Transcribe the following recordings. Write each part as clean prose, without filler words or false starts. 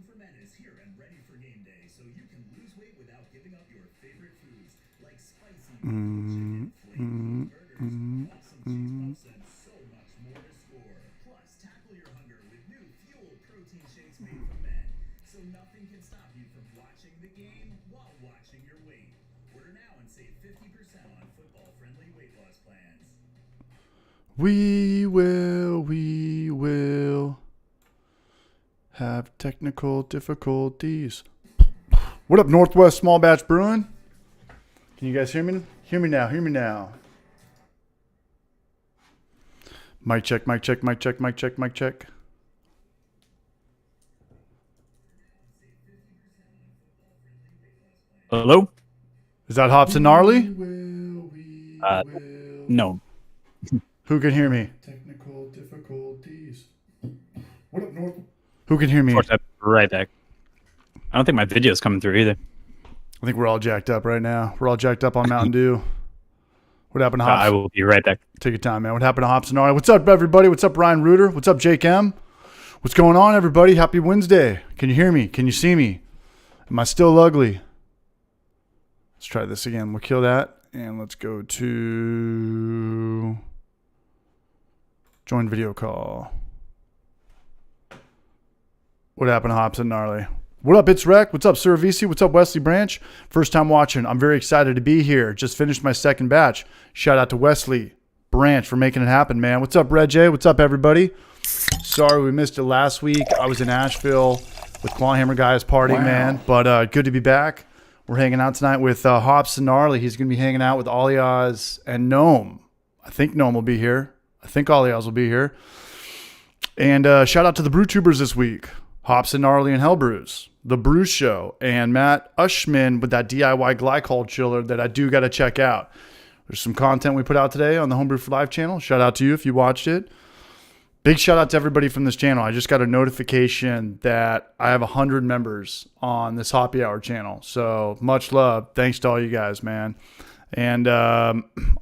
for Men is here and ready for game day, so you can lose weight without giving up your favorite foods like spicy chicken, flavorful burgers, awesome cheese puffs, and so much more to score. Plus, tackle your hunger with new fuel protein shakes made from men, so nothing can stop you from watching the game while watching your weight. Order now and save 50% on football-friendly weight loss plans. We will have technical difficulties. What up, Northwest Small Batch Brewing? Can you guys hear me? Hear me now. Hear me now. Mic check, mic check, mic check, mic check, mic check. Hello? Is that Hops and Gnarly? No. Who can hear me? Technical difficulties. What up, North? Who can hear me? Right back. I don't think my video is coming through either. I think we're all jacked up right now. We're all jacked up on Mountain Dew. What happened to Hops? I will be right back. Take your time, man. What happened to Hops and Gnarly? What's up, everybody? What's up, Ryan Reuter? What's up, Jake M? What's going on, everybody? Happy Wednesday. Can you hear me? Can you see me? Am I still ugly? Let's try this again. We'll kill that. And let's go to join video call. What happened to Hops and Gnarly? What up, It's Rec? What's up, Sir VC? What's up, Wesley Branch? First time watching. I'm very excited to be here. Just finished my second batch. Shout out to Wesley Branch for making it happen, man. What's up, Red J? What's up, everybody? Sorry we missed it last week. I was in Asheville with Clawhammer Guys partying, man. But good to be back. We're hanging out tonight with Hops and Gnarly. He's going to be hanging out with Aliaz and Gnome. I think Gnome will be here. I think Aliaz will be here. And shout out to the Brew Tubers this week. Hops and Gnarly and Hellbrews, The Brew Show, and Matt Ushman with that DIY glycol chiller that I do got to check out. There's some content we put out today on the Homebrew for Life channel. Shout out to you if you watched it. Big shout out to everybody from this channel. I just got a notification that I have 100 members on this Hoppy Hour channel. So much love. Thanks to all you guys, man. And I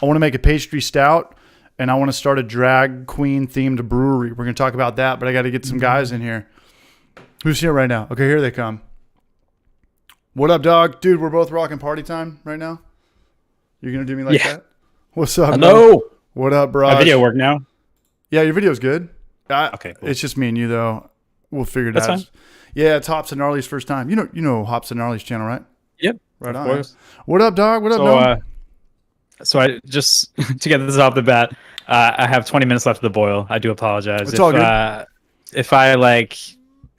want to make a pastry stout, and I want to start a drag queen themed brewery. We're going to talk about that, but I got to get some guys in here. Who's here right now? Okay, here they come. What up, dog? Dude, we're both rocking party time right now. You're going to do me like that? What's up, Hello. man? What up, bro? My video work now? Yeah, your video's good. Okay, cool. It's just me and you, though. We'll figure it out. That's fine. Yeah, it's Hops and Gnarly's first time. You know Hops and Gnarly's channel, right? Yep. Right of on. course. What up, dog? What up, So, so I just, to get this off the bat, I have 20 minutes left of the boil. I do apologize. It's all good. If I, like,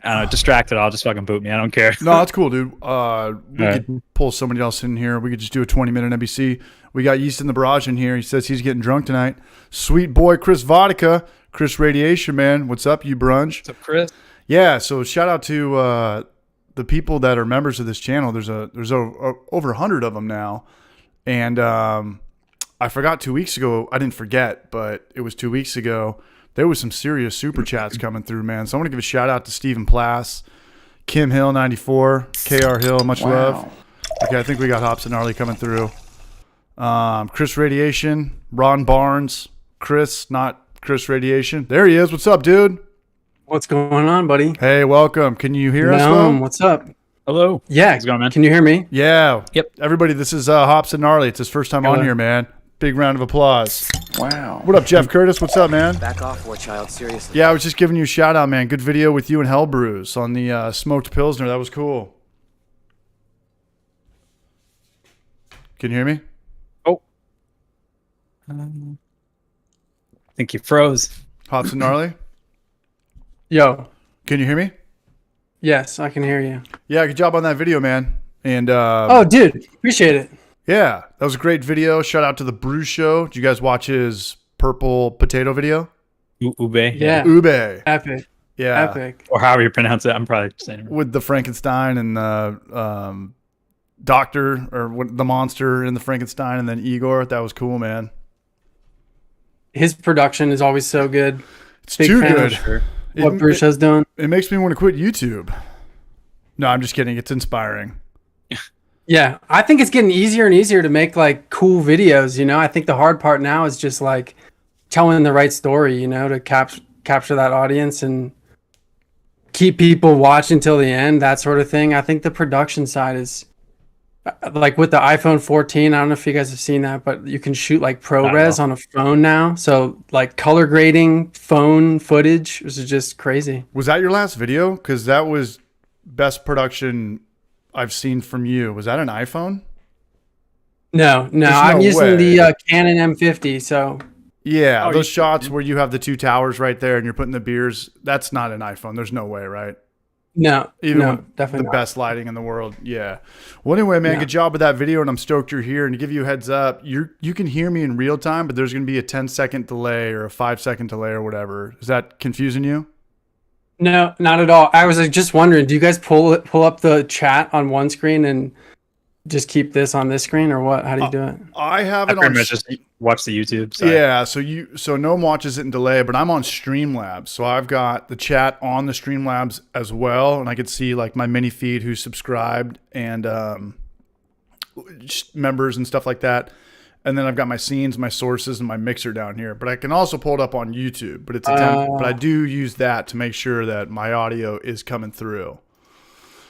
I don't know, distracted, I'll just fucking boot me. I don't care. No, that's cool, dude. We could pull somebody else in here. We could just do a 20-minute NBC. We got Yeast in the Barrage in here. He says he's getting drunk tonight. Sweet boy Chris Vodka. Chris Radiation, man. What's up, you brunch? What's up, Chris? Yeah, so shout out to the people that are members of this channel. There's over 100 of them now. And I forgot 2 weeks ago. I didn't forget, but it was 2 weeks ago. There was some serious super chats coming through, man. So I want to give a shout out to Stephen Plass, Kim Hill 94, KR Hill, much love. Okay, I think we got Hops and Gnarly coming through. Chris Radiation, Ron Barnes, Chris, not Chris Radiation. There he is. What's up, dude? What's going on, buddy? Hey, welcome. Can you hear us? What's up? Hello. Yeah. How's it going, man? Can you hear me? Yeah. Yep. Everybody, this is Hops and Gnarly. It's his first time on here, man. Big round of applause. Wow. What up, Jeff Curtis? What's up, man? Back off, war child. Seriously. Yeah, I was just giving you a shout out, man. Good video with you and Hellbrews on the smoked Pilsner. That was cool. Can you hear me? Oh. I think you froze. Hops and Gnarly? Yo. Can you hear me? Yes, I can hear you. Yeah, good job on that video, man. And oh, dude. Appreciate it. yeah, that was a great video. Shout out to the Brew Show. Did you guys watch his purple potato video? Ube. Yeah. Ube. Epic. Yeah. Epic. Or however you pronounce it. I'm probably saying it wrong. With the Frankenstein and the doctor, or what, the monster in the Frankenstein, and then Igor. That was cool, man. His production is always so good. It's Big too fan good. of what Bruce has done. It makes me want to quit YouTube. No, I'm just kidding. It's inspiring. Yeah, I think it's getting easier and easier to make like cool videos. You know, I think the hard part now is just like telling the right story. You know, to capture that audience and keep people watching till the end, that sort of thing. I think the production side is like with the iPhone 14. I don't know if you guys have seen that, but you can shoot like ProRes on a phone now. So like color grading phone footage, which is just crazy. Was that your last video? Because that was best production I've seen from you. Was that an iPhone? No, I'm using the Canon M50. So yeah, those shots where you have the two towers right there and you're putting the beers, that's not an iPhone. There's no way, right? No, the definitely not. best lighting in the world. Yeah. Well, anyway, man, good job with that video, and I'm stoked you're here. And to give you a heads up, you can hear me in real time, but there's going to be a 10-second delay or a 5-second delay or whatever. Is that confusing you? No, not at all. I was just wondering, do you guys pull up the chat on one screen and just keep this on this screen, or what? How do you do it? I have it I pretty much just watch the YouTube side. Yeah, so Noam watches it in delay, but I'm on Streamlabs, so I've got the chat on the Streamlabs as well, and I could see like my mini feed who's subscribed and members and stuff like that. And then I've got my scenes, my sources, and my mixer down here. But I can also pull it up on YouTube. But but I do use that to make sure that my audio is coming through.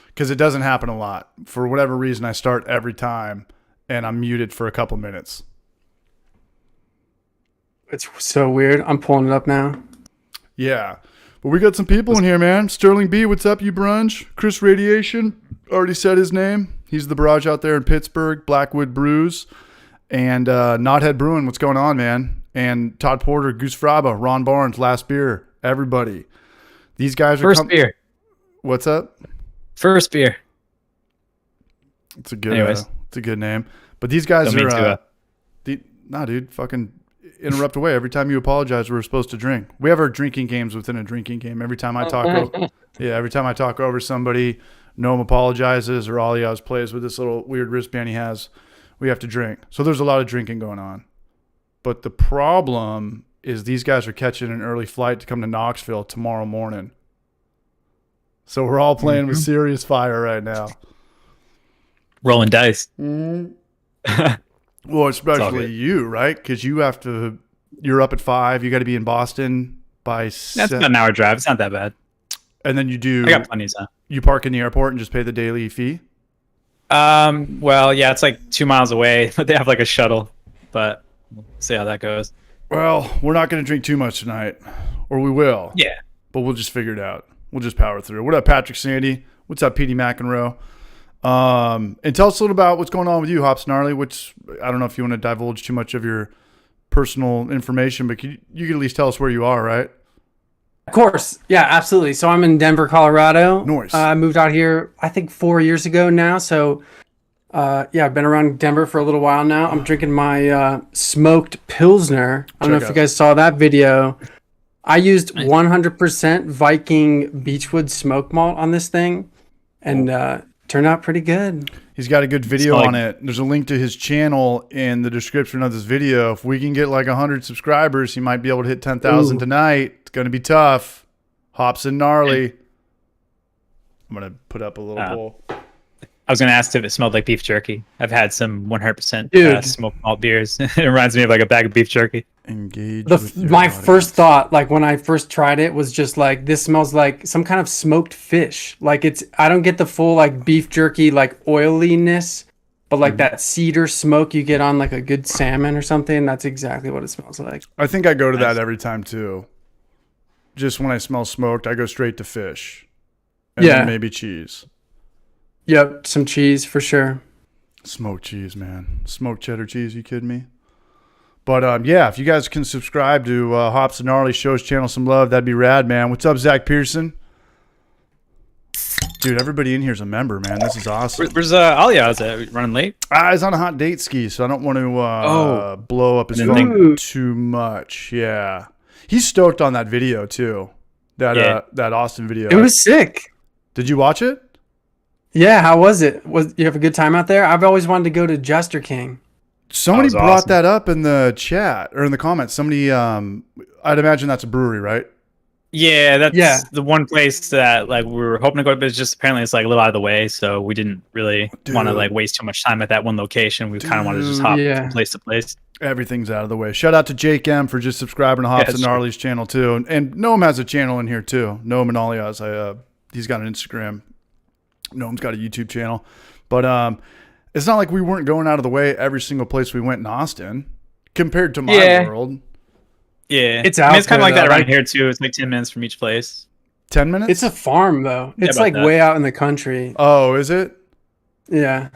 Because it doesn't happen a lot. For whatever reason, I start every time, and I'm muted for a couple minutes. It's so weird. I'm pulling it up now. Yeah. But we got some people in here, man. Sterling B, what's up, you brunch? Chris Radiation, already said his name. He's the barrage out there in Pittsburgh. Blackwood Brews. And Knothead Brewing, what's going on, man? And Todd Porter, Goose Fraba, Ron Barnes, Last Beer, everybody. These guys are First beer. What's up? First beer. It's a good. It's a good name. But these guys are. Nah, dude, fucking interrupt away. Every time you apologize, we're supposed to drink. We have our drinking games within a drinking game. Every time I talk, every time I talk over somebody, Noam apologizes, or Aliaz plays with this little weird wristband he has. We have to drink. So there's a lot of drinking going on. But the problem is these guys are catching an early flight to come to Knoxville tomorrow morning. So we're all playing with serious fire right now. Rolling dice. Well, especially you, right? Because you're up at 5. You got to be in Boston by 7. That's about an hour drive. It's not that bad. And then I got plenty of time. You park in the airport and just pay the daily fee? Well, yeah, it's like 2 miles away, but they have like a shuttle, but we'll see how that goes. Well, we're not going to drink too much tonight, or we will. Yeah. But we'll just figure it out. We'll just power through. What up, Patrick Sandy? What's up, Petey McEnroe? And tell us a little about what's going on with you, Hops Gnarly, which I don't know if you want to divulge too much of your personal information, but you can at least tell us where you are, right? Of course. Yeah, absolutely. So I'm in Denver, Colorado. Nice. I moved out here, I think 4 years ago now. So I've been around Denver for a little while now. I'm drinking my smoked Pilsner. I don't know if you guys saw that video. I used 100% Viking Beechwood smoke malt on this thing, and turned out pretty good. He's got a good video on it. There's a link to his channel in the description of this video. If we can get like 100 subscribers, he might be able to hit 10,000 tonight. It's going to be tough. Hops and Gnarly. I'm going to put up a little poll. I was going to ask if it smelled like beef jerky. I've had some 100% smoked malt beers. It reminds me of like a bag of beef jerky. My first thought, like when I first tried it, was just like, this smells like some kind of smoked fish. Like I don't get the full like beef jerky like oiliness, but like that cedar smoke you get on like a good salmon or something. That's exactly what it smells like. I think I go to that every time too. Just when I smell smoked, I go straight to fish. And then maybe cheese. Yep, some cheese for sure. Smoked cheese, man. Smoked cheddar cheese, you kidding me? But if you guys can subscribe to Hops and Gnarly, show his channel some love, that'd be rad, man. What's up, Zach Pearson? Dude, everybody in here is a member, man. This is awesome. Where's Aliaz at? Running late? He's on a hot date ski, so I don't want to blow up his phone too much. Yeah. He's stoked on that video, too. That Austin video. It was sick. Did you watch it? Yeah, how was it? You have a good time out there? I've always wanted to go to Jester King. Somebody brought that up in the chat or in the comments. Somebody, I'd imagine that's a brewery, right? Yeah, that's the one place that like we were hoping to go to, but it's just apparently it's like a little out of the way, so we didn't really want to like waste too much time at that one location. We kind of wanted to just hop from place to place. Everything's out of the way. Shout out to Jake M for just subscribing to Hops and Gnarly's channel too, and Noam has a channel in here too. Noam and Aliaz. He's got an Instagram. Noam's got a YouTube channel. But it's not like we weren't going out of the way every single place we went in Austin compared to my world. Yeah. It's out it's kind of like there, that though. around here too. It's like 10 minutes from each place. 10 minutes? It's a farm, though. It's about like that. way out in the country. Oh, is it? Yeah.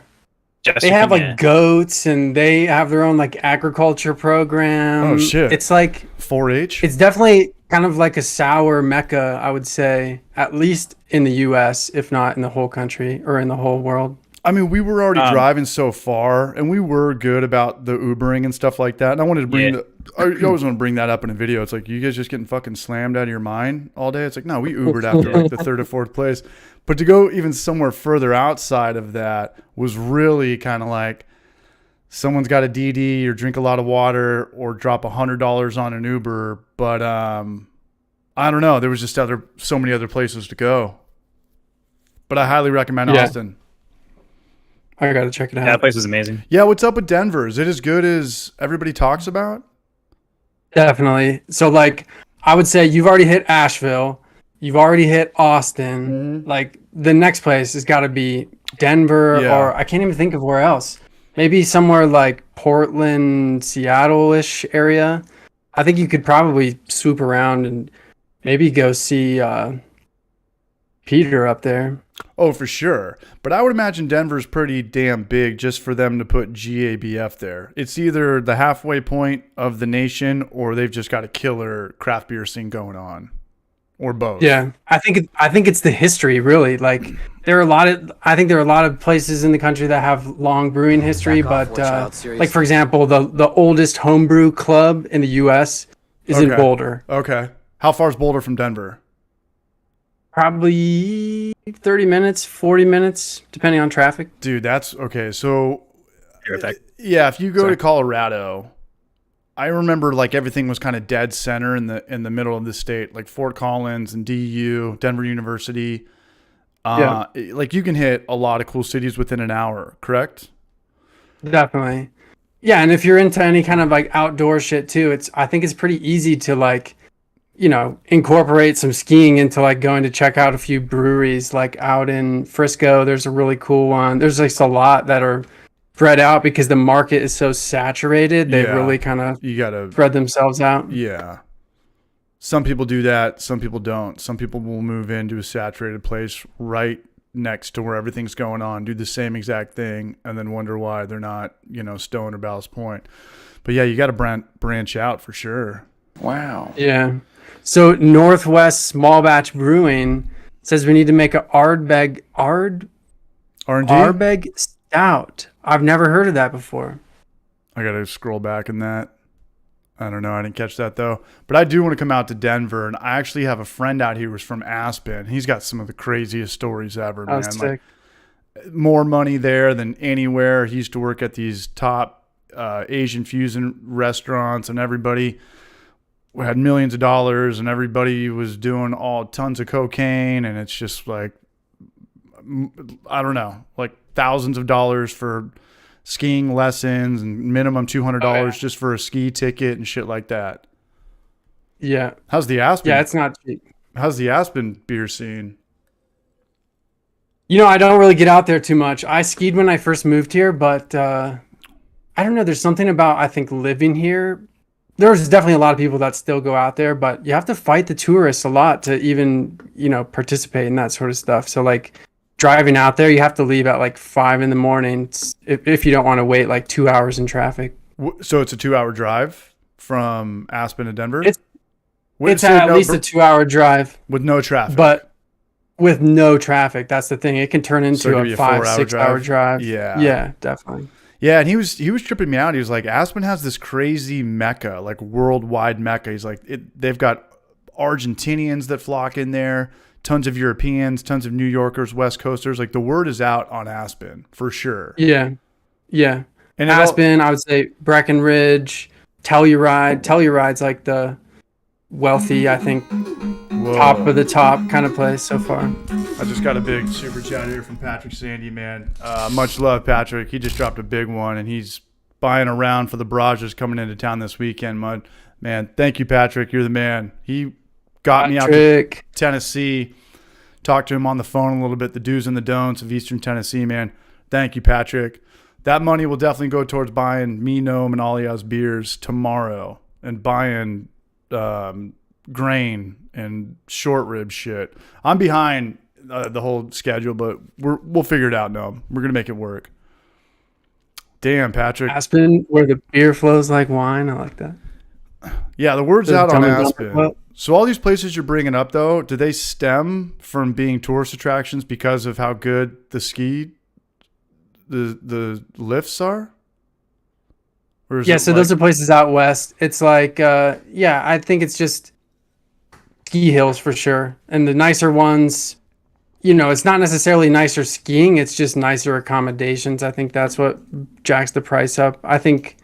Just They have like goats, and they have their own like agriculture program. Oh, shit. It's like 4-H? it's definitely kind of like a sour mecca, I would say, at least in the US, if not in the whole country or in the whole world. I mean, we were already driving so far, and we were good about the Ubering and stuff like that. And I wanted to bring I always want to bring that up in a video. It's like, you guys just getting fucking slammed out of your mind all day. It's like, no, we Ubered after like the third or fourth place. But to go even somewhere further outside of that was really kind of like someone's got a DD or drink a lot of water or drop $100 on an Uber. But I don't know. There was just so many other places to go. But I highly recommend Austin. I gotta check it out. Yeah, that place was amazing. Yeah, what's up with Denver? Is it as good as everybody talks about? Definitely. So like I would say you've already hit Asheville, you've already hit Austin. Like the next place has got to be Denver, or I can't even think of where else. Maybe somewhere like Portland, Seattle-ish area. I think you could probably swoop around and maybe go see Peter up there. Oh, for sure. But I would imagine Denver's pretty damn big just for them to put GABF there. It's either the halfway point of the nation or they've just got a killer craft beer scene going on. Or both. Yeah. I think it's the history, really. Like there are a lot of places in the country that have long brewing history, but like for example, the oldest homebrew club in the US is in Boulder. Okay. How far is Boulder from Denver? Probably 30 minutes, 40 minutes, depending on traffic. Dude, that's okay. So, Perfect. yeah, if you go to Colorado, I remember like everything was kind of dead center in the middle of the state, like Fort Collins and DU, Denver University. Like you can hit a lot of cool cities within an hour, correct? Definitely. Yeah, and if you're into any kind of like outdoor shit too, I think it's pretty easy to like, you know, incorporate some skiing into like going to check out a few breweries. Like out in Frisco, there's a really cool one. There's like a lot that are spread out because the market is so saturated. They really kind of spread themselves out. Yeah. Some people do that. Some people don't. Some people will move into a saturated place right next to where everything's going on, do the same exact thing, and then wonder why they're not, you know, Stone or Ballast Point. But yeah, you got to branch out for sure. Wow. Yeah. So Northwest Small Batch Brewing says we need to make a Ardbeg Stout. I've never heard of that before. I got to scroll back in that. I don't know. I didn't catch that though. But I do want to come out to Denver, and I actually have a friend out here who's from Aspen. He's got some of the craziest stories ever, man. Like, more money there than anywhere. He used to work at these top Asian fusion restaurants, and everybody had millions of dollars, and everybody was doing tons of cocaine, and it's just like, I don't know, like thousands of dollars for skiing lessons and minimum $200 just for a ski ticket and shit like that. Yeah. How's the Aspen? Yeah, it's not cheap. How's the Aspen beer scene? You know, I don't really get out there too much. I skied when I first moved here, but I don't know. There's something about, I think, living here. There's definitely a lot of people that still go out there, but you have to fight the tourists a lot to even, you know, participate in that sort of stuff. So like driving out there, you have to leave at like 5 a.m. if you don't want to wait like 2 hours in traffic. So it's a 2-hour drive from Aspen to Denver? It's at least a 2-hour drive. With no traffic. But with no traffic, that's the thing. It can turn into a 5-6 hour drive. Yeah. Yeah, definitely. Yeah, and he was tripping me out. He was like, Aspen has this crazy mecca, like worldwide mecca. He's like, they've got Argentinians that flock in there, tons of Europeans, tons of New Yorkers, West Coasters. Like the word is out on Aspen for sure. Yeah, yeah. And Aspen, I would say Breckenridge, Telluride. Telluride's like the wealthy, I think, top of the top kind of place so far. I just got a big super chat here from Patrick Sandy, man. Much love, Patrick. He just dropped a big one, and he's buying a round for the barrages coming into town this weekend, Mud. Man, thank you, Patrick. You're the man. He got me out to Tennessee Talked to him on the phone a little bit, the do's and the don'ts of Eastern Tennessee, man. Thank you, Patrick. That money will definitely go towards buying me, Gnome, and Alia's beers tomorrow and buying grain and short rib shit. I'm behind the whole schedule, but we'll figure it out, Gnome. We're going to make it work. Damn, Patrick. Aspen, where the beer flows like wine. I like that. Yeah, the word's out on Aspen. So all these places you're bringing up, though, do they stem from being tourist attractions because of how good the lifts are? Or is so those are places out west. It's like, I think it's just ski hills for sure. And the nicer ones, it's not necessarily nicer skiing. It's just nicer accommodations. I think that's what jacks the price up. I think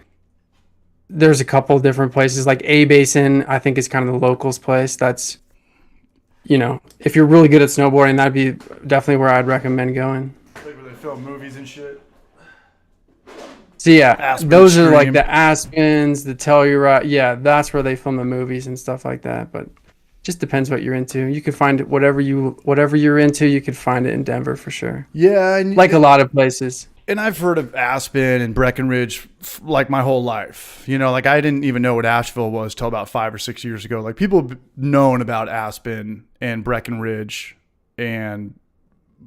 there's a couple different places like A Basin, I think is kind of the locals place. That's, if you're really good at snowboarding, that'd be definitely where I'd recommend going. Like where they film movies and shit. So those Stream. are like the Aspens, the Telluride. Yeah, that's where they film the movies and stuff like that. But just depends what you're into. You can find it whatever you're into. You could find it in Denver for sure. Yeah, like a lot of places. And I've heard of Aspen and Breckenridge like my whole life. Like I didn't even know what Asheville was till about 5 or 6 years ago. Like people have known about Aspen and Breckenridge and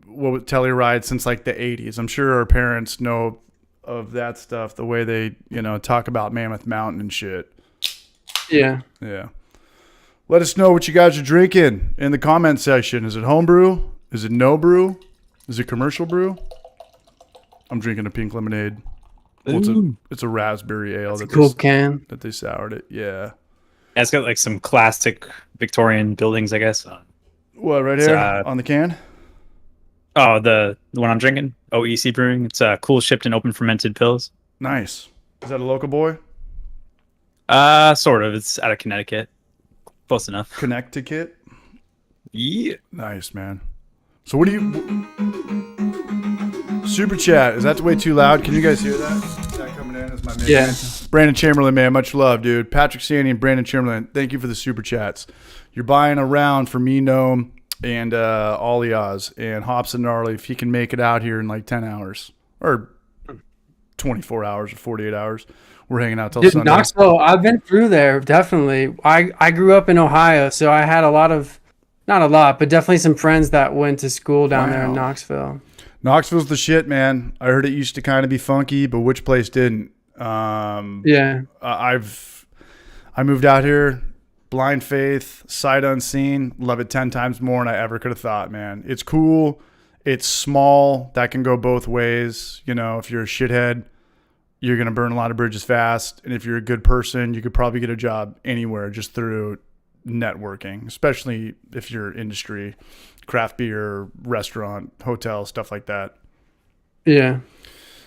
Telluride since like the 80s. I'm sure our parents know of that stuff the way they, talk about Mammoth Mountain and shit. Yeah. Yeah. Let us know what you guys are drinking in the comment section. Is it homebrew? Is it no brew? Is it commercial brew? I'm drinking a pink lemonade. Well, it's a raspberry ale. That's a cool can. That they soured it. Yeah. It's got like some classic Victorian buildings, I guess. What, right here on the can? Oh, the one I'm drinking? OEC Brewing. It's cool shipped and open fermented pills. Nice. Is that a local boy? Sort of. It's out of Connecticut. Close enough. Connecticut? Yeah. Nice, man. So what do you... Super chat. Is that way too loud? Can you guys hear that? Is that coming in as my man? Yeah. Brandon Chamberlain, man. Much love, dude. Patrick Sandy and Brandon Chamberlain, thank you for the super chats. You're buying a round for me, Gnome, and Alias and Hops and Gnarly if he can make it out here in like 10 hours or 24 hours or 48 hours. We're hanging out till Sunday. Knoxville, I've been through there, definitely. I grew up in Ohio, so I had not a lot, but definitely some friends that went to school down there in Knoxville. Knoxville's the shit, man. I heard it used to kind of be funky, but which place didn't? Yeah. I moved out here, blind faith, sight unseen. Love it 10 times more than I ever could have thought, man. It's cool. It's small. That can go both ways. If you're a shithead, you're going to burn a lot of bridges fast. And if you're a good person, you could probably get a job anywhere just through networking, especially if you're industry, craft beer, restaurant, hotel, stuff like that. Yeah.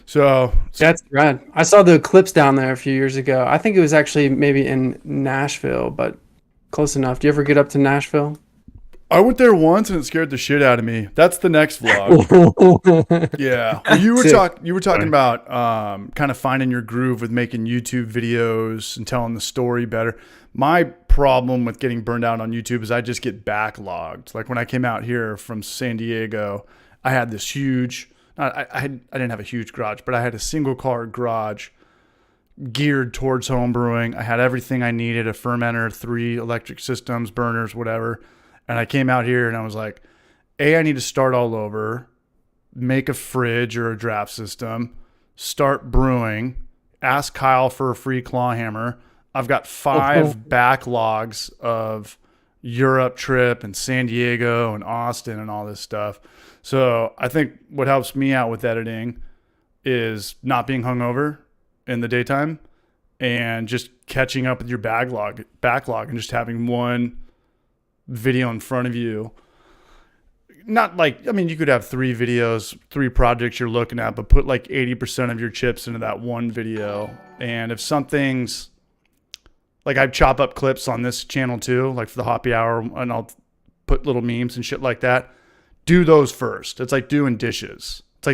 So that's rad. I saw the Eclipse down there a few years ago. I think it was actually maybe in Nashville, but close enough. Do you ever get up to Nashville? I went there once and it scared the shit out of me. That's the next vlog. Yeah. Well, you were talking about kind of finding your groove with making YouTube videos and telling the story better. My problem with getting burned out on YouTube is I just get backlogged. Like when I came out here from San Diego, I had this huge, I didn't have a huge garage, but I had a single car garage geared towards home brewing. I had everything I needed, a fermenter, 3 electric systems, burners, whatever. And I came out here and I was like, I need to start all over, make a fridge or a draft system, start brewing, ask Kyle for a free claw hammer. I've got 5 backlogs of Europe trip and San Diego and Austin and all this stuff. So I think what helps me out with editing is not being hungover in the daytime and just catching up with your backlog and just having one video in front of you. Not like, you could have 3 videos, 3 projects you're looking at, but put like 80% of your chips into that one video. And if something's like, I chop up clips on this channel too, like for the Hoppy Hour, and I'll put little memes and shit like that. Do those first. It's like doing dishes. It's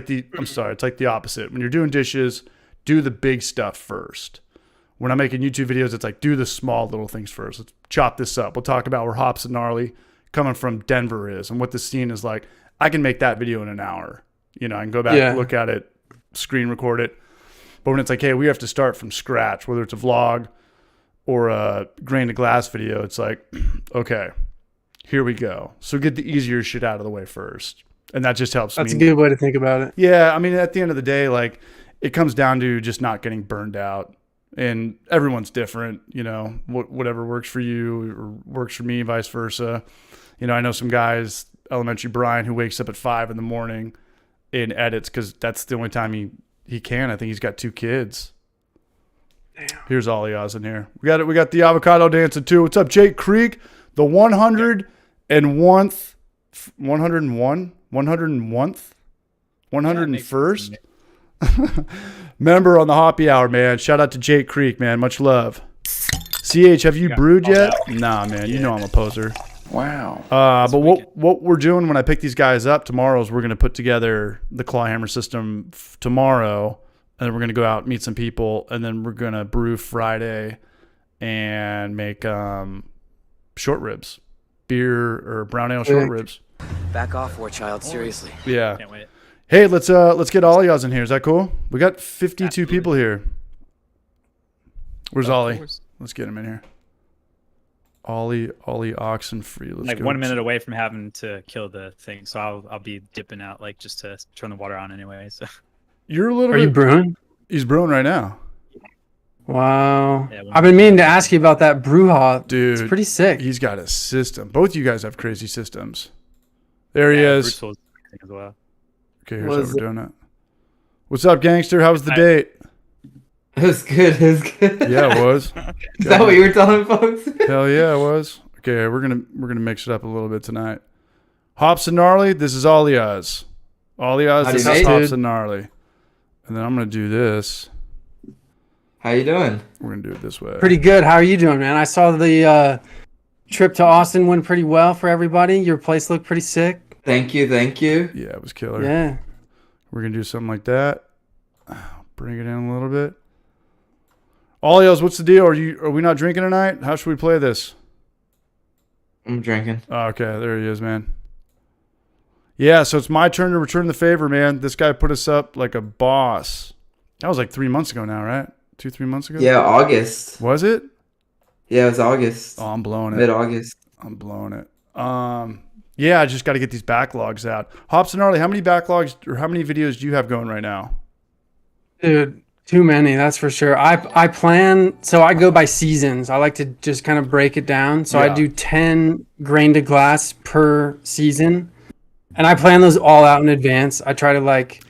like the opposite. When you're doing dishes, do the big stuff first. When I'm making YouTube videos, it's like do the small little things first. Let's chop this up. We'll talk about where Hops and Gnarly coming from Denver is and what the scene is like. I can make that video in an hour. You know, I can go back, look at it, screen record it. But when it's like, hey, we have to start from scratch, whether it's a vlog or a grain to glass video, it's like, okay, here we go. So get the easier shit out of the way first. And that just helps me. That's a good way to think about it. Yeah. I mean, at the end of the day, like, it comes down to just not getting burned out. And everyone's different, you know, whatever works for you or works for me, vice versa. You know, I know some guys, elementary Brian, who wakes up at 5 a.m. and edits because that's the only time he can. I think he's got 2 kids. Damn. Here's Ollie Oz in here. We got the avocado dancing too. What's up, Jake Creek? The 101th, 101st member on the Hoppy Hour, man. Shout out to Jake Creek, man. Much love. CH, have you brewed yet? Nah, man. You know I'm a poser. Wow. But what we're doing when I pick these guys up tomorrow is we're going to put together the Clawhammer system tomorrow, and then we're going to go out, meet some people, and then we're going to brew Friday and make short ribs, beer or brown ale short ribs. Back off, war child. Seriously. Yeah. Can't wait. Hey, let's get Ollie Oz in here. Is that cool? We got 52 people here. Where's Ollie? Let's get him in here. Ollie Oxenfree. Let's Like go. 1 minute away from having to kill the thing, so I'll be dipping out like just to turn the water on anyway. So You're a little. Are you brewing? He's brewing right now. Wow. Yeah, I've been meaning to ask you about that brew hop. Dude, it's pretty sick. He's got a system. Both you guys have crazy systems. There he is. Brutal's as well. Okay, here's how we're doing it. What's up, gangster? How was the date? It was good. It was good. Yeah, it was. Is that what you were telling folks? Hell yeah, it was. Okay, we're gonna mix it up a little bit tonight. Hops and gnarly. This is Ollie Oz. Ollie Oz. This is Hops and gnarly. And then I'm gonna do this. How you doing? We're gonna do it this way. Pretty good. How are you doing, man? I saw the trip to Austin went pretty well for everybody. Your place looked pretty sick. Thank you. Yeah, it was killer. Yeah. We're gonna do something like that. Bring it in a little bit. Ollie Oz, what's the deal? Are we not drinking tonight? How should we play this? I'm drinking. Oh, okay, there he is, man. Yeah, so it's my turn to return the favor, man. This guy put us up like a boss. That was like 3 months ago now, right? 2-3 months ago? Yeah, August. Was it? Yeah, it was August. Oh, I'm blowing it. Mid-August. I'm blowing it. Yeah, I just got to get these backlogs out. Hops and Gnarly, how many backlogs or how many videos do you have going right now? Dude, too many, that's for sure. I plan, so I go by seasons. I like to just kind of break it down. So I do 10 grain to glass per season. And I plan those all out in advance. I try to like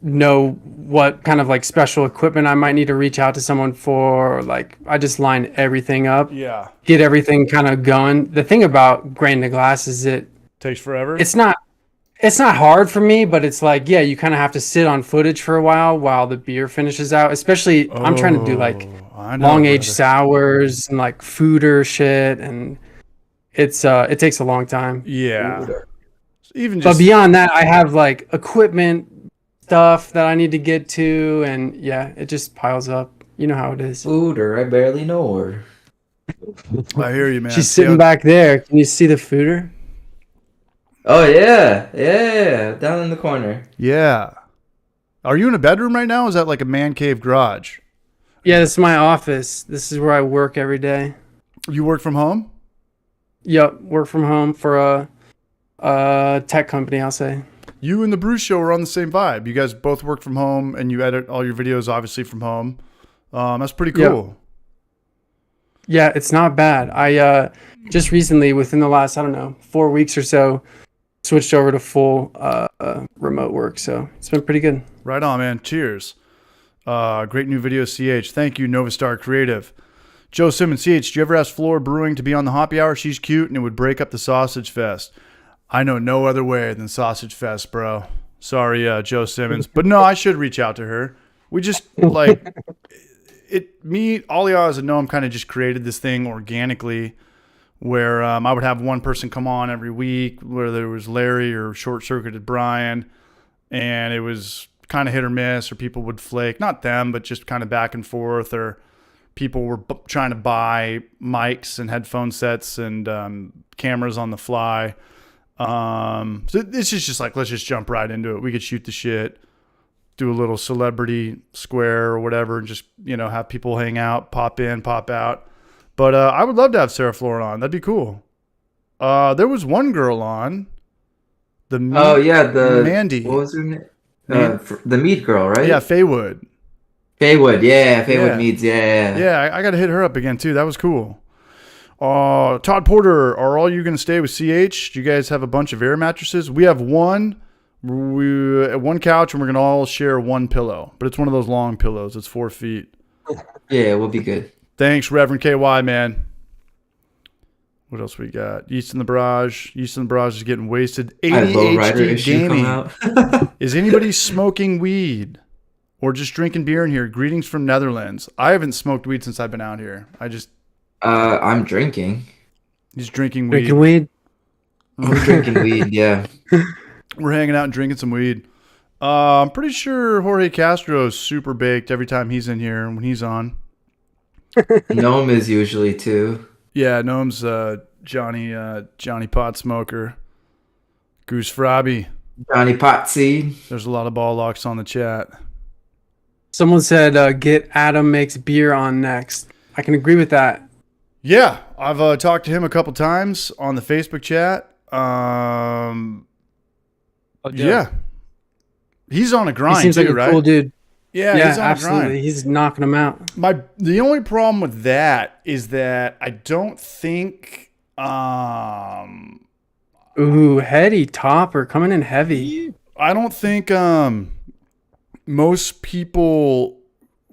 know what kind of like special equipment I might need to reach out to someone for. Like I just line everything up. Yeah. Get everything kind of going. The thing about grain to glass is Takes forever. it's not hard for me, but it's like, yeah, you kind of have to sit on footage for a while the beer finishes out. Especially I'm trying to do like long aged sours and like foeder shit, and it's it takes a long time. Yeah. Even just But beyond that, I have like equipment stuff that I need to get to, and yeah, it just piles up. You know how it is. Fooder, I barely know her. I hear you, man. She's sitting back there. Can you see the fooder? Oh yeah, down in the corner. Yeah. Are you in a bedroom right now? Or is that like a man cave garage? Yeah, this is my office. This is where I work every day. You work from home? Yep, work from home for a tech company, I'll say. You and the Brew Show are on the same vibe. You guys both work from home, and you edit all your videos, obviously, from home. That's pretty cool. Yeah, it's not bad. I just recently, within the last, 4 weeks or so, switched over to full remote work. So it's been pretty good. Right on, man. Cheers. Great new video, CH. Thank you, Novastar Creative. Joe Simmons, CH, do you ever ask Floor Brewing to be on the Hoppy Hour? She's cute, and it would break up the Sausage Fest. I know no other way than Sausage Fest, bro. Sorry, Joe Simmons. But no, I should reach out to her. We just, like, Ollie Oz and Noam kind of just created this thing organically where I would have one person come on every week, whether it was Larry or Short Circuited Brian, and it was kind of hit or miss, or people would flake. Not them, but just kind of back and forth, or people were trying to buy mics and headphone sets and cameras on the fly. So it's just like, let's just jump right into it. We could shoot the shit, do a little celebrity square or whatever, and just, have people hang out, pop in, pop out. But I would love to have Sarah Flora on. That'd be cool. There was one girl on. Mandy. What was her name? The meat girl, right? Yeah, Faywood. Faywood Meads, yeah. Yeah, I got to hit her up again, too. That was cool. Todd Porter, are all you going to stay with CH? Do you guys have a bunch of air mattresses? We have one couch, and we're going to all share one pillow. But it's one of those long pillows. It's 4 feet. Yeah, we'll be good. Thanks, Reverend KY, man. What else we got? Yeast in the Barrage. Yeast in the Barrage is getting wasted. ADHD gaming. Is anybody smoking weed or just drinking beer in here? Greetings from Netherlands. I haven't smoked weed since I've been out here. I'm drinking. He's drinking weed. Drinking weed? I'm drinking weed, yeah. We're hanging out and drinking some weed. I'm pretty sure Jorge Castro is super baked every time he's in here when he's on. Gnome is usually too. Yeah, Gnome's Johnny Pot Smoker. Goose Frabby. Johnny Potsy. There's a lot of ball locks on the chat. Someone said get Adam Makes Beer on next. I can agree with that. Yeah, I've talked to him a couple times on the Facebook chat. Yeah. He's on a grind he seems too, like a right? cool dude. Yeah, he's on absolutely. a grind. He's knocking them out. The only problem with that is that I don't think heady topper coming in heavy. I don't think most people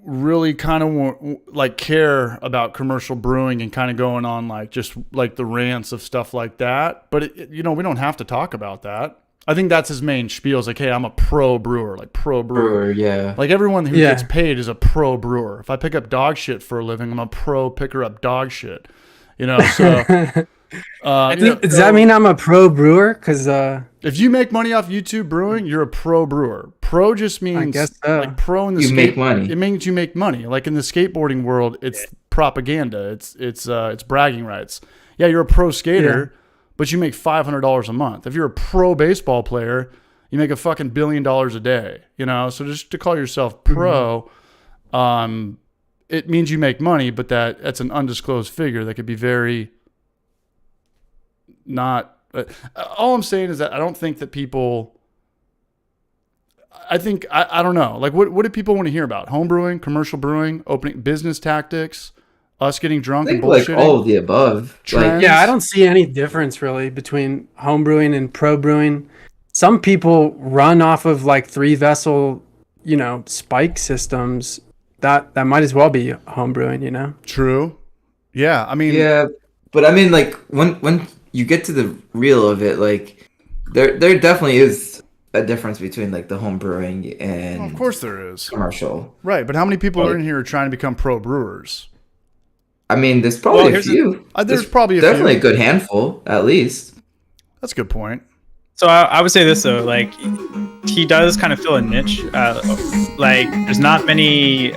really kind of care about commercial brewing and kind of going on just the rants of stuff like that. But we don't have to talk about that. I think that's his main spiel is hey, I'm a pro brewer, pro brewer. Yeah. Everyone who gets paid is a pro brewer. If I pick up dog shit for a living, I'm a pro picker up dog shit. So does that mean I'm a pro brewer? Because if you make money off YouTube brewing, you're a pro brewer. Pro just means I guess so. Pro in the make money. It means you make money. In the skateboarding world, it's propaganda. It's bragging rights. Yeah, you're a pro skater. Yeah. But you make $500 a month. If you're a pro baseball player, you make a fucking $1 billion a day. So just to call yourself pro, it means you make money, but that's an undisclosed figure that could be very not. All I'm saying is that I don't think that people. I don't know. What do people want to hear about? Homebrewing, commercial brewing, opening business tactics. Us getting drunk and bullshitting? All of the above. I don't see any difference really between home brewing and pro brewing. Some people run off of 3-vessel, spike systems. That might as well be home brewing, True. Yeah, Yeah, but when you get to the real of it, there definitely is a difference between the home brewing and of course there is commercial. Right, but how many people are in here trying to become pro brewers? There's probably a few. There's probably definitely a good handful, at least. That's a good point. So I would say this though, he does kind of fill a niche. There's not many,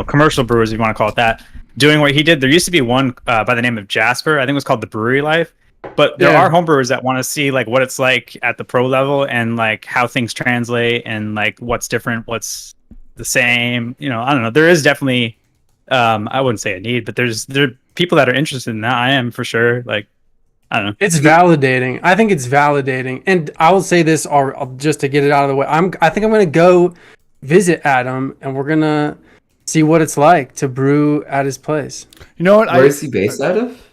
commercial brewers, if you want to call it that, doing what he did. There used to be one by the name of Jasper. I think it was called the Brewery Life. But there are homebrewers that want to see what it's like at the pro level and how things translate and what's different, what's the same. I don't know. There is definitely. I wouldn't say a need, but there are people that are interested in that. I am for sure. I don't know. It's validating. I think it's validating. And I will say this, just to get it out of the way. I think I'm going to go visit Adam, and we're going to see what it's like to brew at his place. You know what? Where is he based out of?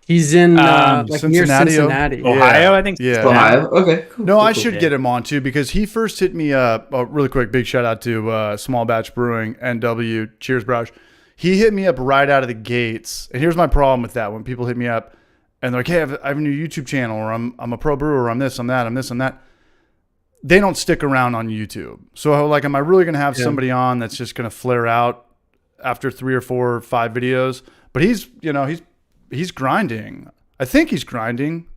He's in Cincinnati, near Cincinnati, Ohio. I think. Yeah, Ohio. Okay. Cool, no, cool, I should get him on too because he first hit me up. Really quick, big shout out to Small Batch Brewing NW. Cheers, Brush. He hit me up right out of the gates, and here's my problem with that: when people hit me up and they're like, "Hey, I have a new YouTube channel, or I'm a pro brewer, or I'm this, I'm that, I'm this, I'm that." They don't stick around on YouTube. So am I really going to have somebody on that's just going to flare out after 3 or 4 or 5 videos? But he's grinding. I think he's grinding.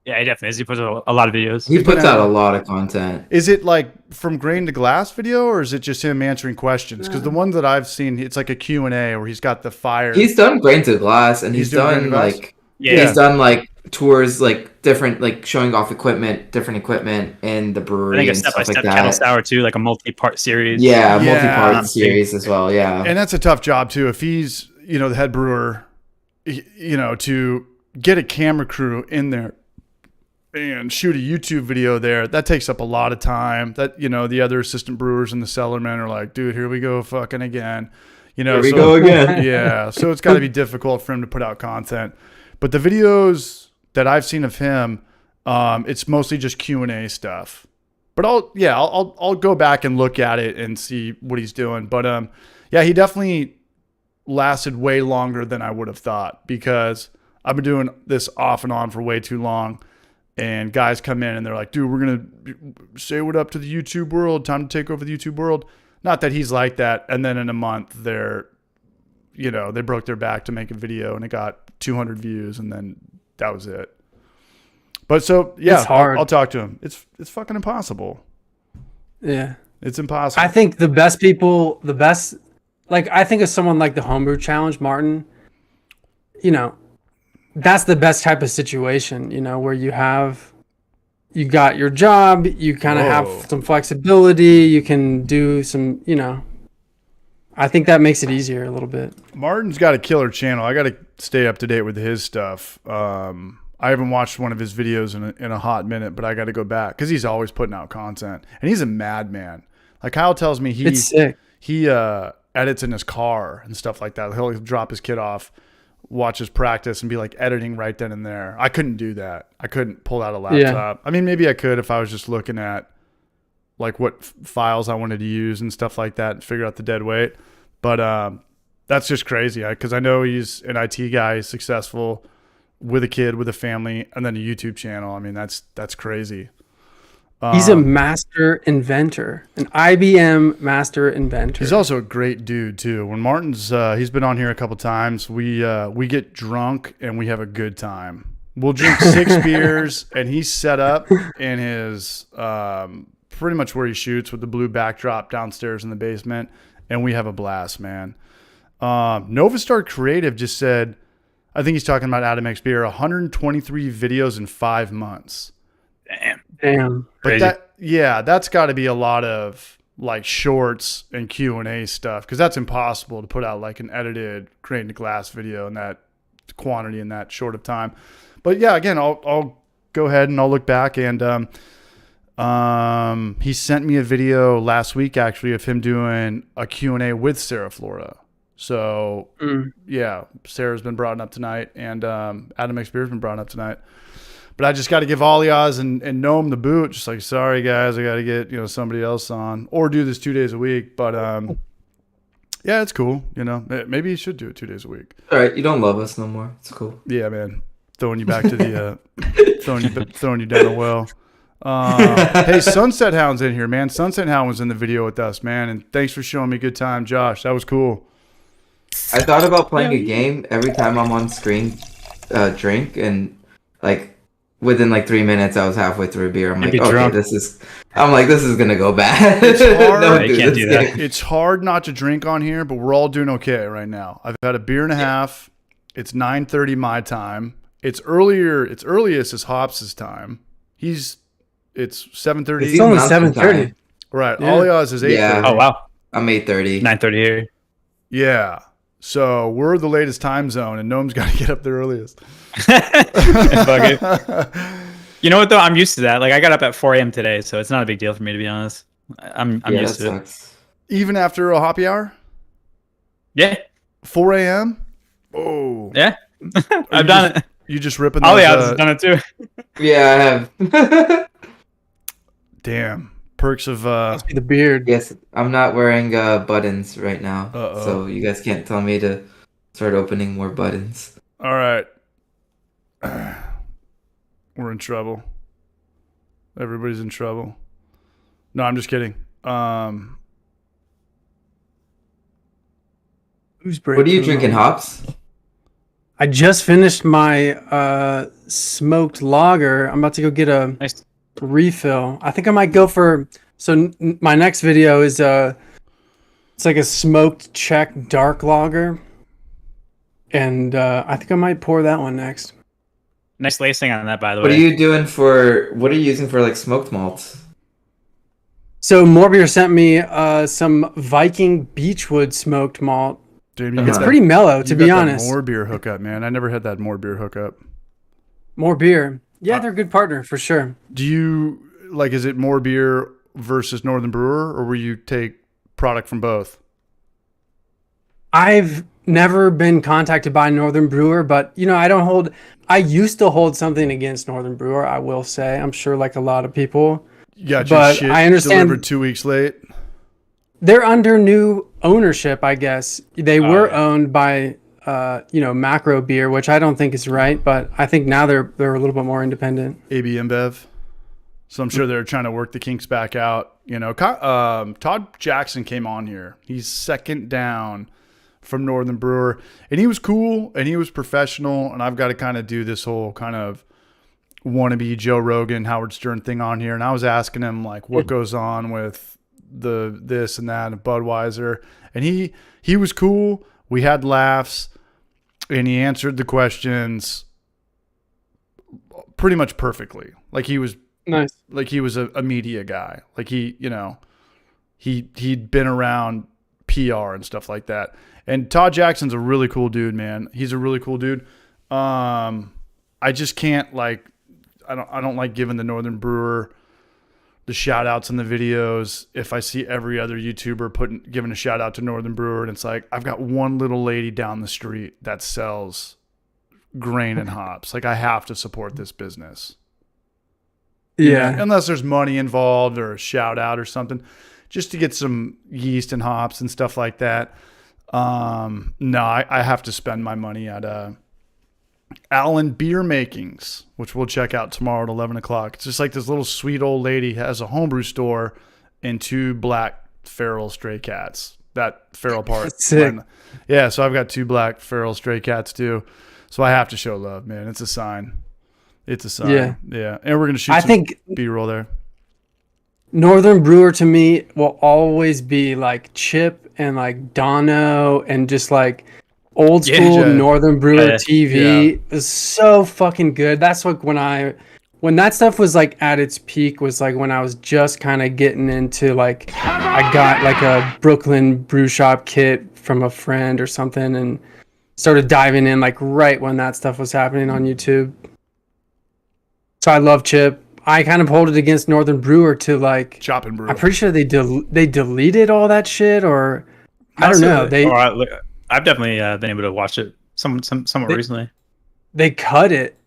Yeah, he definitely is. He puts out a lot of videos. He puts out a lot of content. Is it like from grain to glass video, or is it just him answering questions? Because the one that I've seen, it's like a Q&A where he's got the fire. He's done grain to glass, and he's doing grain to done glass? like Yeah. he's done like tours, like different, like showing off different equipment in the I brewery think a and stuff like step-by-step that. kettle sour too, like a multi-part series. Yeah, Yeah. multi-part series as well. Yeah, And that's a tough job too. If he's, the head brewer, to get a camera crew in there and shoot a YouTube video there, that takes up a lot of time. That, the other assistant brewers and the cellarmen are like, dude, here we go fucking again. here we go again. Yeah. So it's got to be difficult for him to put out content. But the videos that I've seen of him, it's mostly just Q&A stuff. But I'll go back and look at it and see what he's doing. But he definitely lasted way longer than I would have thought, because I've been doing this off and on for way too long. And guys come in and they're like, dude, we're going to say what up to the YouTube world. Time to take over the YouTube world. Not that he's like that. And then in a month they broke their back to make a video and it got 200 views, and then that was it. But so, yeah, It's hard. I'll talk to him. It's fucking impossible. Yeah. It's impossible. I think I think of someone like the Homebrew Challenge, Martin, that's the best type of situation, where you got your job, you kind of Whoa. have some flexibility, you can do some, I think that makes it easier a little bit. Martin's got a killer channel. I got to stay up to date with his stuff. I haven't watched one of his videos in a hot minute, but I got to go back because he's always putting out content, and he's a madman. Like Kyle tells me, It's sick. he edits in his car and stuff like that. He'll drop his kid off, watch his practice, and be like editing right then and there. I couldn't do that. I couldn't pull out a laptop. I mean, maybe I could if I was just looking at like what files I wanted to use and stuff like that and figure out the dead weight. But that's just crazy because I know he's an IT guy, he's successful with a kid, with a family, and then a YouTube channel. I mean, that's crazy. He's a master inventor, an IBM master inventor. He's also a great dude too. When Martin's, he's been on here a couple times. We get drunk and we have a good time. We'll drink 6 beers, and he's set up in his pretty much where he shoots with the blue backdrop downstairs in the basement, and we have a blast, man. Novastar Creative just said, I think he's talking about Adam X Beer, 123 videos in 5 months. Damn. But that's got to be a lot of like shorts and Q&A stuff, because that's impossible to put out like an edited grain to glass video in that quantity in that short of time. But yeah, again, I'll go ahead and I'll look back, and he sent me a video last week actually of him doing a Q&A with Sarah Flora. So yeah, Sarah's been brought up tonight, and Adam X Beer's been brought up tonight. But I just got to give Aliaz and Noam the boot. Just like, sorry guys, I got to get somebody else on or do this 2 days a week. But yeah, it's cool. Maybe you should do it 2 days a week. All right, you don't love us no more. It's cool. Yeah, man, throwing you back to the throwing you down a well. Hey, Sunset Hound's in here, man. Sunset Hound was in the video with us, man, and thanks for showing me a good time, Josh. That was cool. I thought about playing a game every time I'm on screen, drink, and like within like 3 minutes, I was halfway through a beer. I'm like, okay, drunk. this is gonna go bad. It's hard. Don't You can't do that. game. It's hard not to drink on here, but we're all doing okay right now. I've had a beer and a half. It's 9:30 my time. It's earlier. Its earliest is Hops' time. It's 7:30. It's only Mountain 7:30. time. Right. Yeah. Aliaz is 8:30. Yeah. Oh wow, I'm 8:30. 9:30 here. Yeah. So we're the latest time zone, and Noam's got to get up the earliest. Fuck it. You know what though? I'm used to that. Like I got up at 4 a.m. today, so it's not a big deal for me, to be honest. I'm Yeah, used that to it. sucks. Even after a Hoppy hour, Yeah, 4 a.m. Oh, yeah. I've done it. You just ripping Oh those, yeah, I've done it too. Yeah, I have. damn perks of Must be the beard. Yes, I'm not wearing buttons right now, Uh-oh. so you guys can't tell me to start opening more buttons. All right. We're in trouble. Everybody's in trouble. No, I'm just kidding. Who's What are you breaking drinking, them? Hops? I just finished my smoked lager. I'm about to go get a Nice. refill. I think I might go for. So my next video is it's like a smoked Czech dark lager, and I think I might pour that one next. Nice lacing on that, by the What way. are you using for like smoked malts? So Morbier sent me some Viking Beechwood smoked malt. Dude, It's pretty mellow, to be honest. More beer hookup, man. I never had that more beer hookup. More beer. Yeah, they're a good partner for sure. Do you like? Is it more beer versus Northern Brewer, or will you take product from both? I've never been contacted by Northern Brewer, but I used to hold something against Northern Brewer, I will say. I'm sure like a lot of people. You got your But shit I understand- delivered 2 weeks late. They're under new ownership, I guess. They were owned by Macro Beer, which I don't think is right, but I think now they're a little bit more independent. AB InBev. So I'm sure they're trying to work the kinks back out. Todd Jackson came on here. He's second down from Northern Brewer, and he was cool and he was professional. And I've got to kind of do this whole kind of wannabe Joe Rogan, Howard Stern thing on here. And I was asking him like what goes on with the this and that and Budweiser, and he was cool. We had laughs, and he answered the questions pretty much perfectly. Like he was Nice. like he was a media guy. Like he'd been around PR and stuff like that. And Todd Jackson's a really cool dude, man. He's a really cool dude. I just can't I don't like giving the Northern Brewer the shout outs in the videos. If I see every other YouTuber giving a shout out to Northern Brewer, and it's like, I've got one little lady down the street that sells grain and hops. Like I have to support this business. Yeah. Unless there's money involved or a shout out or something, just to get some yeast and hops and stuff like that. No, I have to spend my money at Allen Beer Makings, which we'll check out tomorrow at 11 o'clock. It's just like this little sweet old lady has a homebrew store and 2 black feral stray cats. That feral part. That's sick. Yeah, so I've got 2 black feral stray cats too. So I have to show love, man. It's a sign. It's a sign. Yeah. Yeah. And we're going to shoot I some think B-roll there. Northern Brewer to me will always be like Chip and like Dono and just like old school Yeah. Northern Brewer Yeah. TV is so fucking good. That's like when that stuff was like at its peak was like when I was just kind of getting into like I got like a Brooklyn brew shop kit from a friend or something and started diving in like right when that stuff was happening on YouTube. So I love Chip. I kind of hold it against Northern Brewer to like Chop and brew. I'm pretty sure they deleted all that shit or I don't know. I've definitely been able to watch it somewhat recently. They cut it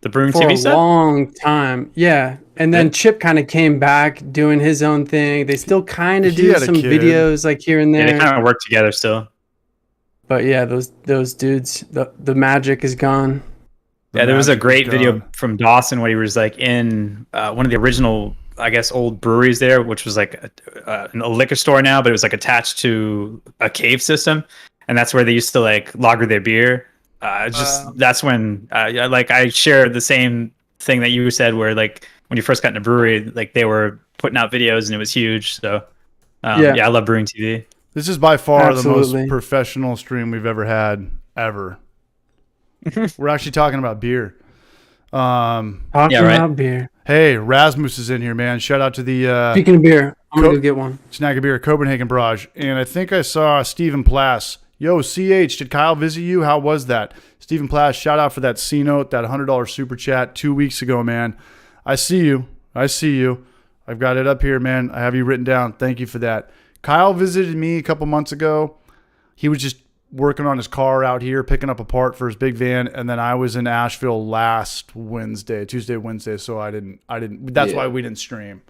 The Brewing for TV a stuff? long time. Yeah. And then Chip kind of came back doing his own thing. They still kind of He do had a some kid. videos like here and Yeah, there. they kind of work together still. But yeah, those dudes, the magic is gone. Yeah, there was a magic great is video gone. from Dawson where he was like in one of the original, I guess, old breweries there, which was like a liquor store now, but it was like attached to a cave system, and that's where they used to like lager their beer. That's when I share the same thing that you said, where like when you first got in a brewery, like they were putting out videos and it was huge. So yeah, I love Brewing TV. This is by far the Absolutely. most professional stream we've ever had, ever. We're actually talking about beer. Talking Yeah, right. about beer. Hey, Rasmus is in here, man. Shout out to the Speaking of beer, I'm gonna go get one. Snag a Beer Copenhagen Barrage. And I think I saw Stephen Plass. Yo, CH, did Kyle visit you? How was that? Stephen Plass, shout out for that C-note, that $100 super chat 2 weeks ago, man. I see you. I've got it up here, man. I have you written down. Thank you for that. Kyle visited me a couple months ago. He was just working on his car out here, picking up a part for his big van, and then I was in Asheville last Tuesday, Wednesday, so I didn't that's why we didn't stream.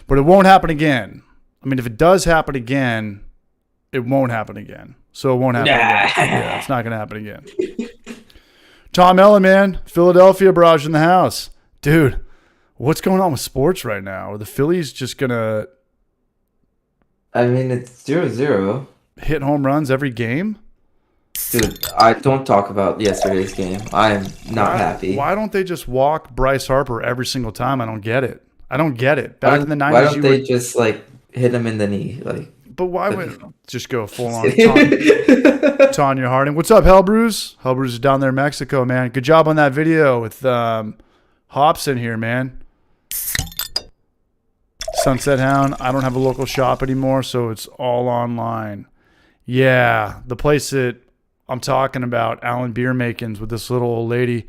But it won't happen again. I mean, if it does happen again, it won't happen again. So it won't happen again. Yeah, it's not going to happen again. Tom Ellen, man. Philadelphia Barrage in the house. Dude, what's going on with sports right now? Are the Phillies just going to I mean, it's 0-0. hit home runs every game? Dude, I don't talk about yesterday's game. I'm not happy. Why don't they just walk Bryce Harper every single time? I don't get it. Back in the 90s, Why don't they just like hit him in the knee? Like, but why would just go full on Tanya Harding? What's up, Hellbrews? Hellbrews is down there in Mexico, man. Good job on that video with Hops in here, man. Sunset Hound. I don't have a local shop anymore, so it's all online. Yeah, the place that I'm talking about, Allen Beer Makins with this little old lady.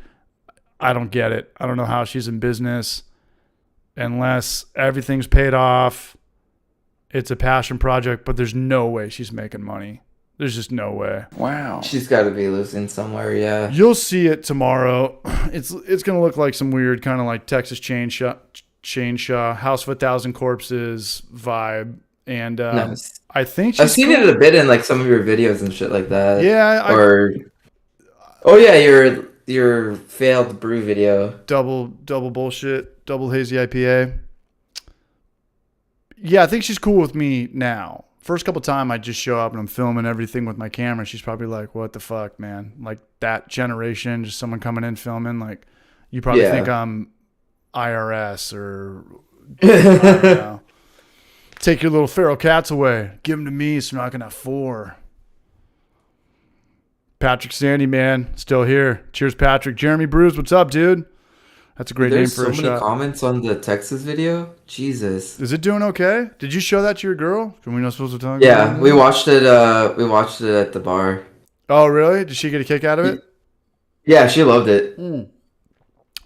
I don't get it. I don't know how she's in business unless everything's paid off. It's a passion project, but there's no way she's making money. There's just no way. Wow. she's got to be losing somewhere. Yeah. You'll see it tomorrow. It's gonna look like some weird kind of like Texas Chainsaw, House of 1,000 Corpses vibe, and Nice. I think I've seen it a bit in like some of your videos and shit like that. Yeah. Oh yeah, your failed brew video. Double bullshit, double hazy IPA. Yeah, I think she's cool with me now. First couple time I just show up and I'm filming everything with my camera. She's probably like, "What the fuck, man?" Like that generation, just someone coming in filming. Like you probably think I'm IRS or I don't know. Take your little feral cats away. Give them to me so I'm not gonna have 4. Patrick Sandy, man, still here. Cheers, Patrick. Jeremy Brews, what's up, dude? That's a great name for a There's so many shot. comments on the Texas video. Jesus. Is it doing okay? Did you show that to your girl? Are we not supposed to talk? Yeah, about we watched it. We watched it at the bar. Oh, really? Did she get a kick out of it? Yeah, she loved it.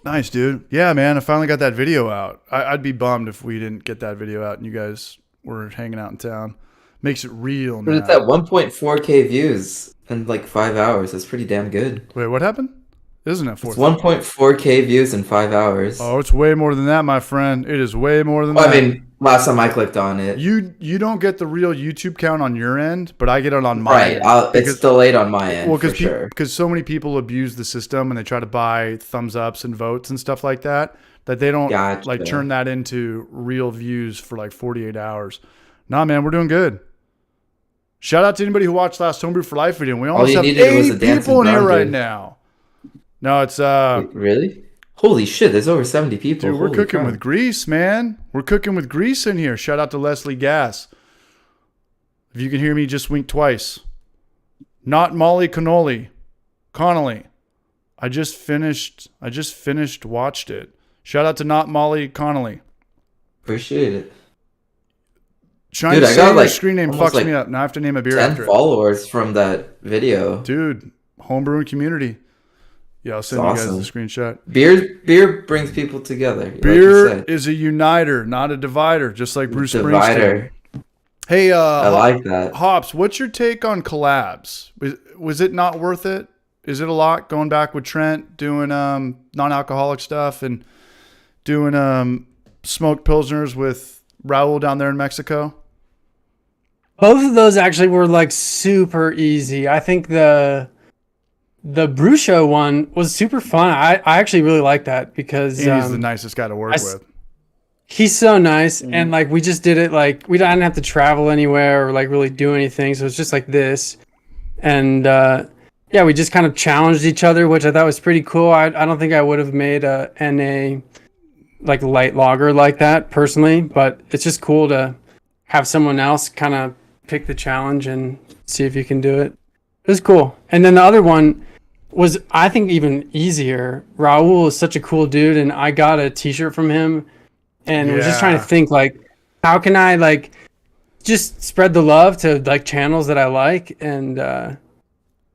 Nice, dude. Yeah, man. I finally got that video out. I'd be bummed if we didn't get that video out and you guys were hanging out in town. Makes it real But now. it's at 1.4K views in like 5 hours. That's pretty damn good. Wait, what happened? Isn't it 4? It's 1.4K views in 5 hours. Oh, it's way more than that, my friend. It is way more than Well, that. I mean, last time I clicked on it. You don't get the real YouTube count on your end, but I get it on my end. It's delayed on my end. Well, for sure. because so many people abuse the system and they try to buy thumbs ups and votes and stuff like that they don't Gotcha. like turn that into real views for like 48 hours. Nah, man, we're doing good. Shout out to anybody who watched last Homebrew for Life video. We almost you have needed was 80 a dancing people in here drum, right dude. now. No, it's Wait, really? Holy shit! There's over 70 people. dude, we're Holy cooking crap. with grease, man. We're cooking with grease in here. Shout out to Leslie Gass. If you can hear me, just wink twice. Not Molly Connolly. Connolly. I just finished watched it. Shout out to Not Molly Connolly. Appreciate it. Trying Dude, to I say got, your like, screen name almost, fucks like, me up. Now I have to name a beer 10 after it. followers from that video. Dude, homebrewing community. Yeah, I'll send It's you awesome. guys the screenshot. Beer brings people together. like you Beer said. is a uniter, not a divider, just like Bruce Springsteen. Divider. Hey, I like that. Hops, what's your take on collabs? Was it not worth it? Is it a lot going back with Trent doing non-alcoholic stuff and doing smoked pilsners with Raul down there in Mexico? Both of those actually were like super easy. I think the brew show one was super fun. I actually really like that because And he's the nicest guy to work with. he's so nice, and like we just did it like we didn't have to travel anywhere or like really do anything, so it's just like this, and yeah, we just kind of challenged each other, which I thought was pretty cool. I don't think I would have made a NA like light lager like that personally, but it's just cool to have someone else kind of pick the challenge and see if you can do it. It was cool. And then the other one was, I think, even easier. Raul is such a cool dude, and I got a t-shirt from him and was just trying to think like, how can I like just spread the love to like channels that I like? And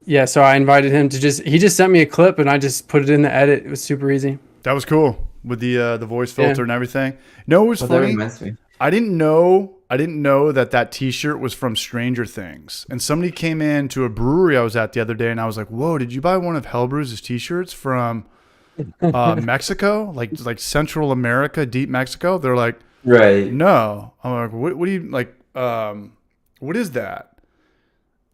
yeah, so I invited him to he just sent me a clip and I just put it in the edit. It was super easy. That was cool with the voice filter and everything. No, it was Well, that funny. reminds me. I didn't know that t-shirt was from Stranger Things. And somebody came in to a brewery I was at the other day and I was like, "Whoa, did you buy one of Hellbrew's t-shirts from Mexico? Like Central America, deep Mexico?" They're like, Right. "No." I'm like, "What do you like what is that?"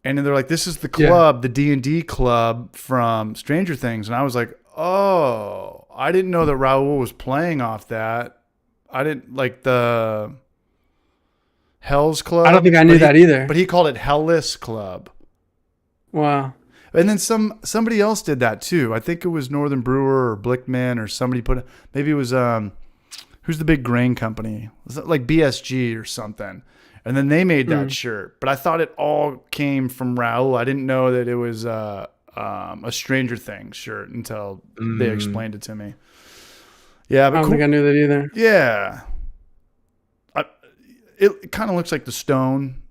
And then they're like, "This is the club, the D&D club from Stranger Things." And I was like, "Oh, I didn't know that Raul was playing off that. I didn't like the Hell's Club." I don't think I knew that either. But he called it Hellis Club. Wow. And then somebody else did that too. I think it was Northern Brewer or Blickman or somebody maybe it was who's the big grain company? Was it like BSG or something? And then they made that shirt. But I thought it all came from Raul. I didn't know that it was a Stranger Things shirt until they explained it to me. Yeah, but I don't think I knew that either. Yeah. It kind of looks like the Stone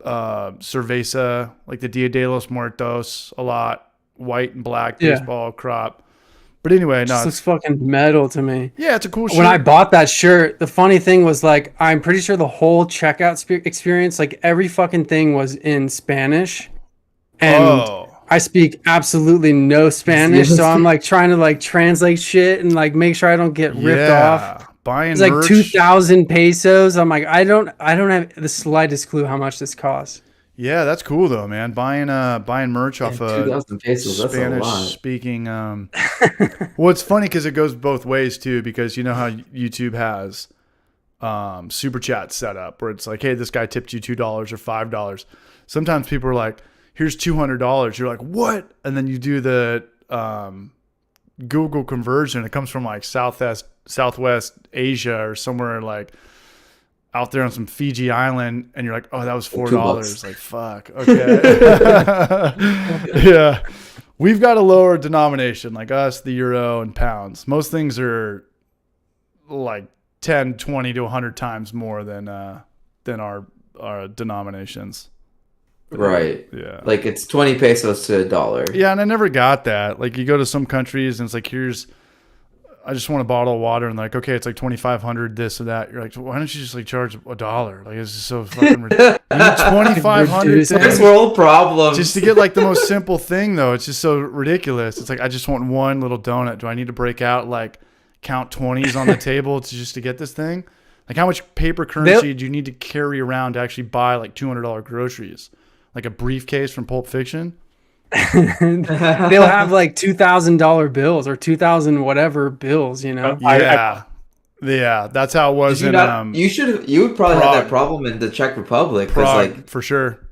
Cerveza, like the Dia de los Muertos, a lot. White and black baseball crop. But anyway, no. It looks fucking metal to me. Yeah, it's a cool shirt. When I bought that shirt, the funny thing was like, I'm pretty sure the whole checkout experience, like every fucking thing was in Spanish. And I speak absolutely no Spanish. So I'm like trying to like translate shit and like make sure I don't get ripped off. Buying it's like merch. 2,000 pesos. I'm like, I don't have the slightest clue how much this costs. Yeah, that's cool though, man. Buying merch off of 2,000 pesos, that's Spanish a lot. speaking. Well, it's funny because it goes both ways too. Because you know how YouTube has super chat set up where it's like, hey, this guy tipped you $2 or $5. Sometimes people are like, here's $200. You're like, what? And then you do the Google conversion. It comes from like Southwest Asia or somewhere like out there on some Fiji island, and you're like, oh, that was $4. Like, fuck. Okay. Yeah. We've got a lower denomination, like us, the euro and pounds. Most things are like 10, 20 to 100 times more than our denominations. Right. Yeah. Like it's 20 pesos to $1. Yeah, and I never got that. Like you go to some countries and it's like, I just want a bottle of water, and like, okay, it's like 2,500 this or that. You're like, why don't you just like charge $1? Like it's just so fucking ridiculous. You need 2,500 First world problem. just to get like the most simple thing though. It's just so ridiculous. It's like I just want one little donut. Do I need to break out like count 20s on the table to get this thing? Like how much paper currency do you need to carry around to actually buy like $200 groceries? Like a briefcase from Pulp Fiction? They'll have like $2,000 bills or 2,000 whatever bills, you know. Yeah, that's how it was in. You would probably have that problem in the Czech Republic, Prague, like for sure.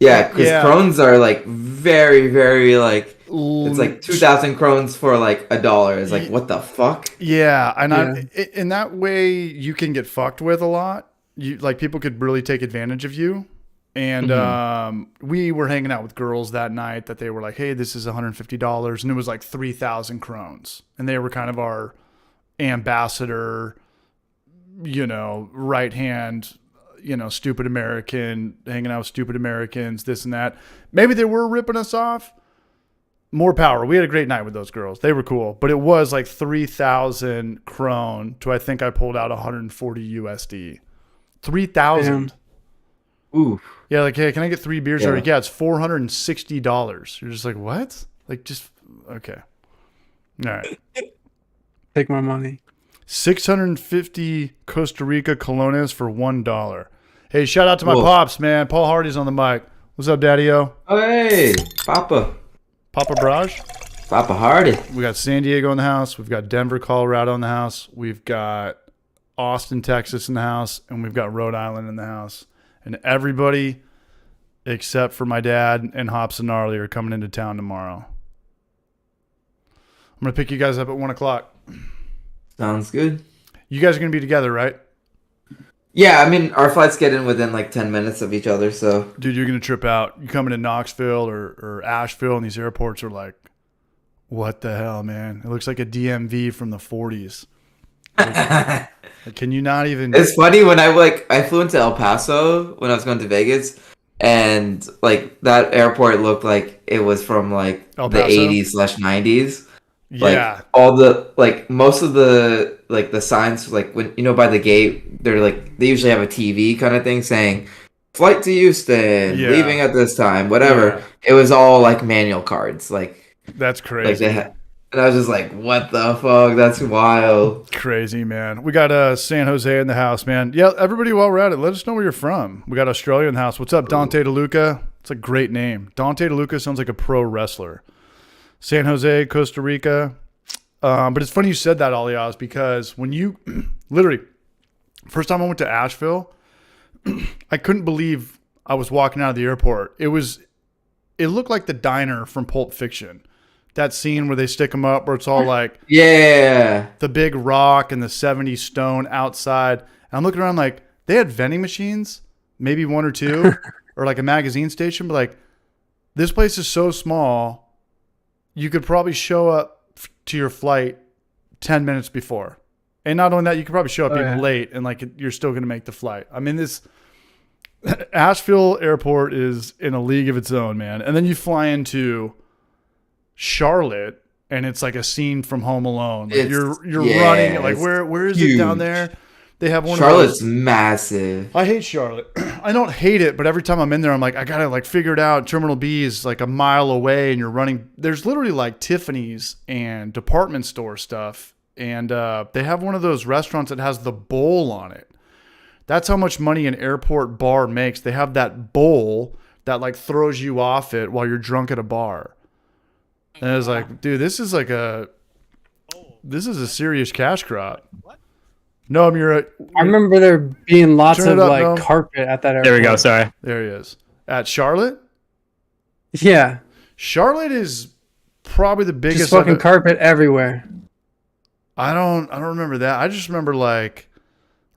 Yeah, because krones are like very, very like it's like 2,000 krones for like $1. It's like what the fuck? Yeah, and in that way you can get fucked with a lot. You like people could really take advantage of you. And we were hanging out with girls that night that they were like, hey, this is $150. And it was like 3,000 krones. And they were kind of our ambassador, right hand, stupid American, hanging out with stupid Americans, this and that. Maybe they were ripping us off. More power. We had a great night with those girls. They were cool. But it was like 3,000 krone to I think I pulled out 140 USD. 3,000. Ooh. Yeah, like, hey, can I get 3 beers? Yeah, it's $460. You're just like, what? Like, just, okay. All right. Take my money. 650 Costa Rica colones for $1. Hey, shout out to my pops, man. Paul Hardy's on the mic. What's up, Daddy-O? Hey, Papa Braj? Papa Hardy. We got San Diego in the house. We've got Denver, Colorado in the house. We've got Austin, Texas in the house. And we've got Rhode Island in the house. And everybody except for my dad and Hops and Gnarly are coming into town tomorrow. I'm going to pick you guys up at 1 o'clock. Sounds good. You guys are going to be together, right? Yeah, I mean, our flights get in within like 10 minutes of each other, so. Dude, you're going to trip out. You coming to Knoxville or Asheville, and these airports are like, what the hell, man? It looks like a DMV from the 40s. Like, can you not even? It's funny when I flew into El Paso when I was going to Vegas, and like that airport looked like it was from like the 80s/90s. Yeah. Like all the most of the the signs when by the gate they're they usually have a TV kind of thing saying flight to Houston, leaving at this time, whatever. Yeah. It was all manual cards. That's crazy. And I was just like, what the fuck? That's wild. Crazy, man. We got San Jose in the house, man. Yeah, everybody, while we're at it, let us know where you're from. We got Australia in the house. What's up, Dante DeLuca? It's a great name. Dante DeLuca sounds like a pro wrestler. San Jose, Costa Rica. But it's funny you said that, Alias, because when you literally, first time I went to Asheville, I couldn't believe I was walking out of the airport. It was it looked like the diner from Pulp Fiction. That scene where they stick them up, where it's all like Yeah. the big rock and the 70s stone outside. And I'm looking around like they had vending machines, maybe one or two, or like a magazine station. But like this place is so small, you could probably show up to your flight 10 minutes before. And not only that, you could probably show up even late and like you're still going to make the flight. I mean, this Asheville airport is in a league of its own, man. And then you fly into Charlotte and it's like a scene from Home Alone. Like you're running. Like where is it down there? They have one Charlotte's of those. massive. I hate Charlotte. I don't hate it, but every time I'm in there, I'm like, I gotta like figure it out. Terminal B is like a mile away, and you're running. There's literally like Tiffany's and department store stuff, and they have one of those restaurants that has the bowl on it. That's how much money an airport bar makes. They have that bowl that like throws you off it while you're drunk at a bar. And I was like, dude, this is a serious cash crop. No, I remember there being lots of like carpet at that airport. There we go. Sorry. There he is. At Charlotte? Yeah. Charlotte is probably the biggest. Just fucking carpet everywhere. I don't remember that. I just remember like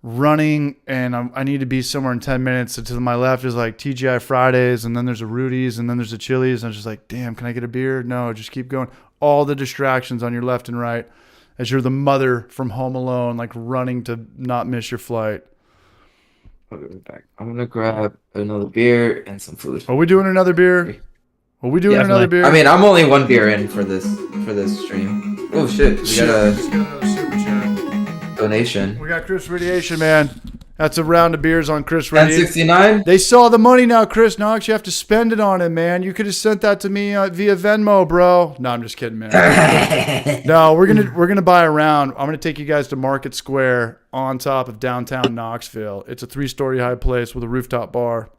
running and I need to be somewhere in 10 minutes. And to my left is like TGI Fridays, and then there's a Rudy's, and then there's a Chili's. And I'm just like, damn, can I get a beer? No, just keep going. All the distractions on your left and right as you're the mother from Home Alone, like running to not miss your flight. I'll be right back. I'm gonna grab another beer and some food. Are we doing another beer? Are we doing another beer? I mean, I'm only one beer in for this stream. Oh shit, we got a donation. We got Chris Radiation, man. That's a round of beers on Chris Radiation. 1069. They saw the money now, Chris Knox. You have to spend it on him, man. You could have sent that to me via Venmo, bro. No, I'm just kidding, man. No, we're gonna buy a round. I'm gonna take you guys to Market Square on top of downtown Knoxville. It's a 3-story high place with a rooftop bar,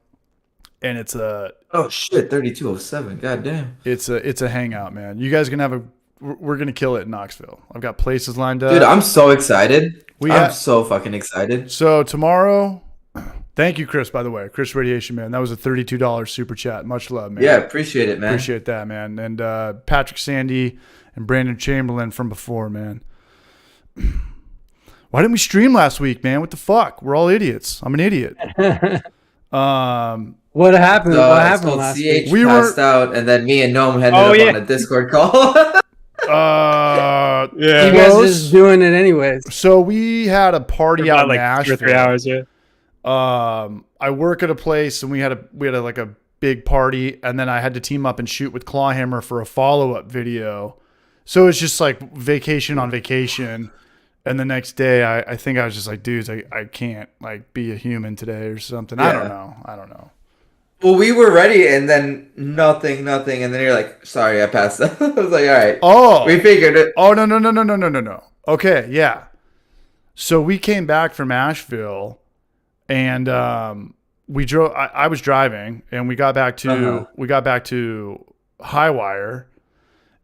and it's a oh shit, 3207. God damn. It's a hangout, man. You guys we're gonna kill it in Knoxville. I've got places lined up. Dude, I'm so excited. I'm so fucking excited. So tomorrow, thank you, Chris, by the way. Chris Radiation, man. That was a $32 super chat. Much love, man. Yeah, appreciate it, man. Appreciate that, man. And Patrick Sandy and Brandon Chamberlain from before, man. Why didn't we stream last week, man? What the fuck? We're all idiots. I'm an idiot. What happened? What happened last week? We passed out, and then me and Gnome ended up on a Discord call. Yeah, you guys just doing it anyways. So we had a party out in like Asheville. 2 or 3 hours, yeah. I work at a place, and we had like a big party, and then I had to team up and shoot with Clawhammer for a follow-up video. So it's just like vacation on vacation. And the next day, I think I was just like, dudes, I can't like be a human today or something. Yeah. I don't know. Well, we were ready, and then nothing, and then you're like, sorry, I passed out. I was like, all right. Oh. We figured it. Oh, no. Okay, yeah. So we came back from Asheville, and we drove. I was driving, and we got back to Highwire,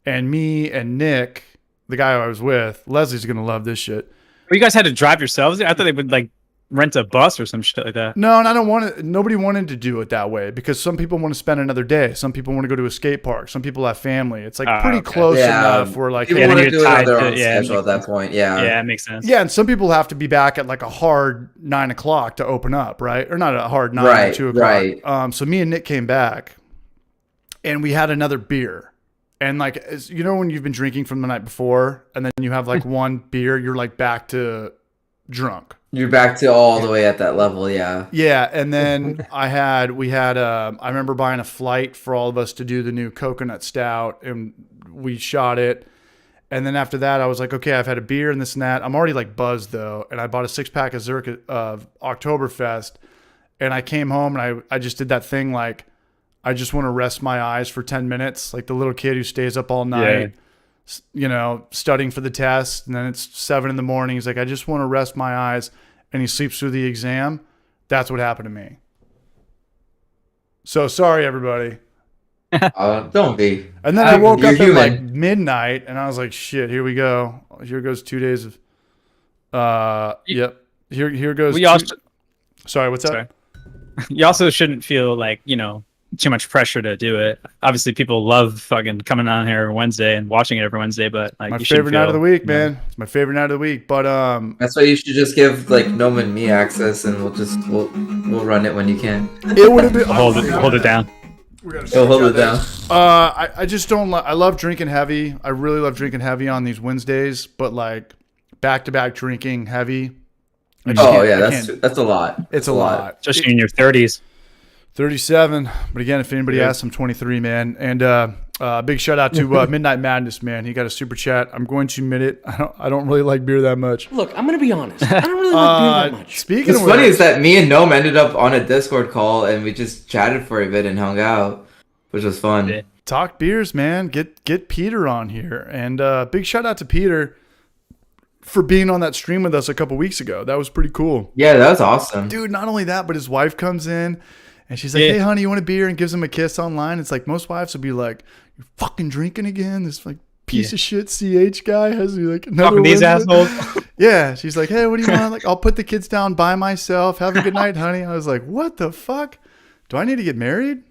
and me and Nick, the guy I was with, Leslie's gonna love this shit. Well, you guys had to drive yourselves? I thought they would like rent a bus or some shit like that. No, and I don't want it. Nobody wanted to do it that way because some people want to spend another day. Some people want to go to a skate park. Some people have family. It's like pretty close enough. Where like people want to do it on their own schedule at that point. Yeah, that makes sense. Yeah, and some people have to be back at like a hard 9 o'clock to open up, right? Or not a hard 9 or 2 o'clock. Right. So me and Nick came back, and we had another beer. And like, you know, when you've been drinking from the night before, and then you have like one beer, you're like back to drunk. You're back to all the way at that level, yeah. Yeah, and then I remember buying a flight for all of us to do the new coconut stout, and we shot it. And then after that, I was like, okay, I've had a beer and this and that. I'm already like buzzed though, and I bought a 6-pack of Zerk of Oktoberfest, and I came home and I just did that thing like, I just want to rest my eyes for 10 minutes, like the little kid who stays up all night. You know, studying for the test, and then it's 7 a.m. He's like, I just want to rest my eyes, and he sleeps through the exam. That's what happened to me. So sorry, everybody. Don't be. And then I woke up at like midnight, and I was like, shit, here we go. Here goes 2 days of. Yep. Here goes. Sorry, what's up? You also shouldn't feel like, you know, too much pressure to do it. Obviously, people love fucking coming on here Wednesday and watching it every Wednesday, but like My favorite night of the week, man. It's my favorite night of the week. But that's why you should just give like Gnome and me access, and we'll run it when you can. It would have been hold it down. He'll hold it down. I just don't. I love drinking heavy. I really love drinking heavy on these Wednesdays, but like back to back drinking heavy. Oh yeah, that's a lot. It's a lot, especially in your 30s. 37, but again, if anybody asks, I'm 23, man. And big shout out to Midnight Madness, man. He got a super chat. I'm going to admit it. I don't really like beer that much. Look, I'm gonna be honest. I don't really like beer that much. Speaking What's of funny is that me and Gnome ended up on a Discord call and we just chatted for a bit and hung out, which was fun. Yeah. Talk beers, man. Get Peter on here, and big shout out to Peter for being on that stream with us a couple weeks ago. That was pretty cool. Yeah, that was awesome, dude. Not only that, but his wife comes in. And she's like, hey, honey, you want a beer? And gives him a kiss online. It's like most wives would be like, you're fucking drinking again? This like piece of shit CH guy has like another these assholes. Yeah. She's like, hey, what do you want? Like, I'll put the kids down by myself. Have a good night, honey. I was like, what the fuck? Do I need to get married?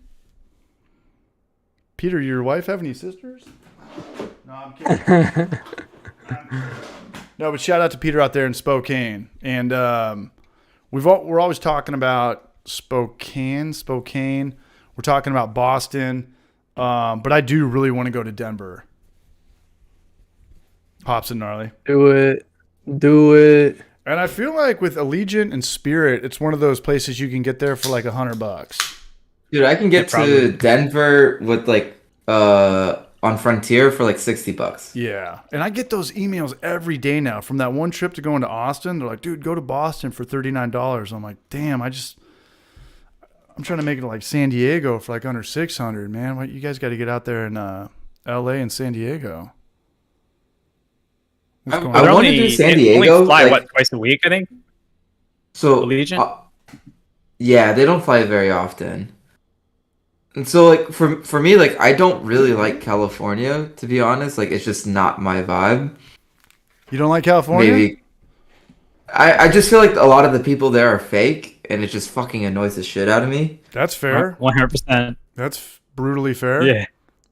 Peter, your wife have any sisters? No, I'm kidding. No, but shout out to Peter out there in Spokane. And we're always talking about Spokane. We're talking about Boston. But I do really want to go to Denver. Hops and Gnarly. Do it. And I feel like with Allegiant and Spirit, it's one of those places you can get there for like $100. Dude, I can get to Denver with like on Frontier for like $60. Yeah. And I get those emails every day now from that one trip to going to Austin. They're like, dude, go to Boston for $39. I'm like, damn, I'm trying to make it like San Diego for like under 600, man. What, you guys got to get out there in LA and San Diego. I want to do San Diego. Only fly like, twice a week, I think. So Allegiant? Yeah, they don't fly very often. And so like for me, like I don't really like California, to be honest. Like it's just not my vibe. You don't like California? Maybe. I just feel like a lot of the people there are fake, and it just fucking annoys the shit out of me. That's fair. 100%. That's brutally fair. Yeah.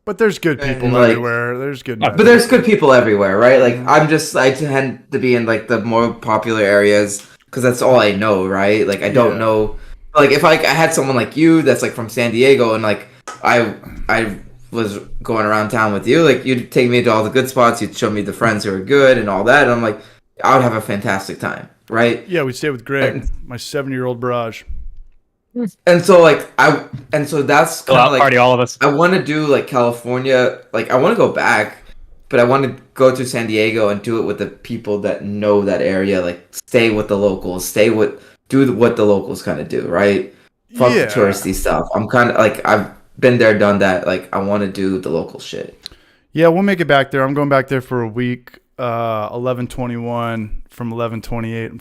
But there's good people everywhere. There's good. But there's good people everywhere, right? Like I tend to be in like the more popular areas because that's all I know, right? Like I don't know. Like if I had someone like you that's like from San Diego and like I was going around town with you, like you'd take me to all the good spots, you'd show me the friends who are good and all that, and I'm like, I would have a fantastic time, right? Yeah, we'd stay with Greg, my 7-year-old barrage. And so like that's kind of like party all of us. I want to do like California, like I want to go back, but I want to go to San Diego and do it with the people that know that area, like stay with the locals, do what the locals kind of do, right? Fuck the touristy stuff. I'm kind of like, I've been there, done that. Like, I want to do the local shit. Yeah, we'll make it back there. I'm going back there for a week, 11/21 from 11/28.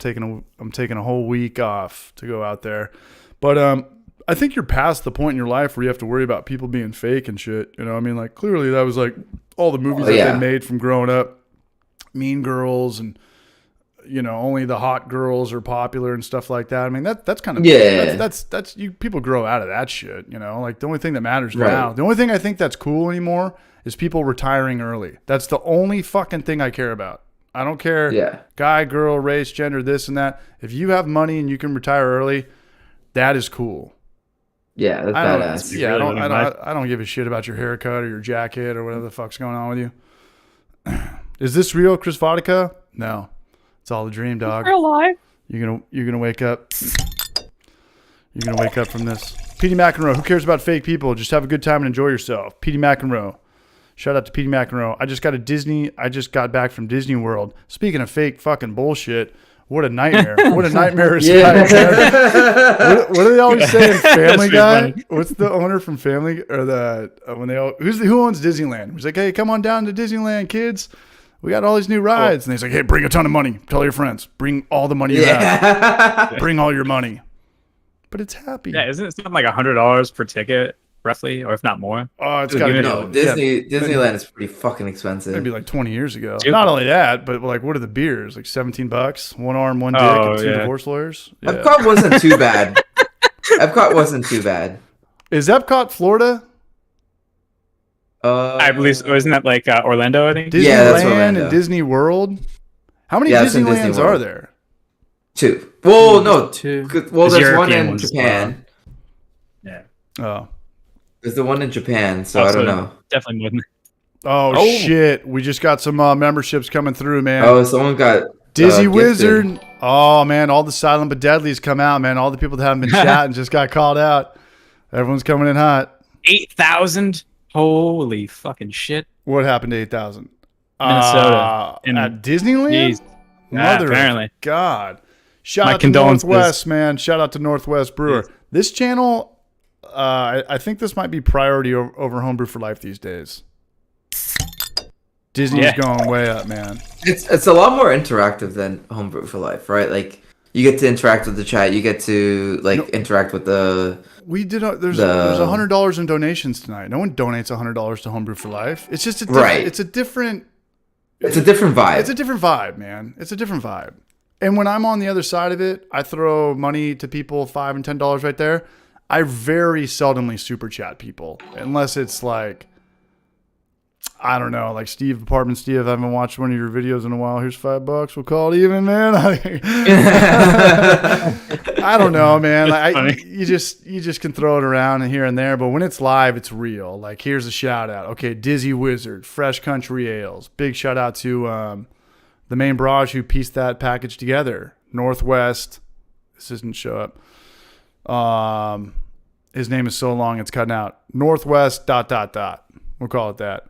I'm taking a whole week off to go out there. But I think you're past the point in your life where you have to worry about people being fake and shit. You know, I mean, like clearly that was like all the movies that they made from growing up, Mean Girls and. You know, only the hot girls are popular and stuff like that. I mean, that's kind of that's you people grow out of that shit. You know, like the only thing that matters now. The only thing I think that's cool anymore is people retiring early. That's the only fucking thing I care about. I don't care, guy, girl, race, gender, this and that. If you have money and you can retire early, that is cool. Yeah, that's badass. Yeah, I don't give a shit about your haircut or your jacket or whatever the fuck's going on with you. Is this real, Chris Vodka? No. It's all a dream, dog. We're alive. You're gonna wake up. You're gonna wake up from this. Petey McEnroe. Who cares about fake people? Just have a good time and enjoy yourself. Petey McEnroe. Shout out to Petey McEnroe. I just got back from Disney World. Speaking of fake fucking bullshit, what a nightmare. What a nightmare is that? What do they always say in Family Guy? What's the owner from Family or who owns Disneyland? He's like, hey, come on down to Disneyland, kids. We got all these new rides. And he's like, hey, bring a ton of money. Tell your friends. Bring all the money you have. Bring all your money. But it's happy. Yeah, isn't it something like $100 per ticket, roughly? Or if not more? Oh, it's got to be. No, Disneyland is pretty fucking expensive. Maybe like 20 years ago. Not only that, but like, what are the beers? Like $17? One arm, one dick, and two divorce lawyers? Yeah. Epcot wasn't too bad. Epcot wasn't too bad. Is Epcot Florida? I believe so. Isn't that like Orlando? I think. Disneyland that's Orlando. and Disney World. How many Yeah, it's in Disney Disneylands World. are there? 2. Well, no, 2. Well, There's there's one European in ones as Japan. Yeah. Oh. There's the one in Japan, so I Also, don't know. Definitely more than. Oh shit! We just got some memberships coming through, man. Oh, someone got Dizzy gifted. Wizard. Oh man, all the silent but deadlies come out, man. All the people that haven't been chatting just got called out. Everyone's coming in hot. 8,000. Holy fucking shit! What happened to 8,000? Minnesota. At Disneyland. Jeez. Mother apparently. of God. Shout My out to condolences. Northwest, man. Shout out to Northwest Brewer. Yes. This channel, I think this might be priority over Homebrew for Life these days. Disney's going way up, man. It's a lot more interactive than Homebrew for Life, right? Like you get to interact with the chat, you get to interact with the. We did. There's $100 in donations tonight. No one donates $100 to Homebrew for Life. It's just It's a different. It's a different vibe. It's a different vibe, man. It's a different vibe. And when I'm on the other side of it, I throw money to people, $5 and $10 right there. I very seldomly super chat people, unless it's like, I don't know, like Apartment Steve. I haven't watched one of your videos in a while. Here's $5. We'll call it even, man. I don't know, man. You just can throw it around and here and there, but when it's live, it's real. Like here's a shout out. Okay, Dizzy Wizard, Fresh Country Ales. Big shout out to the main barrage who pieced that package together. Northwest. This doesn't show up. His name is so long it's cutting out. Northwest ... We'll call it that.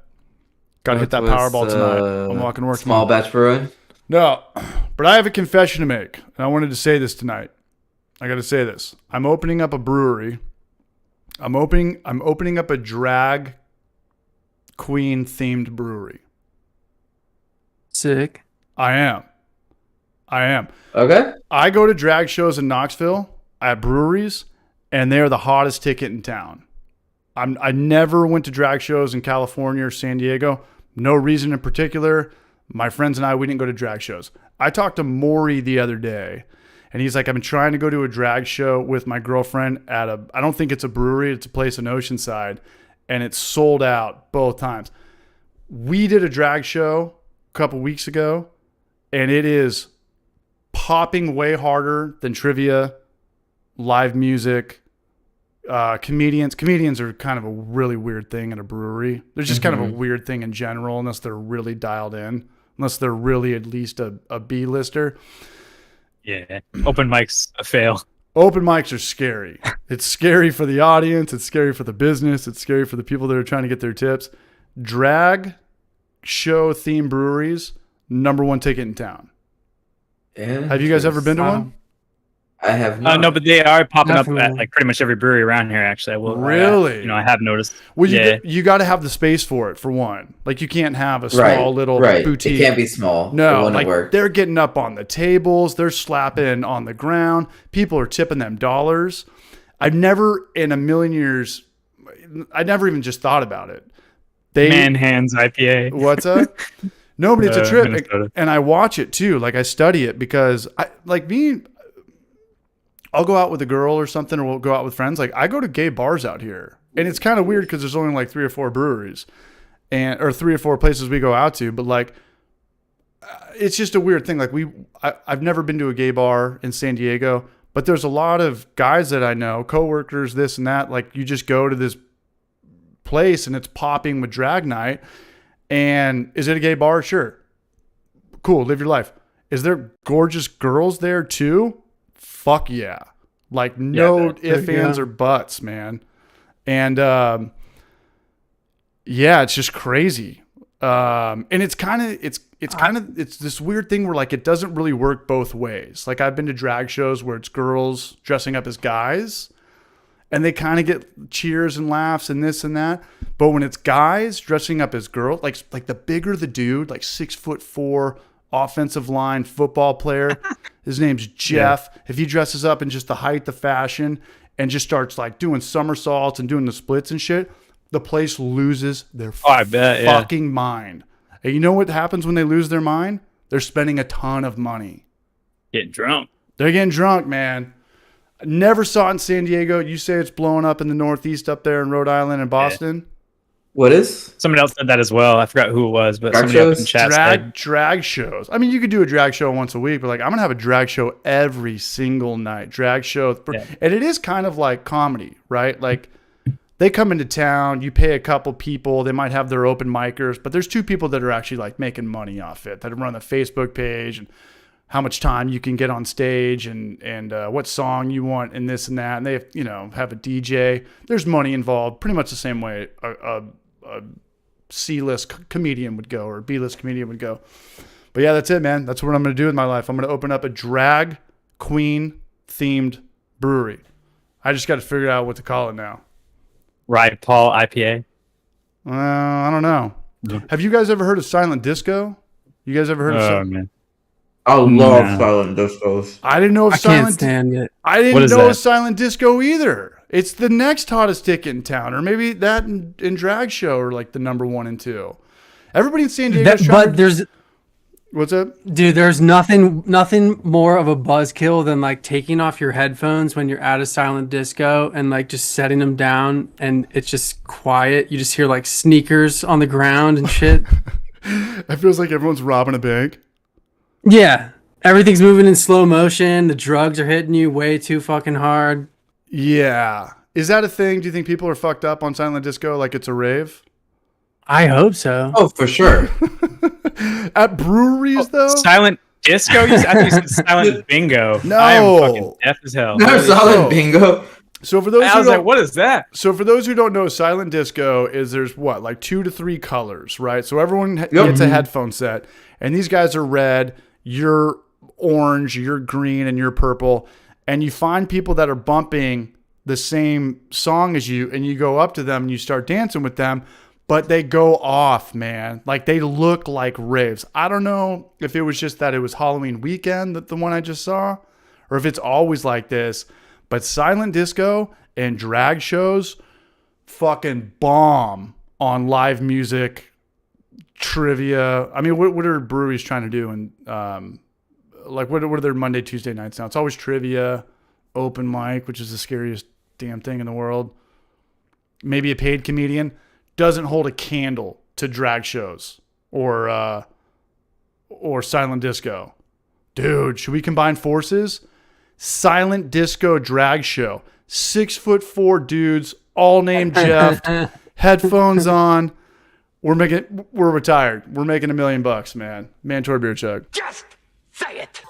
Gotta hit that Powerball tonight. I'm walking to work. Small batch brewing. No, but I have a confession to make, and I wanted to say this tonight. I got to say this. I'm opening up a brewery. I'm opening up a drag queen themed brewery. Sick. I am. Okay. I go to drag shows in Knoxville at breweries, and they're the hottest ticket in town. I never went to drag shows in California or San Diego. No reason in particular. My friends and we didn't go to drag shows. I talked to Maury the other day, and he's like, I've been trying to go to a drag show with my girlfriend at I don't think it's a brewery. It's a place in Oceanside, and it's sold out both times. We did a drag show a couple weeks ago, and it is popping way harder than trivia, live music, comedians are kind of a really weird thing at a brewery. They're just kind of a weird thing in general, unless they're really dialed in, unless they're really at least a B-lister. Yeah. Open mics a fail. Open mics are scary. It's scary for the audience. It's scary for the business. It's scary for the people that are trying to get their tips. Drag show themed breweries, #1 ticket in town. Have you guys ever been to one? I have not. No, but they are popping up Definitely. at like pretty much every brewery around here. Actually, I will. Really? I have noticed. Well, yeah. you got to have the space for it, for one. Like, you can't have a small little boutique. It can't be small. No, it wouldn't like work. they're getting up on the tables, they're slapping on the ground. People are tipping them dollars. I've never in a million years, I never even just thought about it. Man Hands IPA. What's up? No, but it's a trip, Minnesota. and I watch it too. Like I study it because I'll go out with a girl or something, or we'll go out with friends. Like I go to gay bars out here, and it's kind of weird because there's only like 3 or 4 breweries, or 3 or 4 places we go out to. But like, it's just a weird thing. Like I've never been to a gay bar in San Diego, but there's a lot of guys that I know, coworkers, this and that. Like you just go to this place and it's popping with drag night. And is it a gay bar? Sure. Cool. Live your life. Is there gorgeous girls there too? Fuck yeah. Like no ifs, ands, or buts, man. And it's just crazy. And it's this weird thing where like it doesn't really work both ways. Like I've been to drag shows where it's girls dressing up as guys, and they kind of get cheers and laughs and this and that. But when it's guys dressing up as girls, like the bigger the dude, like 6'4", offensive line football player, his name's Jeff. Yeah. If he dresses up in just the height of fashion and just starts like doing somersaults and doing the splits and shit, the place loses their fucking mind. And you know what happens when they lose their mind? They're spending a ton of money. Getting drunk. They're getting drunk, man. Never saw it in San Diego. You say it's blowing up in the Northeast up there in Rhode Island and Boston. What is? Somebody else said that as well. I forgot who it was, but Drag somebody up in shows? chat said, Drag shows. I mean, you could do a drag show once a week, but like I'm gonna have a drag show every single night. Drag show, and it is kind of like comedy, right? Like they come into town, you pay a couple people, they might have their open micers, but there's two people that are actually like making money off it, that run the Facebook page and how much time you can get on stage and what song you want and this and that, and they have a DJ. There's money involved, pretty much the same way a C-list comedian would go or a B-list comedian would go. But yeah, that's it, man. That's what I'm going to do with my life. I'm going to open up a drag queen themed brewery. I just got to figure out what to call it now. Ride Paul IPA. I don't know. Yeah. Have you guys ever heard of silent disco? You guys ever heard of silent? Man. I love silent discos. I didn't know if can't stand it. I didn't know of silent disco either. It's the next hottest ticket in town, or maybe that and drag show are like the number 1 and 2. Everybody in San Diego. What's up, dude? There's nothing more of a buzzkill than like taking off your headphones when you're at a silent disco and like just setting them down and it's just quiet. You just hear like sneakers on the ground and shit. It feels like everyone's robbing a bank. Yeah, everything's moving in slow motion. The drugs are hitting you way too fucking hard. Yeah. Is that a thing? Do you think people are fucked up on silent disco like it's a rave? I hope so. Oh, for sure. At breweries, though? Silent disco? I think you said silent bingo. No. I am fucking deaf as hell. No, silent bingo. So for those I was like, what is that? So for those who don't know, silent disco is there's what, like 2 to 3 colors, right? So everyone gets a headphone set, and these guys are red, you're orange, you're green, and you're purple. And you find people that are bumping the same song as you, and you go up to them and you start dancing with them, but they go off, man. Like they look like raves. I don't know if it was just that it was Halloween weekend, that the one I just saw, or if it's always like this, but silent disco and drag shows fucking bomb on live music, trivia. I mean, what are breweries trying to do? And, like what are their Monday, Tuesday nights now? It's always trivia, open mic, which is the scariest damn thing in the world. Maybe a paid comedian. Doesn't hold a candle to drag shows or silent disco. Dude, should we combine forces? Silent disco drag show. 6'4" dudes, all named Jeff, headphones on. We're retired. We're making $1 million, man. Mandatory beer chug. Just say it.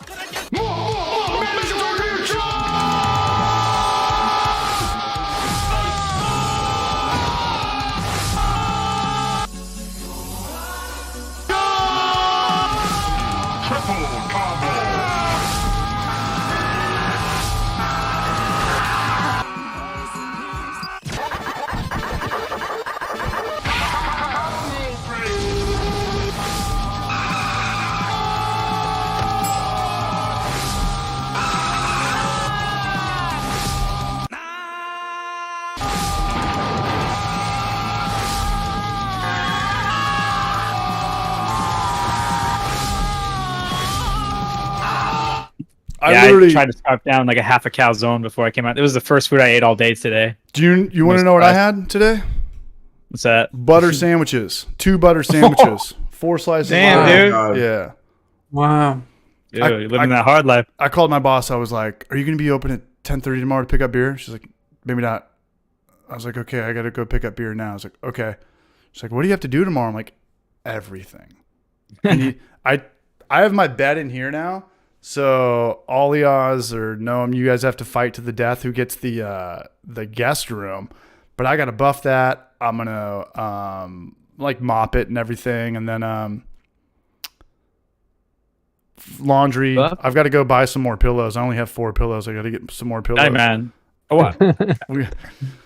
I tried to scarf down like a half a calzone before I came out. It was the first food I ate all day today. Do you want to know what I had today? What's that? Butter sandwiches. 2 butter sandwiches. 4 slices. Damn, dude. Yeah. Wow. Dude, you're living that hard life. I called my boss. I was like, "Are you going to be open at 10:30 tomorrow to pick up beer?" She's like, "Maybe not." I was like, "Okay, I got to go pick up beer now." I was like, "Okay." She's like, "What do you have to do tomorrow?" I'm like, "Everything." And I have my bed in here now. So all the Oz or Noam, you guys have to fight to the death who gets the guest room. But I gotta buff that. I'm gonna like mop it and everything, and then laundry. Buff? I've got to go buy some more pillows. I only have 4 pillows. I got to get some more pillows. Hey man. Oh, what?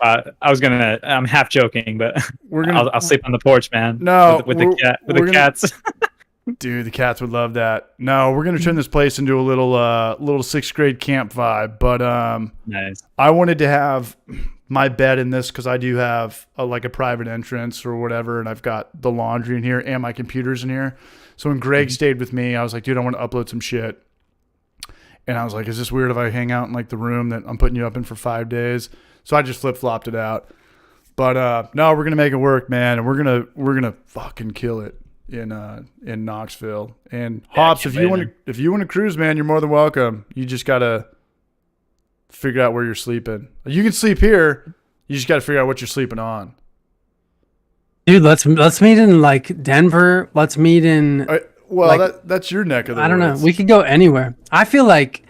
I'm half joking, but I'll sleep on the porch, man. No, with the cats. Dude, the cats would love that. No, we're gonna turn this place into a little 6th grade camp vibe. But nice. I wanted to have my bed in this because I do have a private entrance or whatever, and I've got the laundry in here and my computer's in here. So when Greg stayed with me, I was like, dude, I want to upload some shit. And I was like, is this weird if I hang out in like the room that I'm putting you up in for 5 days? So I just flip-flopped it out. But no, we're gonna make it work, man, and we're gonna fucking kill it in Knoxville. And Hops, if you want to cruise, man, you're more than welcome. You just gotta figure out where you're sleeping. You can sleep here. You just gotta figure out what you're sleeping on. Dude, let's meet in like Denver. Let's meet in. Well, like, that's your neck of the woods. I don't know. We could go anywhere. I feel like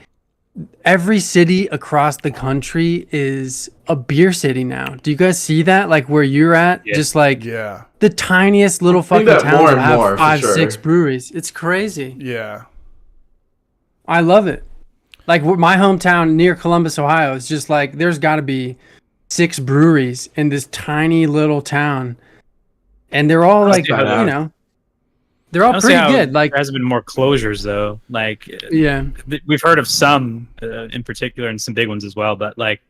every city across the country is a beer city now. Do you guys see that? Like where you're at, just like the tiniest little fucking towns that have 5, 6 breweries. It's crazy. Yeah, I love it. Like my hometown near Columbus, Ohio, is just like there's got to be 6 breweries in this tiny little town, and they're all like they're all pretty good. Like there hasn't been more closures though. Like we've heard of some in particular and some big ones as well. But like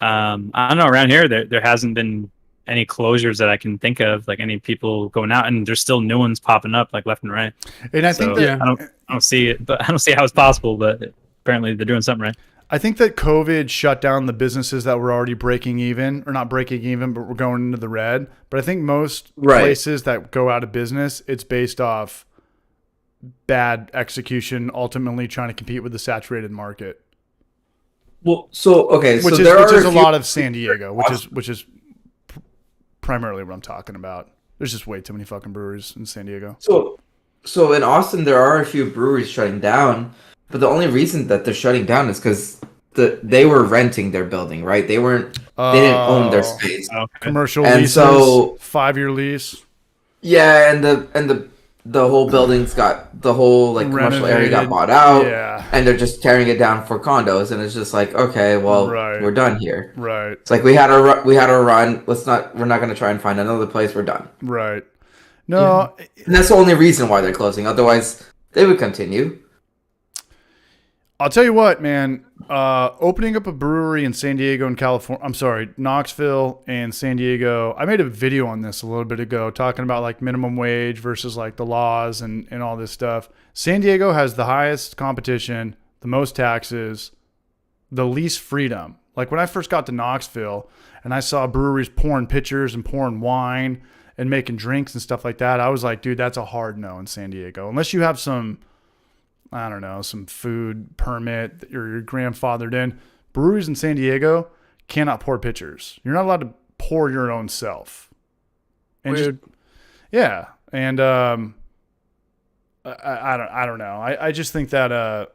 I don't know, around here there hasn't been any closures that I can think of. Like any people going out, and there's still new ones popping up like left and right. And I think that I don't see it, but I don't see how it's possible. But apparently they're doing something right. I think that COVID shut down the businesses that were already breaking even, or not breaking even, but were going into the red. But I think most places that go out of business, it's based off bad execution, ultimately trying to compete with the saturated market. Well, so okay, which is a lot of San Diego, which is primarily what I'm talking about. There's just way too many fucking breweries in San Diego. So in Austin, there are a few breweries shutting down. But the only reason that they're shutting down is because they were renting their building, right? They didn't own their space. Commercial leases, so 5-year lease. Yeah, and the whole building's got the whole like commercial area got bought out. Yeah. And they're just tearing it down for condos, and it's just like, okay, well, we're done here. Right. It's like we had a run. We're not gonna try and find another place. We're done. Right. No. Yeah. And that's the only reason why they're closing. Otherwise, they would continue. I'll tell you what, man. Opening up a brewery in San Diego and Knoxville and San Diego. I made a video on this a little bit ago talking about like minimum wage versus like the laws and all this stuff. San Diego has the highest competition, the most taxes, the least freedom. Like when I first got to Knoxville and I saw breweries pouring pitchers and pouring wine and making drinks and stuff like that, I was like, dude, that's a hard no in San Diego. Unless you have some food permit that you're grandfathered in. Breweries in San Diego cannot pour pitchers. You're not allowed to pour your own self. And weird. And I don't know. I just think that I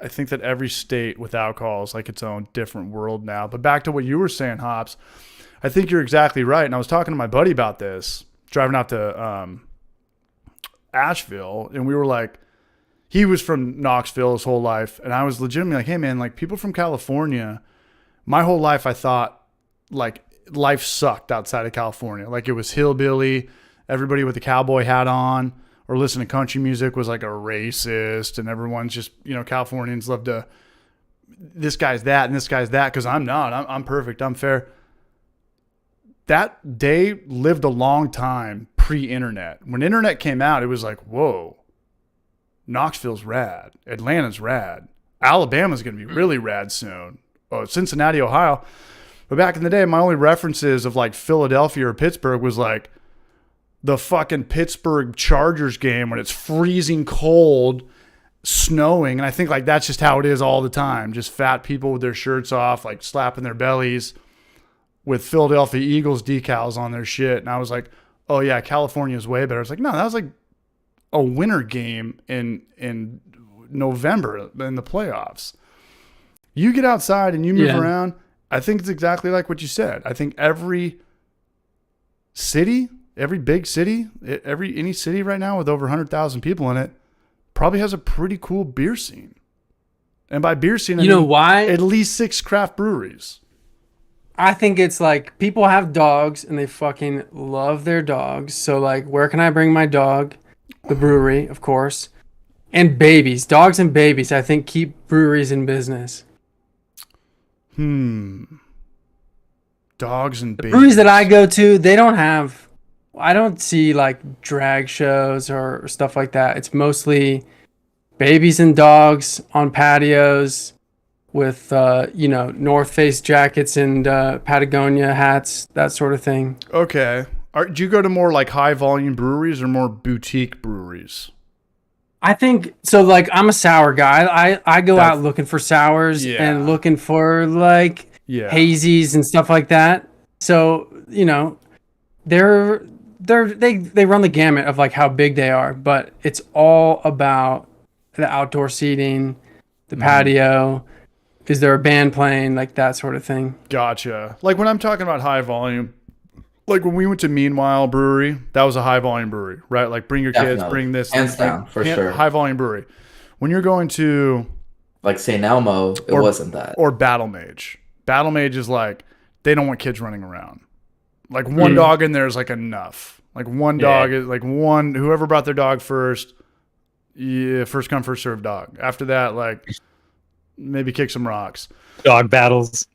think that every state with alcohol is like its own different world now. But back to what you were saying, Hops, I think you're exactly right. And I was talking to my buddy about this, driving out to Asheville, and we were like, he was from Knoxville his whole life. And I was legitimately like, hey, man, like people from California, my whole life I thought like life sucked outside of California. Like it was hillbilly. Everybody with a cowboy hat on or listening to country music was like a racist. And everyone's just, Californians love to, this guy's that and this guy's that because I'm not. I'm perfect. I'm fair. That they lived a long time pre-internet. When internet came out, it was like, whoa. Knoxville's rad. Atlanta's rad. Alabama's going to be really rad soon. Oh, Cincinnati, Ohio. But back in the day, my only references of like Philadelphia or Pittsburgh was like the fucking Pittsburgh Chargers game when it's freezing cold, snowing. And I think like that's just how it is all the time. Just fat people with their shirts off, like slapping their bellies with Philadelphia Eagles decals on their shit. And I was like, oh yeah, California's way better. I was like, no, that was like a winter game in November in the playoffs. You get outside and you move around. I think it's exactly like what you said. I think every city, every big city, any city right now with over 100,000 people in it probably has a pretty cool beer scene. And by beer scene, I mean why? At least 6 craft breweries. I think it's like people have dogs and they fucking love their dogs. So like, where can I bring my dog? The brewery, of course, and babies, dogs and babies. I think keep breweries in business. Dogs and babies. Breweries that I go to, they don't have. I don't see like drag shows or stuff like that. It's mostly babies and dogs on patios with North Face jackets and Patagonia hats, that sort of thing. Okay. Do you go to more like high volume breweries or more boutique breweries? I think so. Like, I'm a sour guy. I go out looking for sours and looking for like hazies and stuff like that. So they run the gamut of like how big they are, but it's all about the outdoor seating, the patio. Is there a band playing, like that sort of thing? Gotcha. Like when I'm talking about high volume, like when we went to Meanwhile Brewery, that was a high volume brewery, right? Like bring your kids, bring this. Hands down, for sure. High volume brewery. When you're going to like St. Elmo, it wasn't that. Or Battle Mage. Battle Mage is like, they don't want kids running around. Like one dog in there is like enough. Like one dog is like whoever brought their dog first, first come, first served dog. After that, like maybe kick some rocks. Dog battles.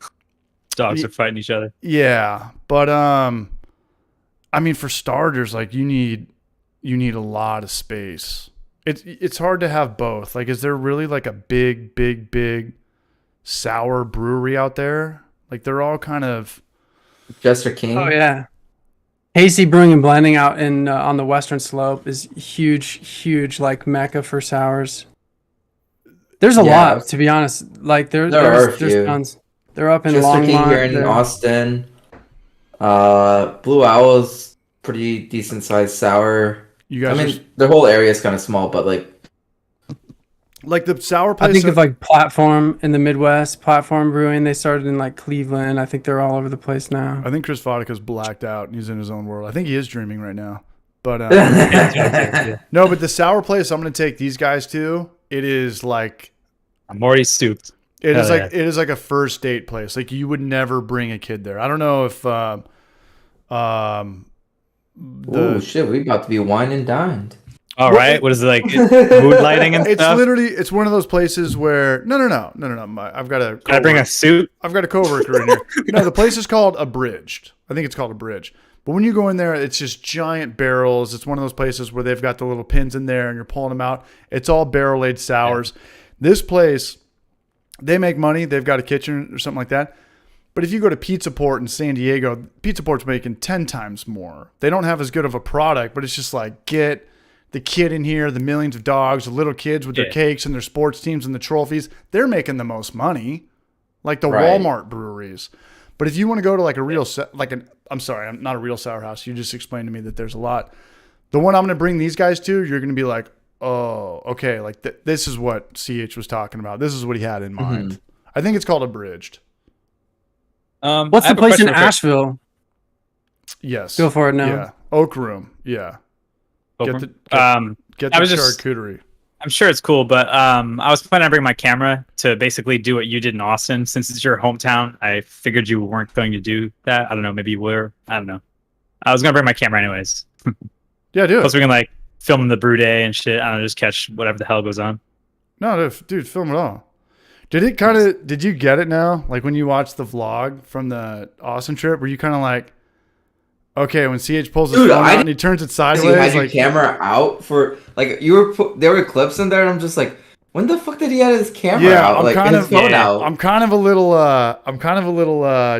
Dogs are fighting each other. Yeah. But I mean, for starters, like you need a lot of space. It's hard to have both. Like, is there really like a big sour brewery out there? Like they're all kind of Jester King. Oh yeah. Hazy Brewing and Blending out in on the Western Slope is huge like mecca for sours. There's a lot, to be honest. Like there's tons. They're up in Jester King Longmont. Here in Austin. Blue Owl's pretty decent sized sour. You guys the whole area is kind of small, but like the sour place. I think of like Platform in the Midwest, Platform Brewing. They started in like Cleveland. I think they're all over the place now. I think Chris Vodka's blacked out and he's in his own world. I think he is dreaming right now. But no, but the sour place I'm going to take these guys to, it is like I'm already stooped. It is like a first date place. Like you would never bring a kid there. I don't know if oh shit, we about to be wine and dined. All right, what is it like? Mood lighting and stuff. It's one of those places where no. I've got a. Can I bring a suit? I've got a coworker in here. No, the place is called Abridged. I think it's called Abridged. But when you go in there, it's just giant barrels. It's one of those places where they've got the little pins in there and you're pulling them out. It's all barrel aged sours. Yeah. This place, they make money. They've got a kitchen or something like that. But if you go to Pizza Port in San Diego, Pizza Port's making 10 times more. They don't have as good of a product, but it's just like, get the kid in here, the millions of dogs, the little kids with their cakes and their sports teams and the trophies. They're making the most money, like the Walmart breweries. But if you want to go to like a real, I'm sorry, I'm not a real sour house. You just explained to me that there's a lot. The one I'm going to bring these guys to, you're going to be like, oh, okay, like this is what CH was talking about. This is what he had in mind. Mm-hmm. I think it's called Abridged. What's the place in Asheville? Yes. Go for it now. Yeah. Oak Room. Yeah. Get the charcuterie. I'm sure it's cool, but I was planning on bringing my camera to basically do what you did in Austin. Since it's your hometown, I figured you weren't going to do that. I don't know. Maybe you were. I don't know. I was going to bring my camera anyways. Yeah, do it. Plus we can like film the brew day and shit. I don't know, just catch whatever the hell goes on. No, dude, film it all. Did you get it now? Like when you watched the vlog from the Austin trip, were you kind of like, okay, when CH pulls his phone out and he turns it sideways, you had your camera out for like there were clips in there, and I'm just like, when the fuck did he have his camera out? I'm kind of a little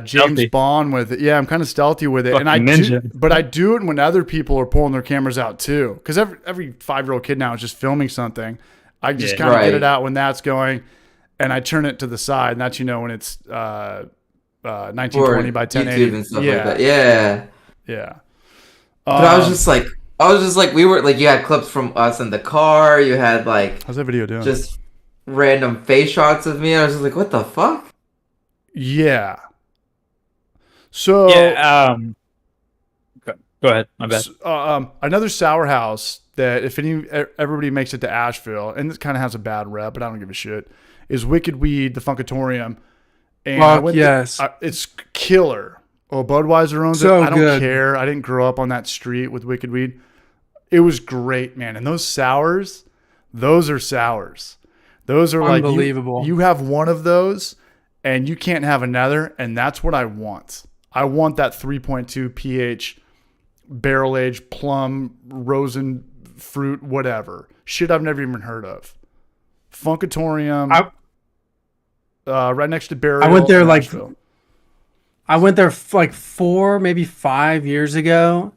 James stealthy. Bond with it. Yeah, I'm kind of stealthy with it, fucking and ninja. I do it when other people are pulling their cameras out too, because every 5-year-old kid now is just filming something. I just kind of get it out when that's going, and I turn it to the side, and that's when it's 1920 by 1080 YouTube and stuff like that. Yeah. Yeah. But I was just like, we were like, you had clips from us in the car. You had like, how's that video doing? Just random face shots of me. I was just like, what the fuck? Yeah. So go ahead. My bad. Another sour house that if everybody makes it to Asheville, and this kind of has a bad rep, but I don't give a shit, is Wicked Weed, the Funkatorium. And it's killer. Oh, Budweiser owns it. I don't care. I didn't grow up on that street with Wicked Weed. It was great, man. And those sours, those are sours. Those are unbelievable. Like you have one of those and you can't have another. And that's what I want. I want that 3.2 pH barrel aged plum, rosin fruit, whatever. Shit I've never even heard of. Funkatorium, right next to Burial. I went there in like Asheville. I went there like 4, maybe 5 years ago,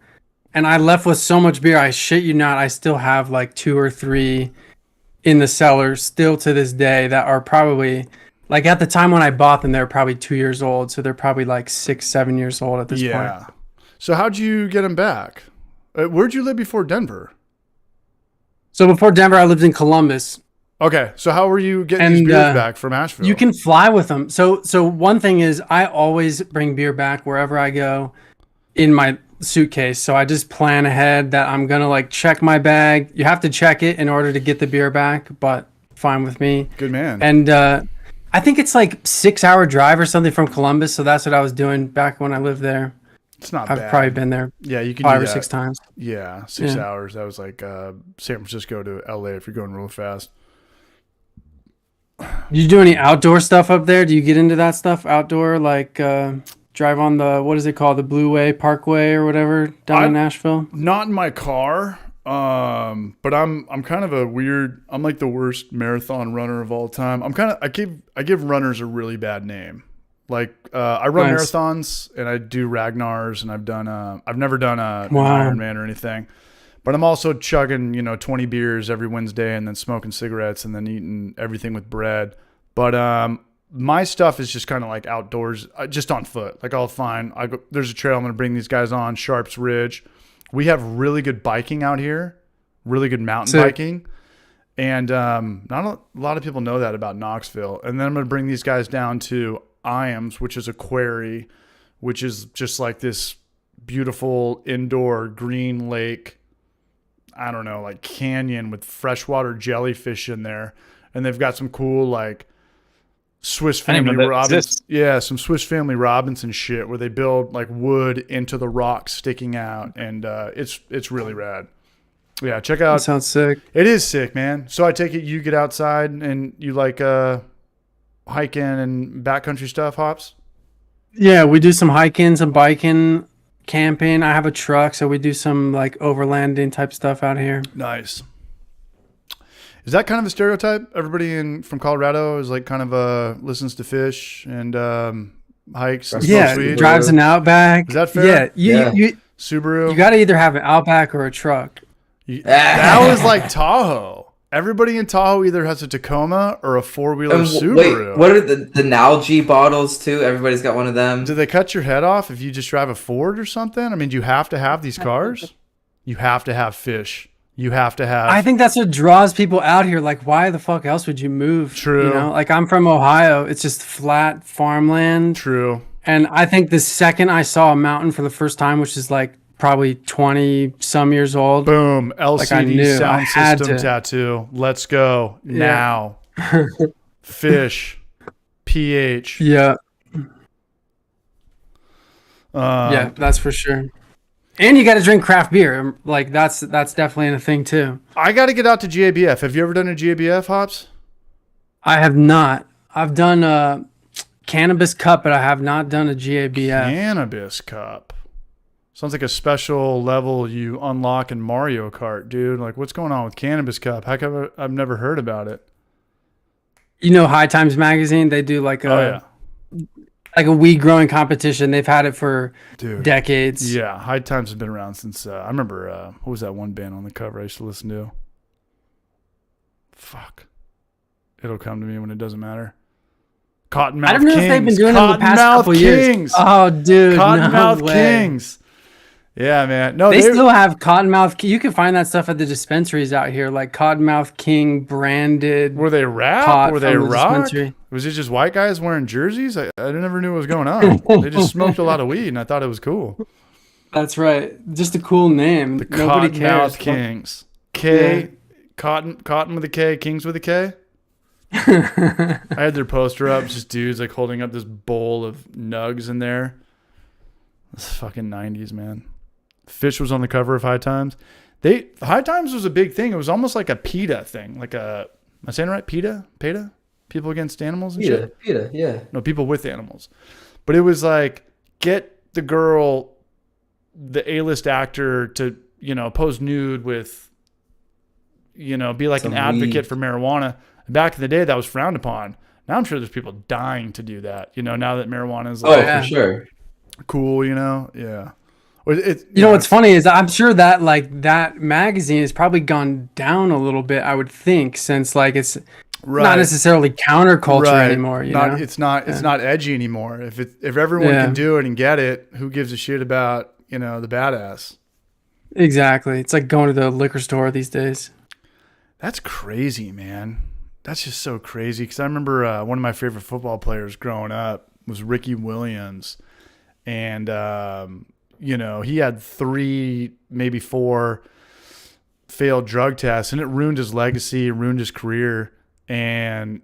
and I left with so much beer. I shit you not, I still have like 2 or 3 in the cellar still to this day that are probably like at the time when I bought them, they're probably 2 years old, so they're probably like 6, 7 years old at this point. So how'd you get them back? Where'd you live before Denver? So before Denver, I lived in Columbus. Okay, so how were you getting these beers back from Asheville? You can fly with them. So one thing is I always bring beer back wherever I go in my suitcase. So I just plan ahead that I'm going to like check my bag. You have to check it in order to get the beer back, but fine with me. Good man. And I think it's like 6-hour drive or something from Columbus. So that's what I was doing back when I lived there. It's not bad. I've probably been there you can 5 do or that. 6 times. Yeah, 6 hours. That was like San Francisco to LA if you're going real fast. Do you do any outdoor stuff up there? Do you get into that stuff outdoor, like drive on the, what is it called, the Blue Way Parkway or whatever down in Nashville? Not in my car, but I'm kind of I'm like the worst marathon runner of all time. I give runners a really bad name. Like I run marathons and I do Ragnars, and I've never done an Ironman or anything. But I'm also chugging, 20 beers every Wednesday and then smoking cigarettes and then eating everything with bread. But my stuff is just kind of like outdoors, just on foot. Like there's a trail I'm going to bring these guys on, Sharps Ridge. We have really good biking out here, really good mountain biking. And not a lot of people know that about Knoxville. And then I'm going to bring these guys down to Iams, which is a quarry, which is just like this beautiful indoor green lake, I don't know, like canyon with freshwater jellyfish in there. And they've got some cool like Swiss Family Robinson. Yeah, some Swiss Family Robinson shit where they build like wood into the rocks sticking out, and it's really rad. Yeah, check out. That sounds sick. It is sick, man. So I take it you get outside and you like hiking and backcountry stuff, Hops? Yeah, we do some hiking, some biking, camping. I have a truck, so we do some like overlanding type stuff out here. Nice. Is that kind of a stereotype? Everybody from Colorado is like kind of listens to fish and hikes and smokes weed? Drives an Outback. Is that fair? You Subaru. You got to either have an Outback or a truck. That was like Tahoe. Everybody in Tahoe either has a Tacoma or a 4-wheeler Subaru. Wait, what are the Nalgene bottles too? Everybody's got one of them. Do they cut your head off if you just drive a Ford or something? I mean, do you have to have these cars? You have to have fish. You have to have. I think that's what draws people out here. Like, why the fuck else would you move? True. Like I'm from Ohio. It's just flat farmland. True. And I think the second I saw a mountain for the first time, which is like probably 20 some years old. Boom. LCD sound system to. tattoo. Let's go now. Fish. pH. Yeah. Yeah, that's for sure. And you got to drink craft beer. Like that's definitely a thing too. I got to get out to GABF. Have you ever done a GABF, Hops? I have not. I've done a Cannabis Cup, but I have not done a GABF. Cannabis Cup. Sounds like a special level you unlock in Mario Kart, dude. Like, what's going on with Cannabis Cup? How come I've never heard about it? High Times Magazine, they do like a weed growing competition. They've had it for decades. Yeah, High Times has been around since I remember what was that one band on the cover I used to listen to? Fuck. It'll come to me when it doesn't matter. Cottonmouth Kings. I don't know if they've been doing it in the past couple years. Oh, dude. Cottonmouth Kings. Yeah, man. No, they still have Cottonmouth. You can find that stuff at the dispensaries out here, like Cottonmouth King branded. Were they rap? Were they rock? Was it just white guys wearing jerseys? I never knew what was going on. They just smoked a lot of weed, and I thought it was cool. That's right. Just a cool name. The Cottonmouth Kings. Cotton with a K, Kings with a K. I had their poster up, just dudes like holding up this bowl of nugs in there. It's fucking 90s, man. Fish was on the cover of High Times. High Times was a big thing. It was almost like a PETA thing. Like am I saying it right? PETA? People against animals and shit? PETA, yeah. No, people with animals. But it was like, get the girl, the A-list actor to, pose nude with, be like an advocate for marijuana. Back in the day, that was frowned upon. Now I'm sure there's people dying to do that. You know, now that marijuana is like for sure. cool. You know, yeah. You know what's funny is I'm sure that like that magazine has probably gone down a little bit. I would think since like it's not necessarily counterculture anymore. You know? It's not edgy anymore. If everyone can do it and get it, who gives a shit about the badass? Exactly. It's like going to the liquor store these days. That's crazy, man. That's just so crazy. Because I remember one of my favorite football players growing up was Ricky Williams, and he had 3, maybe 4 failed drug tests, and it ruined his legacy, it ruined his career, and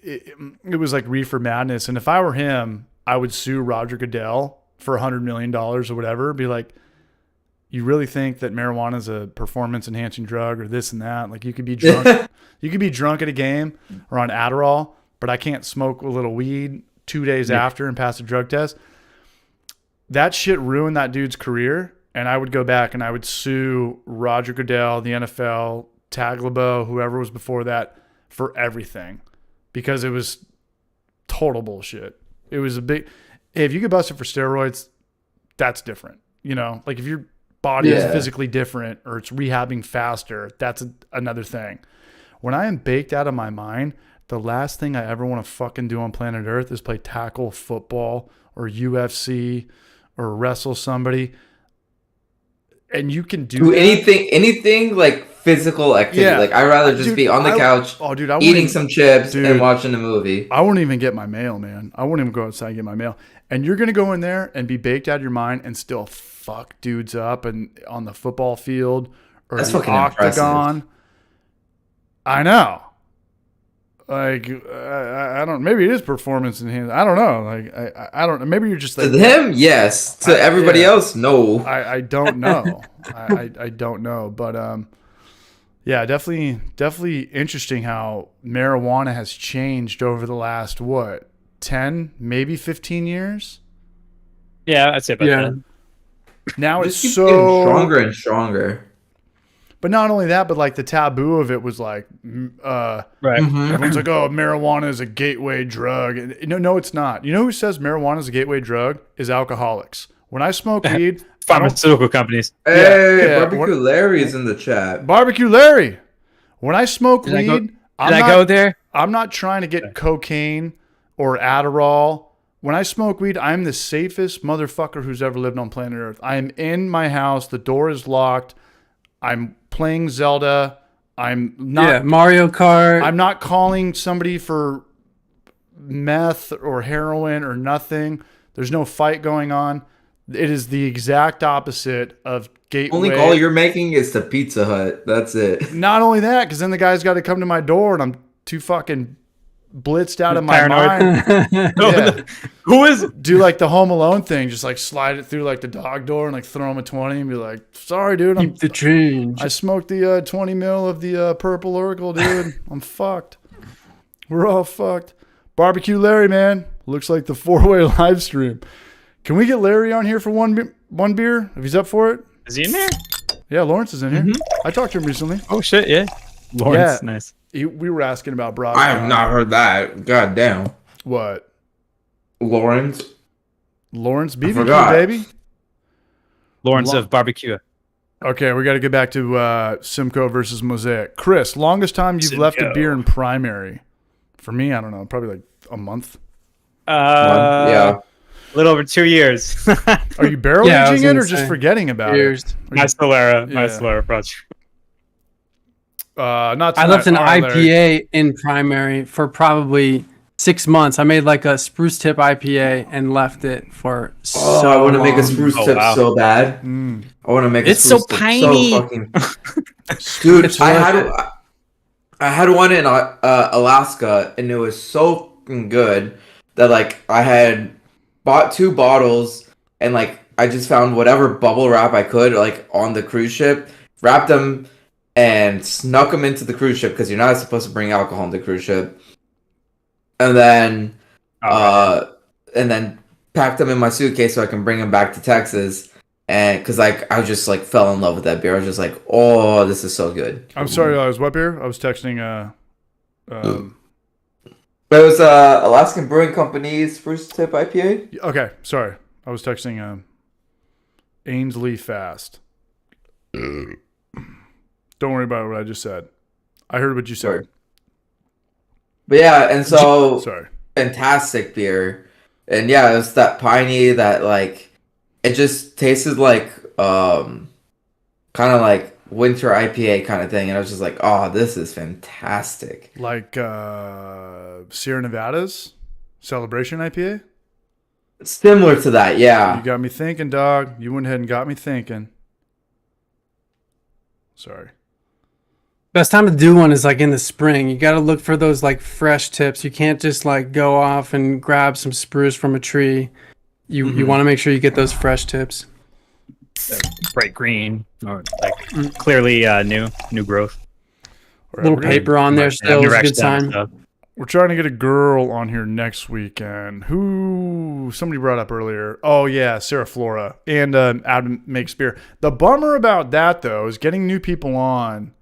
it was like reefer madness. And if I were him, I would sue Roger Goodell for $100 million or whatever. Be like, you really think that marijuana is a performance enhancing drug or this and that? Like, you could be drunk, you could be drunk at a game or on Adderall, but I can't smoke a little weed 2 days after and pass a drug test. That shit ruined that dude's career. And I would go back and I would sue Roger Goodell, the NFL, Tag LeBeau, whoever was before that, for everything, because it was total bullshit. It was hey, if you get busted for steroids, that's different. Like if your body is physically different or it's rehabbing faster, that's another thing. When I am baked out of my mind, the last thing I ever want to fucking do on planet Earth is play tackle football or UFC or wrestle somebody. And you can do anything like physical activity. Yeah. Like I'd rather just be on the couch, eating some chips and watching a movie. I won't even get my mail, man. I won't even go outside and get my mail. And you're gonna go in there and be baked out of your mind and still fuck dudes up and on the football field or That's the fucking octagon. impressive. I know. Like I don't. Maybe it is performance enhanced. I don't know. Like I don't know. Maybe you're just like to them, yes. To everybody else, no. I don't know. I don't know. But definitely interesting how marijuana has changed over the last 10, maybe 15 years. Yeah, I'd say about that. Now It it's just keeps so getting stronger and stronger. But not only that, but like the taboo of it was like, right. Everyone's like, oh, marijuana is a gateway drug. And no, it's not. You know who says marijuana is a gateway drug? Is alcoholics. When I smoke weed, pharmaceutical companies. Hey, Barbecue Larry is in the chat. Barbecue Larry. When I smoke weed, did I go there? I'm not trying to get cocaine or Adderall. When I smoke weed, I'm the safest motherfucker who's ever lived on planet Earth. I am in my house. The door is locked. I'm playing Zelda. I'm not Mario Kart. I'm not calling somebody for meth or heroin or nothing. There's no fight going on. It is the exact opposite of gateway. Only call you're making is to Pizza Hut. That's it. Not only that, because then the guy's got to come to my door and I'm too fucking blitzed out of my Paranoid. mind. Who is do like the Home Alone thing, just like slide it through like the dog door and like throw him a 20 and be like, sorry dude, Keep the change. I smoked the 20 mil of the purple Oracle, dude. I'm fucked. We're all fucked. Barbecue Larry, man, looks like the 4-way live stream. Can we get Larry on here for one beer if he's up for it? Is he in there? Yeah, Lawrence is in here. I talked to him recently. Oh shit, yeah. Lawrence, nice. We were asking about Broad. I have not heard that. God damn. What? Lawrence BBQ, baby. Lawrence of Barbecue. Okay, we got to get back to Simcoe versus Mosaic. Chris, longest time you've left a beer in primary? For me, I don't know, probably like a month. Yeah. A little over 2 years. Are you barrel aging it or just forgetting about it? My Solera project. Not I left an Larry. IPA in primary for probably 6 months. I made like a spruce tip IPA and left it for I want to make a spruce tip so bad. I want to make a spruce tip so fucking. Dude, I had one in Alaska and it was so fucking good that like I had bought 2 bottles and like I just found whatever bubble wrap I could like on the cruise ship, wrapped them and snuck them into the cruise ship because you're not supposed to bring alcohol on the cruise ship. And then, packed them in my suitcase so I can bring them back to Texas. And because like I just like fell in love with that beer. I was just like, oh, this is so good. I'm sorry, I was what beer? I was texting But it was Alaskan Brewing Company's Spruce Tip IPA. Okay, sorry. I was texting Ainsley Fast. Don't worry about what I just said. I heard what you said. Sorry. But yeah, and so sorry. Fantastic beer. And yeah, it was that piney that like it just tasted like kind of like winter IPA kind of thing, and I was just like, oh, this is fantastic. Like Sierra Nevada's Celebration IPA? Similar to that, yeah. You got me thinking, dog. You went ahead and got me thinking. Sorry. Best time to do one is like in the spring. You got to look for those like fresh tips. You can't just like go off and grab some spruce from a tree. You want to make sure you get those fresh tips. Bright green, or like clearly new growth. Little paper on there still is a good sign. We're trying to get a girl on here next weekend. Who somebody brought up earlier. Oh yeah, Sarah Flora and Adam makes beer. The bummer about that though is getting new people on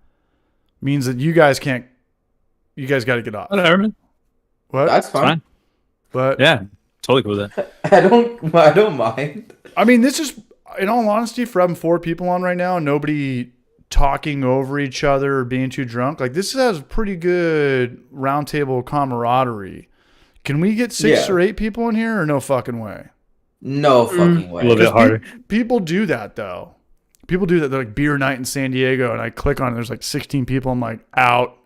means that you guys can't. You guys got to get off. Whatever. What? That's fine. But yeah, totally cool with that. I don't mind. I mean, this is, in all honesty, for having 4 people on right now and nobody talking over each other or being too drunk, like this has pretty good roundtable camaraderie. Can we get 6 or 8 people in here or no fucking way? No fucking way. A little bit harder. People do that though. People do that. They're like beer night in San Diego, and I click on it. There's like 16 people. I'm like, out.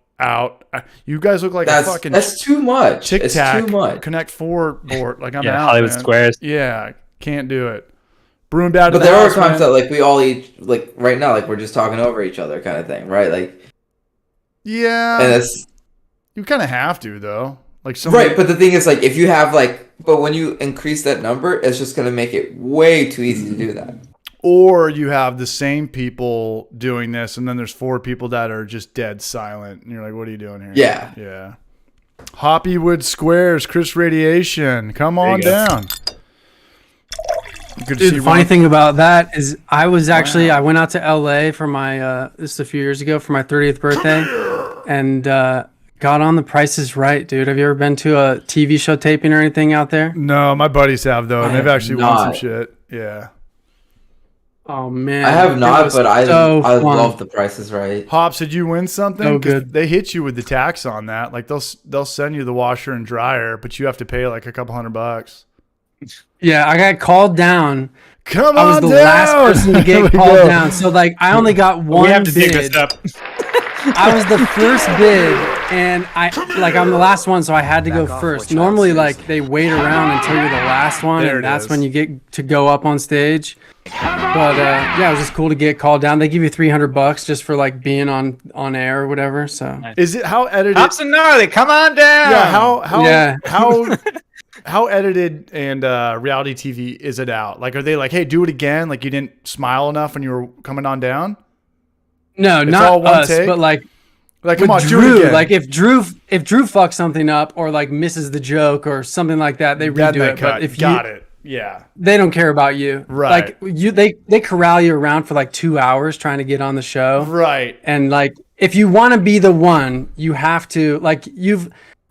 You guys look like a fucking. That's too much. Tic Tac, it's too much. Connect 4 board. Like I'm yeah, out. Hollywood man. Squares. Yeah, can't do it. Brewing bad. But there are times that like we all eat like right now, like we're just talking over each other, kind of thing, right? Like. Yeah. And it's. You kind of have to though. Like right, but the thing is, like, if you have but when you increase that number, it's just gonna make it way too easy to do that. Or you have the same people doing this, and then there's 4 people that are just dead silent, and you're like, "What are you doing here?" Yeah, yeah. Hoppywood Squares, Chris Radiation, come on down. Good Dude, the funny thing about that is I went out to LA for my this is a few years ago for my 30th birthday, and got on The Price is Right, dude. Have you ever been to a TV show taping or anything out there? No, my buddies have though, and they've actually won some shit. Yeah. Oh man, I have not, but I love The Price is Right. Hops, did you win something? So good. They hit you with the tax on that. Like they'll send you the washer and dryer, but you have to pay like a couple $100. Yeah, I got called down. Come on, I was the last person to get called down. So like, I only got one We have to dig bid. this up. I was the first bid, and I'm the last one, so I had to go first. Normally, like they wait around until you're the last one, and that's when you get to go up on stage. But yeah, it was just cool to get called down. They give you $300 just for like being on air or whatever. So is it how edited? Hops and gnarly, come on down. Yeah, how edited and reality TV is it out? Like, are they like, hey, do it again? Like you didn't smile enough when you were coming on down? No, it's not all one us, take? but like come on, Drew, do it again. like if Drew fucks something up or like misses the joke or something like that, they redo it. But if yeah, they don't care about you, right? Like they corral you around for like 2 hours trying to get on the show, right? And like if you want to be the one, you have to like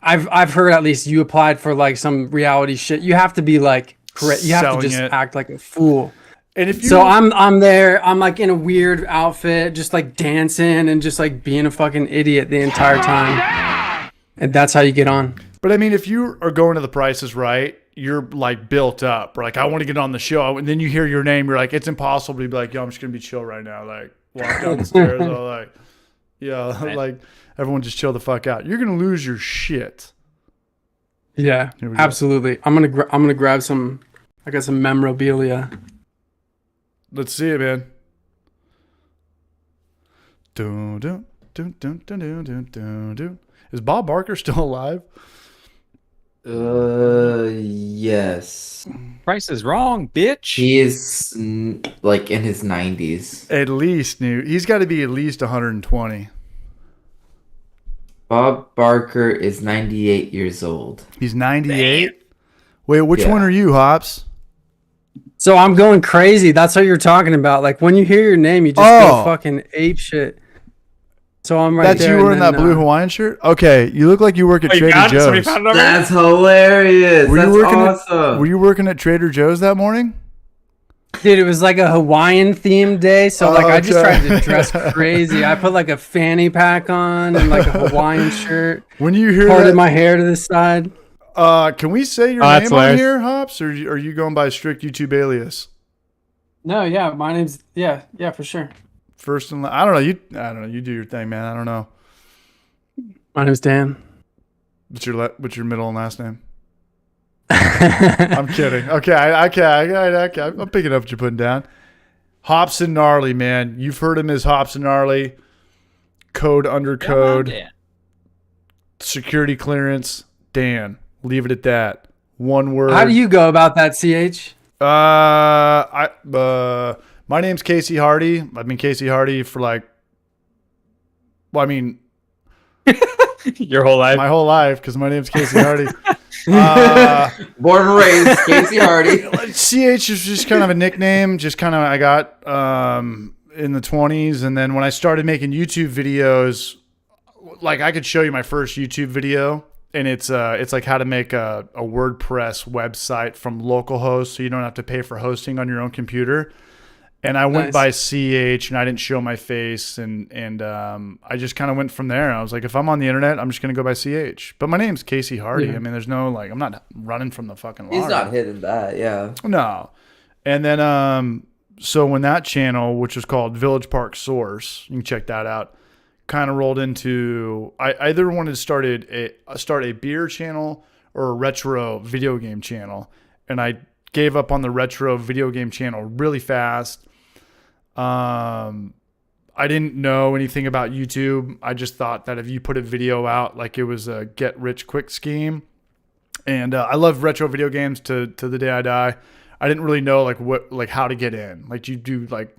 I've heard at least you applied for like some reality shit. You have to be like correct. You have to just act like a fool. And if you, so I'm there, I'm like in a weird outfit, just like dancing and just like being a fucking idiot the entire time. And that's how you get on. But I mean, if you are going to The Price is Right, you're like built up. Or like, I want to get on the show. And then you hear your name, you're like, it's impossible to be like, yo, I'm just going to be chill right now. Like, walk down the stairs. All like, yeah, right. Like everyone just chill the fuck out. You're going to lose your shit. Yeah, absolutely. I'm gonna grab some. I got some memorabilia. Let's see it, man. Is Bob Barker still alive? Yes. Price is wrong, bitch. He is like in his 90s. At least he's got to be at least 120. Bob Barker is 98 years old. He's 98? Wait, which one are you, Hops? So I'm going crazy. That's what you're talking about. Like when you hear your name, you just go fucking ape shit. So I'm right That's there. you wearing that blue Hawaiian shirt? Okay, you look like you work at You Trader found it? Somebody Joe's. found it already? That's hilarious. Were you That's working awesome. Were you working at Trader Joe's that morning? Dude, it was like a Hawaiian themed day, so like I just Okay. tried to dress crazy. I put like a fanny pack on and like a Hawaiian shirt. When you hear Parted that, my hair to the side. can we say your that's name on hilarious. here, Hops, or are you going by a strict YouTube alias? No, yeah, my name's yeah, for sure. First and I don't know. You do your thing, man. I don't know. My name's Dan. What's your middle and last name? I'm kidding. Okay, I'm picking up what you're putting down. Hops and Gnarly, man. You've heard him as Hops and Gnarly. Code under code. Yeah. Security clearance. Dan. Leave it at that. One word. How do you go about that, CH? My name's Casey Hardy. I've been Casey Hardy for Your whole life. my whole life because my name's Casey Hardy. Born and raised, Casey Hardy. CH is just kind of a nickname. Just kind of I got in the 20s, and then when I started making YouTube videos, like I could show you my first YouTube video, and it's like how to make a WordPress website from localhost, so you don't have to pay for hosting on your own computer. And I went by CH, and I didn't show my face, and I just kind of went from there. I was like, if I'm on the internet, I'm just gonna go by CH. But my name's Casey Hardy. I mean, there's no like, I'm not running from the fucking law. He's not hidden that, yeah. No. And then so when that channel, which was called Village Park Source, you can check that out, kind of rolled into, I either wanted to start a beer channel or a retro video game channel, and I gave up on the retro video game channel really fast. I didn't know anything about YouTube. I just thought that if you put a video out, like it was a get rich quick scheme. And I love retro video games to the day I die. I didn't really know like how to get in. Like, do you do like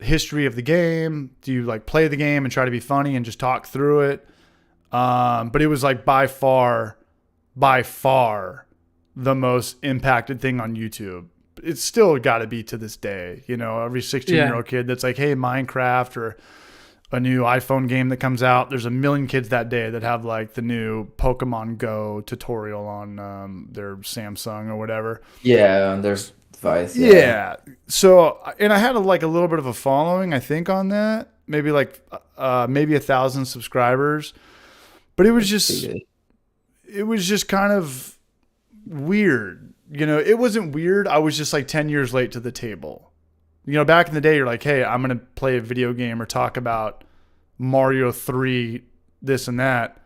history of the game? Do you like play the game and try to be funny and just talk through it? But it was like by far the most impacted thing on YouTube. It's still got to be to this day, you know, every 16-year-old kid that's like, hey, Minecraft or a new iPhone game that comes out. There's a million kids that day that have like the new Pokemon Go tutorial on their Samsung or whatever. Yeah, and there's device. Yeah. So, and I had a little bit of a following, I think, on that. Maybe maybe 1,000 subscribers. But it was just kind of weird. You know, it wasn't weird. I was just like 10 years late to the table. You know, back in the day, you're like, hey, I'm going to play a video game or talk about Mario 3, this and that.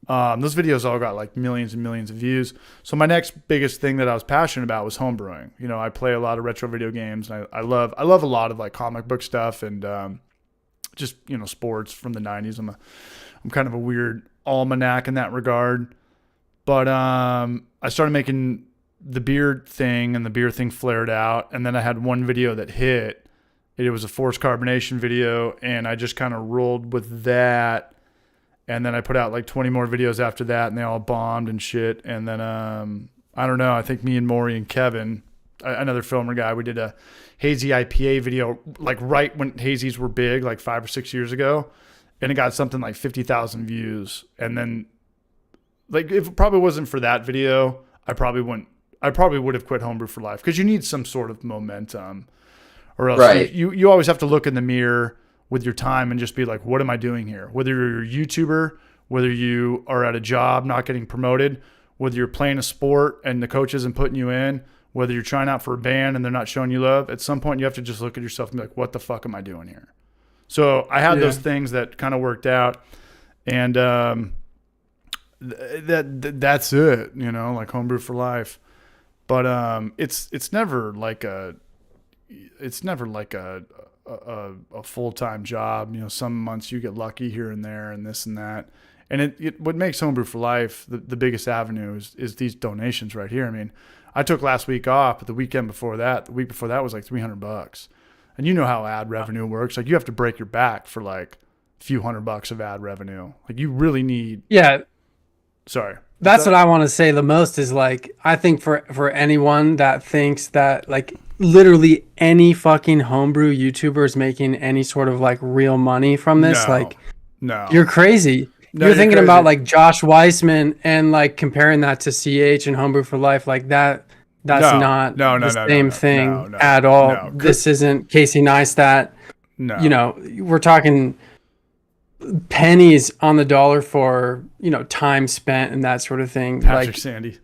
Those videos all got like millions and millions of views. So my next biggest thing that I was passionate about was homebrewing. You know, I play a lot of retro video games, and I love a lot of like comic book stuff and just, you know, sports from the 90s. I'm kind of a weird almanac in that regard. But I started making the beer thing, and the beer thing flared out, and then I had one video that hit. It was a forced carbonation video, and I just kind of rolled with that. And then I put out like 20 more videos after that, and they all bombed and shit. And then I don't know, I think me and Maury and Kevin, another filmer guy, we did a hazy IPA video like right when hazies were big, like 5 or 6 years ago, and it got something like 50,000 views. And then like if it probably wasn't for that video, I probably would have quit Homebrew for life, because you need some sort of momentum, or else you always have to look in the mirror with your time and just be like, what am I doing here? Whether you're a YouTuber, whether you are at a job not getting promoted, whether you're playing a sport and the coach isn't putting you in, whether you're trying out for a band and they're not showing you love, at some point you have to just look at yourself and be like, what the fuck am I doing here? So I had those things that kind of worked out, and that's it, you know, like Homebrew for life. But it's never like a full-time job. You know, some months you get lucky here and there and this and that. And what makes Homebrew for life the biggest avenue is these donations right here. I mean, I took last week off, but the week before that was like $300. And you know how ad revenue works. Like, you have to break your back for like a few $100 of ad revenue. Like, you really need. Yeah. Sorry. That's what I want to say the most is, like, I think for anyone that thinks that, like, literally any fucking homebrew YouTuber is making any sort of like real money from this. No. Like, No. you're crazy. No, you're thinking crazy. about like Josh Weissman and like comparing that to CH and Homebrew for Life. Like that's not the same thing at all. No. This isn't Casey Neistat. No. You know, we're talking pennies on the dollar for, you know, time spent and that sort of thing. Patrick like Sandy.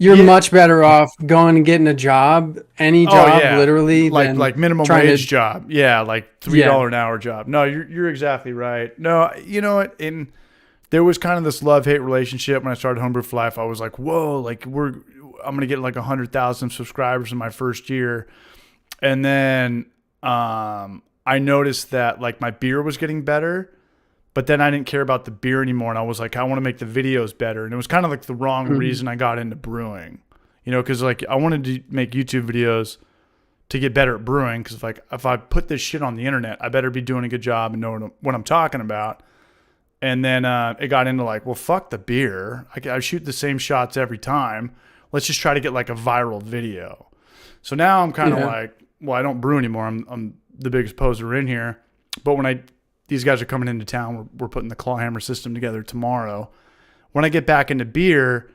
you're much better off going and getting a job, any job, literally, than like minimum wage job. Yeah, like $3 an hour job. No, you're exactly right. No, you know what? There was kind of this love-hate relationship when I started Homebrew for Life. I was like, whoa, like I'm gonna get like 100,000 subscribers in my first year, and then I noticed that like my beer was getting better. But then I didn't care about the beer anymore, and I was like, I want to make the videos better. And it was kind of like the wrong reason I got into brewing, you know, because like I wanted to make YouTube videos to get better at brewing. Because like if I put this shit on the internet, I better be doing a good job and knowing what I'm talking about. And then it got into like, well, fuck the beer. I shoot the same shots every time. Let's just try to get like a viral video. So now I'm kind of like, well, I don't brew anymore. I'm the biggest poser in here. But when these guys are coming into town. We're putting the Clawhammer system together tomorrow. When I get back into beer,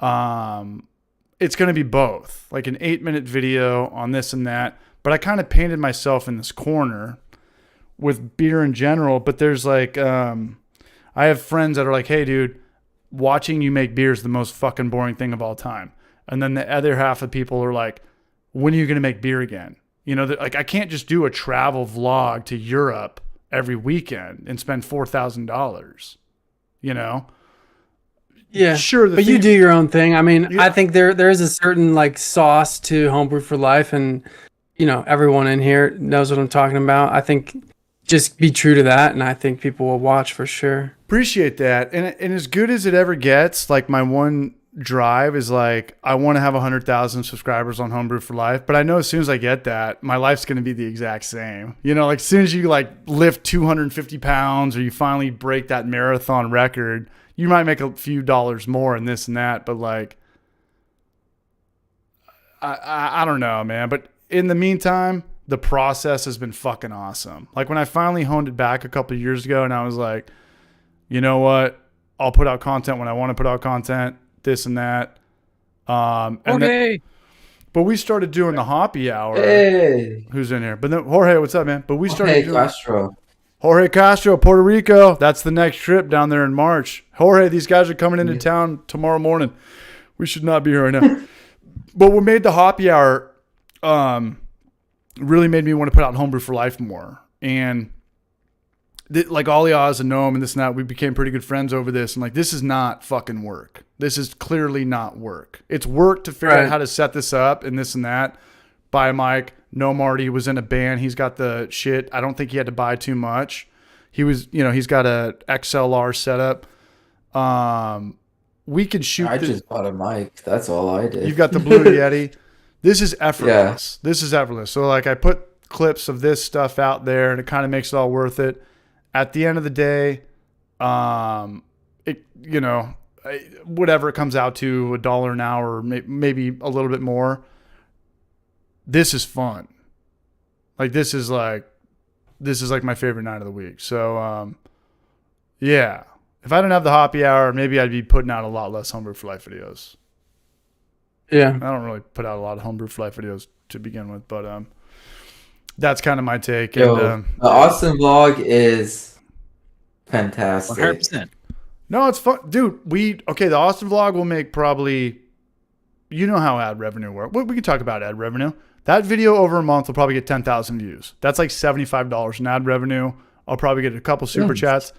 it's going to be both, like an 8-minute video on this and that. But I kind of painted myself in this corner with beer in general. But there's like, I have friends that are like, hey, dude, watching you make beer is the most fucking boring thing of all time. And then the other half of people are like, when are you going to make beer again? You know, like I can't just do a travel vlog to Europe every weekend and spend $4,000, you know? Yeah, sure. But you do your own thing. I mean, I think there is a certain like sauce to Homebrew for Life, and you know, everyone in here knows what I'm talking about. I think just be true to that, and I think people will watch for sure. Appreciate that. And as good as it ever gets, like my one drive is like, I want to have 100,000 subscribers on Homebrew for Life, but I know as soon as I get that, my life's going to be the exact same. You know, like as soon as you like lift 250 pounds or you finally break that marathon record, you might make a few dollars more and this and that, but like, I don't know, man. But in the meantime, the process has been fucking awesome. Like when I finally honed it back a couple of years ago and I was like, you know what? I'll put out content when I want to put out content. This and that. But we started doing the Hoppy Hour. Hey. Who's in here? But then, Jorge, what's up, man? But we started doing Castro. Jorge Castro, Puerto Rico. That's the next trip down there in March. Jorge, these guys are coming into town tomorrow morning. We should not be here right now. But what made the Hoppy Hour really made me want to put out Homebrew for Life more. And like Ollie Oz and Noam and this and that, we became pretty good friends over this. And like, this is not fucking work. This is clearly not work. It's work to figure out how to set this up and this and that. Buy a mic. No Marty was in a band. He's got the shit. I don't think he had to buy too much. He was, you know, he's got a XLR setup. We could shoot. I just bought a mic. That's all I did. You've got the Blue Yeti. This is effortless. Yeah. This is effortless. So like I put clips of this stuff out there and it kind of makes it all worth it. At the end of the day, it, you know, whatever it comes out to, $1 an hour, maybe a little bit more. This is fun. Like this is like my favorite night of the week. So yeah, if I didn't have the Hoppy Hour, maybe I'd be putting out a lot less Homebrew for Life videos. Yeah, I don't really put out a lot of Homebrew for Life videos to begin with, but that's kind of my take. Yo, and the Austin vlog is fantastic. 100%. No, it's fun, dude. The Austin vlog will make probably, you know how ad revenue works. We can talk about ad revenue. That video over a month will probably get 10,000 views. That's like $75 in ad revenue. I'll probably get a couple super chats.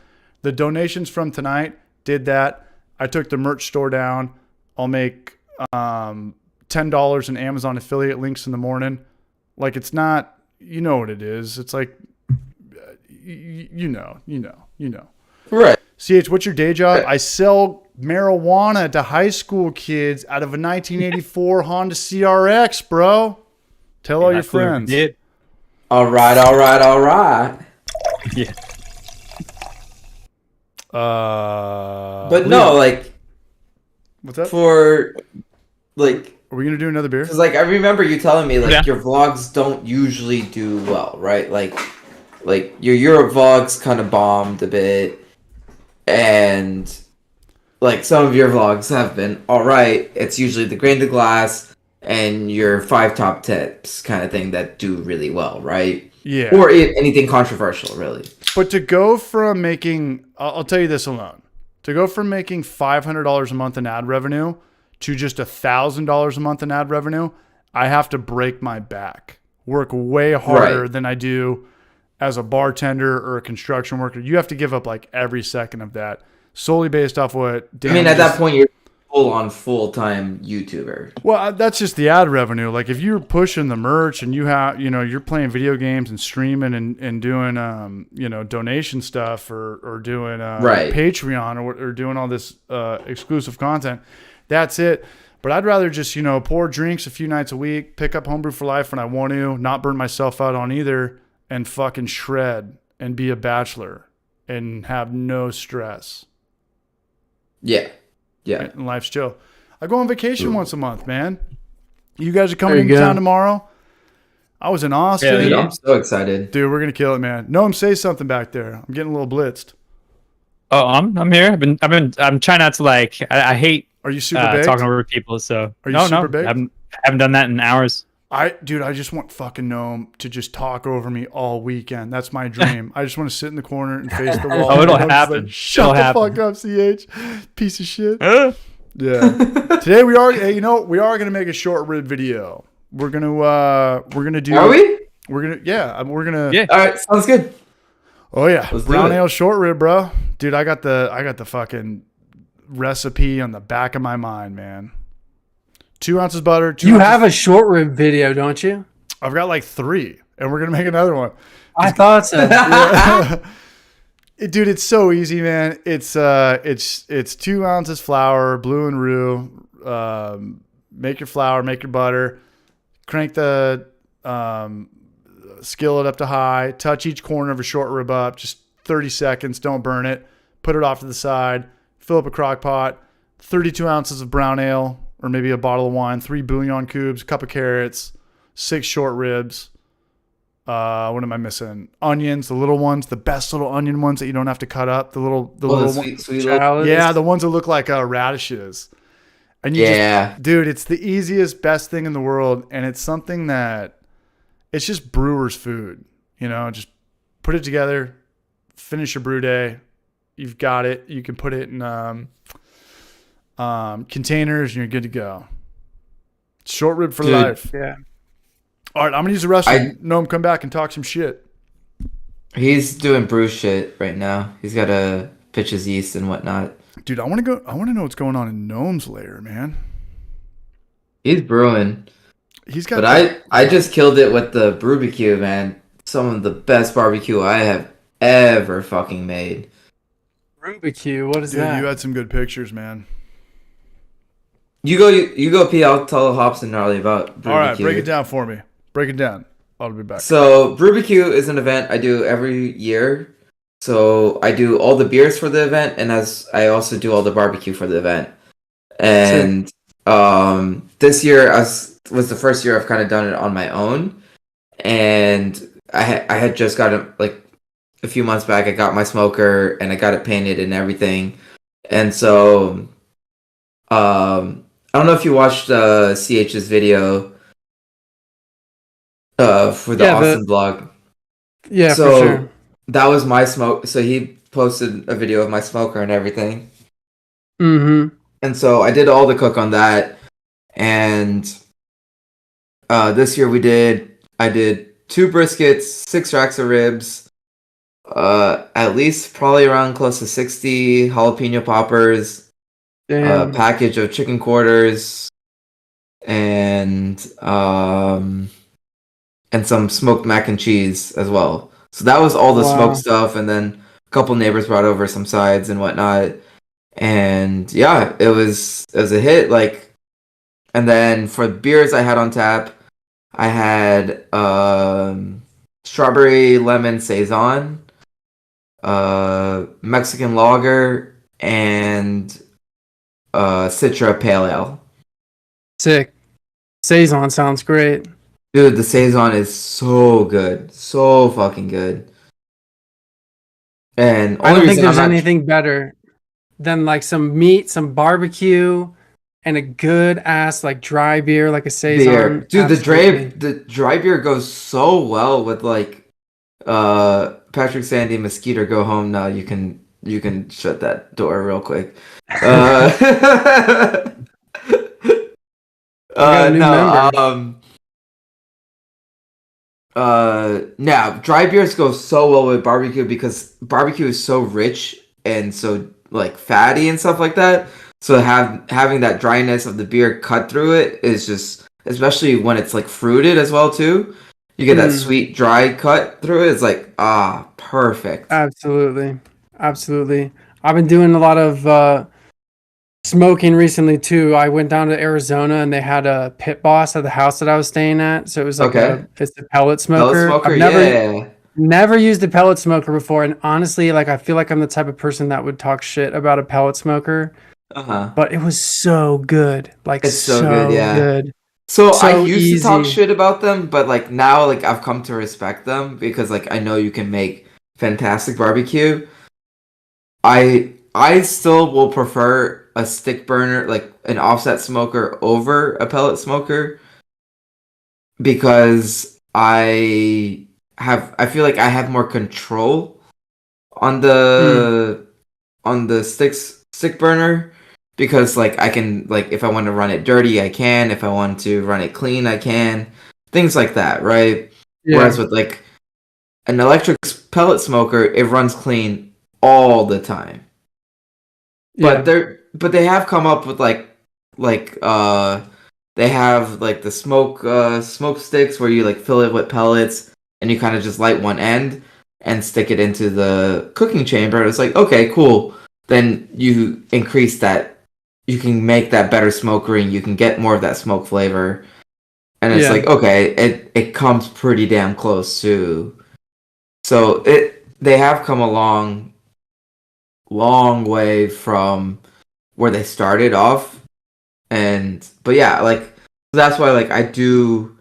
The donations from tonight did that. I took the merch store down. I'll make $10 in Amazon affiliate links in the morning. Like it's not, you know what it is. It's like, you know. Right. CH, what's your day job? I sell marijuana to high school kids out of a 1984 Honda CRX, bro. Tell all your friends. All right. Yeah. But no, like, what's up? for like Are we gonna do another beer? Because like I remember you telling me like Yeah. your vlogs don't usually do well, right? Like your Europe vlogs kind of bombed a bit, and like some of your vlogs have been all right. It's usually the grain to glass and your 5 top tips kind of thing that do really well, right? Yeah. Or anything controversial, really. But to go from making, I'll tell you this alone, to go from making $500 a month in ad revenue to just $1,000 a month in ad revenue, I have to break my back, work way harder than I do as a bartender or a construction worker. You have to give up like every second of that solely based off what Dan I mean, at just- that point, you're full-time YouTuber. Well, that's just the ad revenue. Like if you're pushing the merch and you're playing video games and streaming and doing, donation stuff or doing Patreon or doing all this exclusive content, that's it. But I'd rather just, pour drinks a few nights a week, pick up Homebrew for Life when I want to, not burn myself out on either, and fucking shred and be a bachelor and have no stress. Yeah. Yeah. And life's chill. I go on vacation once a month, man. You guys are coming There you into go. town tomorrow. I was in Austin. Yeah, Dude, yeah. I'm so excited. Dude, we're gonna kill it, man. Noam, say something back there. I'm getting a little blitzed. Oh, I'm here. I'm trying not to like. I hate Are you super baked? talking over people. So Are you no, super no, baked? haven't done that in hours. I just want fucking Noam to just talk over me all weekend. That's my dream. I just want to sit in the corner and face the wall. Oh, it'll And I'm just happen. Like, Shut It'll the happen. fuck up, CH. Piece of shit. Yeah. Today we are gonna make a short rib video. We're gonna do. Are we? We're gonna Yeah. All right, sounds good. Oh yeah, Let's do brown it. ale short rib, bro. Dude, I got the fucking recipe on the back of my mind, man. 2 ounces butter. You have a short rib video, don't you? I've got like 3, and we're gonna make another one. I thought so. Dude, it's so easy, man. It's 2 ounces flour, blue and roux. Make your flour, make your butter. Crank the skillet up to high. Touch each corner of a short rib up. Just 30 seconds. Don't burn it. Put it off to the side. Fill up a crock pot. 32 ounces of brown ale, or maybe a bottle of wine. 3 bouillon cubes. Cup of carrots. 6 short ribs. What am I missing? Onions, the little ones, the best little onion ones that you don't have to cut up. The little Sweet little. Shallots. yeah, the ones that look like radishes. And dude, it's the easiest, best thing in the world, and it's something that it's just brewer's food. Just put it together, finish your brew day. You've got it. You can put it in containers, and you're good to go. Short rib for Dude. life. Yeah. All right, I'm gonna use the restroom. Noam, come back and talk some shit. He's doing brew shit right now. He's got to pitch his yeast and whatnot. Dude, I want to know what's going on in Noam's lair, man. He's brewing. He's got. But I just killed it with the barbecue, man. Some of the best barbecue I have ever fucking made. Barbecue. What is Dude, that? you had some good pictures, man. You go P. I'll tell Hops and Gnarly about barbecue. All right, break it down for me. Break it down. I'll be back. So barbecue is an event I do every year. So I do all the beers for the event, and I also do all the barbecue for the event. And this year was the first year I've kind of done it on my own. And I had just got it like a few months back. I got my smoker and I got it painted and everything. And so I don't know if you watched CH's video for the Austin blog. Yeah, So for sure. that was my smoke. So he posted a video of my smoker and everything. Mm-hmm. And so I did all the cook on that. And this year I did 2 briskets, 6 racks of ribs, at least probably around close to 60 jalapeno poppers, a Damn. package of chicken quarters, and some smoked mac and cheese as well. So that was all the Wow. smoked stuff, and then a couple neighbors brought over some sides and whatnot. And yeah, it was a hit. Like, and then for beers I had on tap, I had strawberry lemon saison, Mexican lager, and Citra pale ale. Sick. Saison sounds great. Dude, the Saison is so good. So fucking good. And I only don't think reason there's I'm not anything better than like some meat, some barbecue, and a good ass like dry beer, like a Saison. beer. Dude, Absolutely. the dry beer goes so well with like Patrick Sandy Mosquito Go Home Now. You can shut that door real quick. got a new member. Now dry beers go so well with barbecue because barbecue is so rich and so like fatty and stuff like that. So having that dryness of the beer cut through it is just, especially when it's like fruited as well too. You get that sweet dry cut through it. It's like perfect. Absolutely. I've been doing a lot of smoking recently too. I went down to Arizona and they had a pit boss at the house that I was staying at. So it was like it's a pellet smoker. Pellet smoker, I've never used a pellet smoker before, and honestly, like I feel like I'm the type of person that would talk shit about a pellet smoker. But it was so good. Like It's so good, yeah. good. So I So used to talk easy. shit about them, but like now, like I've come to respect them because like I know you can make fantastic barbecue. I still will prefer a stick burner, like an offset smoker, over a pellet smoker because I feel like I have more control on the stick burner. Because like I can, like if I want to run it dirty, I can. If I want to run it clean, I can. Things like that, right? Yeah. Whereas with like an electric pellet smoker, it runs clean all the time. Yeah. But they have come up with like they have like the smoke sticks where you like fill it with pellets and you kind of just light one end and stick it into the cooking chamber. It's like, okay, cool. Then you increase that. You can make that better smoker and you can get more of that smoke flavor. And it's like, okay, it comes pretty damn close too. So they have come a long way from where they started off. But yeah, like that's why like I do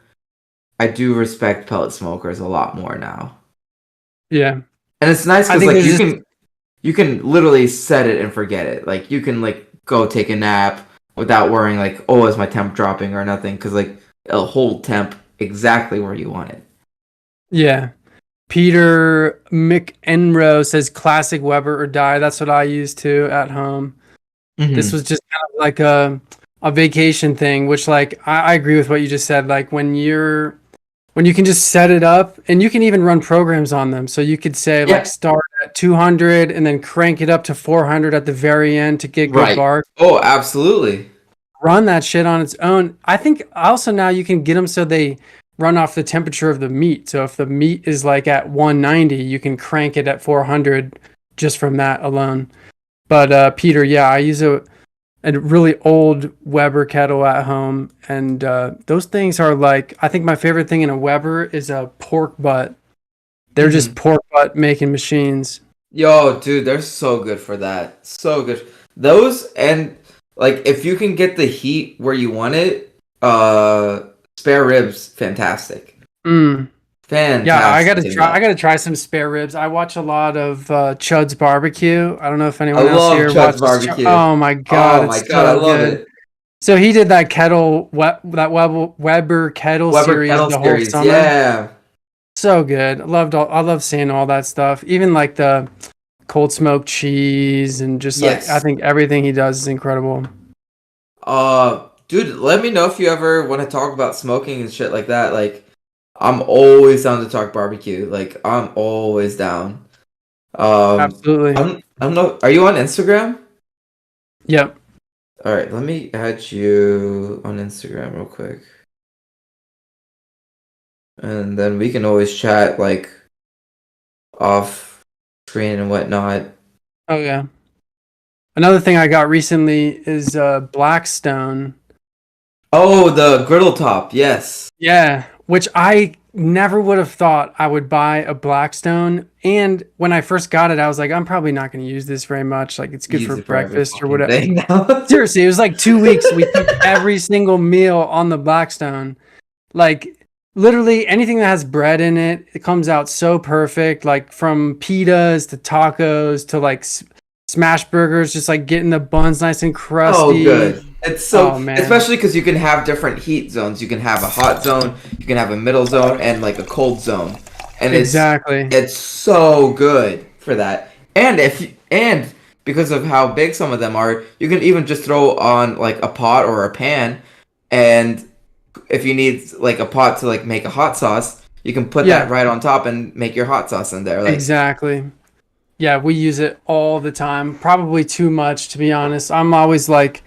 respect pellet smokers a lot more now. Yeah. And it's nice I because think like you can literally set it and forget it. Like you can like go take a nap without worrying like, oh, is my temp dropping or nothing? Because like it'll hold temp exactly where you want it. Yeah. Peter McEnroe says classic Weber or die. That's what I use too at home. This was just kind of like a vacation thing, which like I agree with what you just said. Like when you can just set it up and you can even run programs on them. So you could say like start at 200 and then crank it up to 400 at the very end to get good bark. Oh, absolutely. Run that shit on its own. I think also now you can get them so they run off the temperature of the meat. So if the meat is like at 190, you can crank it at 400 just from that alone. But Peter, yeah, I use a really old Weber kettle at home, and those things are like, I think my favorite thing in a Weber is a pork butt. They're just pork butt making machines. Yo, dude, they're so good for that. So good. Those, and like if you can get the heat where you want it, spare ribs, fantastic. Fantastic. Yeah, I gotta try some spare ribs. I watch a lot of Chud's Barbecue. I don't know if anyone else here Chud's watches Barbecue. Oh my god, Oh my it's god, so I love good. it. So he did that Weber kettle series kettle the whole series, summer. yeah. So good. I love seeing all that stuff. Even like the cold smoked cheese and just like I think everything he does is incredible. Dude, let me know if you ever want to talk about smoking and shit like that. Like I'm always down to talk barbecue. Like I'm always down. Absolutely. I'm not. Are you on Instagram? Yep. All right, let me add you on Instagram real quick, and then we can always chat like off screen and whatnot. Oh yeah. Another thing I got recently is Blackstone. Oh, the griddle top. Yes. Yeah, which I never would have thought I would buy a Blackstone. And when I first got it, I was like, I'm probably not going to use this very much. Like, it's good Use for it for every breakfast or fucking whatever. thing now. Seriously, it was like 2 weeks. We cooked every single meal on the Blackstone. Like, literally anything that has bread in it, it comes out so perfect. Like, from pitas to tacos to like smash burgers, just like getting the buns nice and crusty. Oh, good. It's so, Oh, man. especially because you can have different heat zones. You can have a hot zone, you can have a middle zone, and like a cold zone. And Exactly. it's so good for that. And because of how big some of them are, you can even just throw on like a pot or a pan, and if you need like a pot to like make a hot sauce, you can put that right on top and make your hot sauce in there. Like, Exactly. Yeah, we use it all the time. Probably too much, to be honest. I'm always like,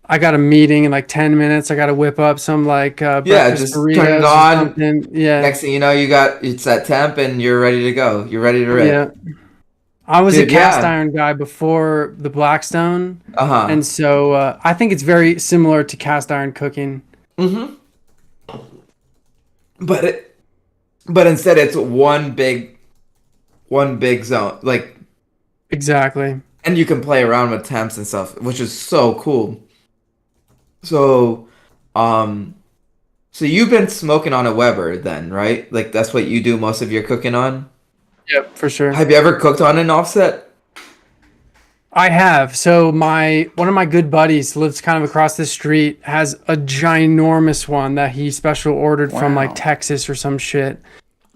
I got a meeting in like 10 minutes. I got to whip up some like breakfast just burritos turn it or on. something. Yeah. next thing you know, it's at temp and you're ready to go. You're ready to rip. Yeah. I was Dude, a cast iron guy before the Blackstone. Uh-huh. And so I think it's very similar to cast iron cooking. Mm-hmm. But instead it's one big zone. Like, Exactly. and you can play around with temps and stuff, which is so cool. So, so you've been smoking on a Weber then, right? Like that's what you do most of your cooking on? Yep, for sure. Have you ever cooked on an offset? I have. So one of my good buddies lives kind of across the street, has a ginormous one that he special ordered from like Texas or some shit.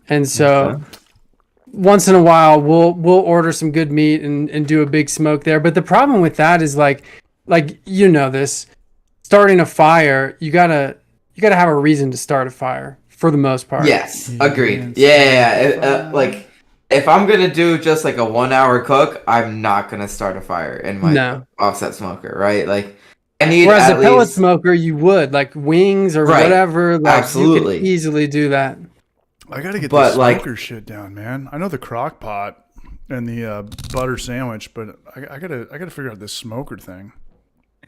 And so once in a while we'll order some good meat and do a big smoke there. But the problem with that is like you know this, starting a fire, you gotta have a reason to start a fire for the most part. Yes, agreed. Yeah. Like if I'm gonna do just like a 1 hour cook, I'm not gonna start a fire in my offset smoker, right? Like I need. Whereas at a pellet least... smoker, you would like wings or whatever. Like, Absolutely, you could easily do that. I gotta get the smoker shit down, man. I know the crock pot and the butter sandwich, but I gotta figure out this smoker thing.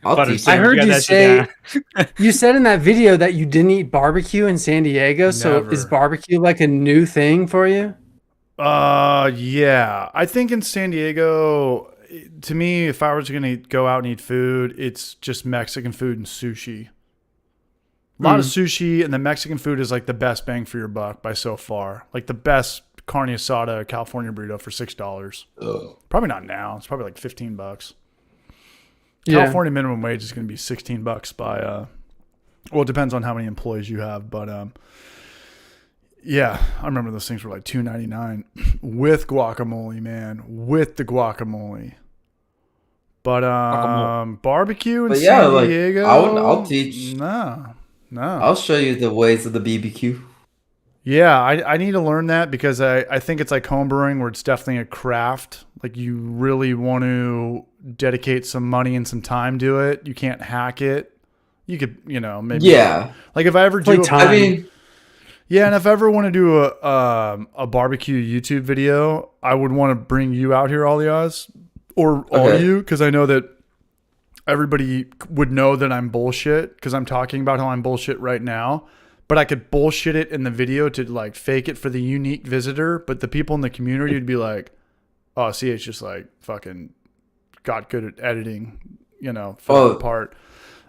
I heard you say you said in that video that you didn't eat barbecue in San Diego. Never. So is barbecue like a new thing for you? Yeah. I think in San Diego, to me, if I was gonna go out and eat food, it's just Mexican food and sushi. A lot of sushi, and the Mexican food is like the best bang for your buck by so far. Like the best carne asada California burrito for $6. Probably not now. It's probably like $15. California minimum wage is going to be $16 by well, it depends on how many employees you have, but yeah, I remember those things were like $2.99 with guacamole, man, with the guacamole. But barbecue in San Diego, I'll teach. No. I'll show you the ways of the BBQ. Yeah, I need to learn that because I think it's like homebrewing where it's definitely a craft. Like you really want to dedicate some money and some time to it. You can't hack it. You could, maybe. Yeah. Like if I ever do, yeah, and if I ever want to do a barbecue YouTube video, I would want to bring you out here, Alias, or all of you, because I know that everybody would know that I'm bullshit because I'm talking about how I'm bullshit right now. But I could bullshit it in the video to like fake it for the unique visitor. But the people in the community would be like, oh, CH just like fucking got good at editing, for the part.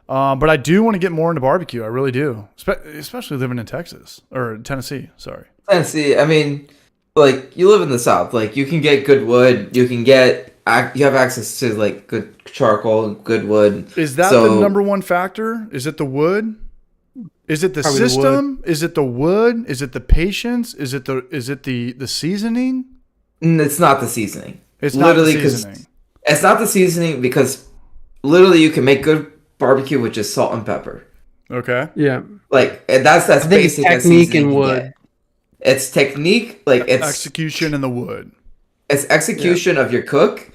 But I do want to get more into barbecue. I really do. Especially living in Texas or Tennessee. Sorry. Tennessee. I mean, like you live in the South. Like you can get good wood. You have access to like good charcoal and good wood. Is that the number one factor? Is it the wood? Is it the system? Is it the wood? Is it the patience? Is it the seasoning? It's not the seasoning. It's not the seasoning. It's not the seasoning because literally you can make good barbecue with just salt and pepper. Okay. Yeah. Like that's basic technique and wood. It's technique, like it's execution in the wood. It's execution of your cook,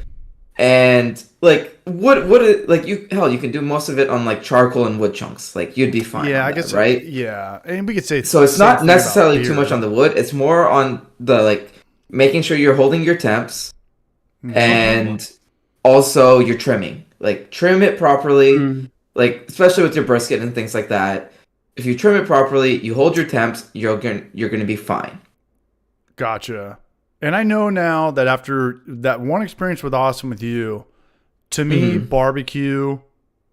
and like wood like you can do most of it on like charcoal and wood chunks. Like you'd be fine. Yeah, on I guess right. Yeah, and we could say so. It's not necessarily too much on the wood. It's more on the like making sure you're holding your temps, and also your trimming. Like trim it properly, like especially with your brisket and things like that. if you trim it properly, you hold your temps, you're gonna be fine. Gotcha. And I know now that after that one experience with Austin with you, to me, barbecue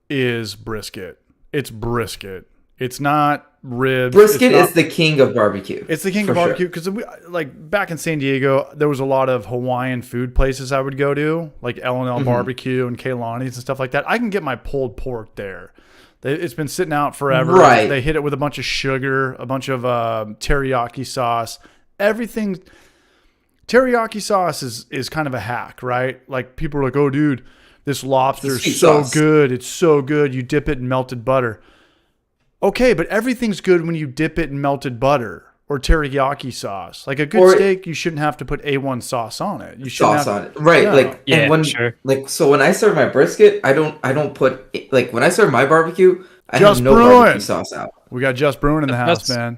is brisket. It's brisket. It's not ribs. Brisket is the king of barbecue. It's the king of barbecue because, like, back in San Diego, there was a lot of Hawaiian food places I would go to, like L&L Barbecue and Kaylani's and stuff like that. I can get my pulled pork there. It's been sitting out forever. Right. They hit it with a bunch of sugar, a bunch of teriyaki sauce. Everything. Teriyaki sauce is kind of a hack, right? Like, people are like, oh, dude, this lobster is so good. It's so good. You dip it in melted butter. Okay, but everything's good when you dip it in melted butter or teriyaki sauce. Like, a good steak, you shouldn't have to put A1 sauce on it. You shouldn't sauce on it, right? Yeah. Like, Yeah, and when, sure. like, so when I serve my brisket, I don't put, like, when I serve my barbecue, I Just have no Brewing. barbecue sauce out. We got Just Brewing in the house, man.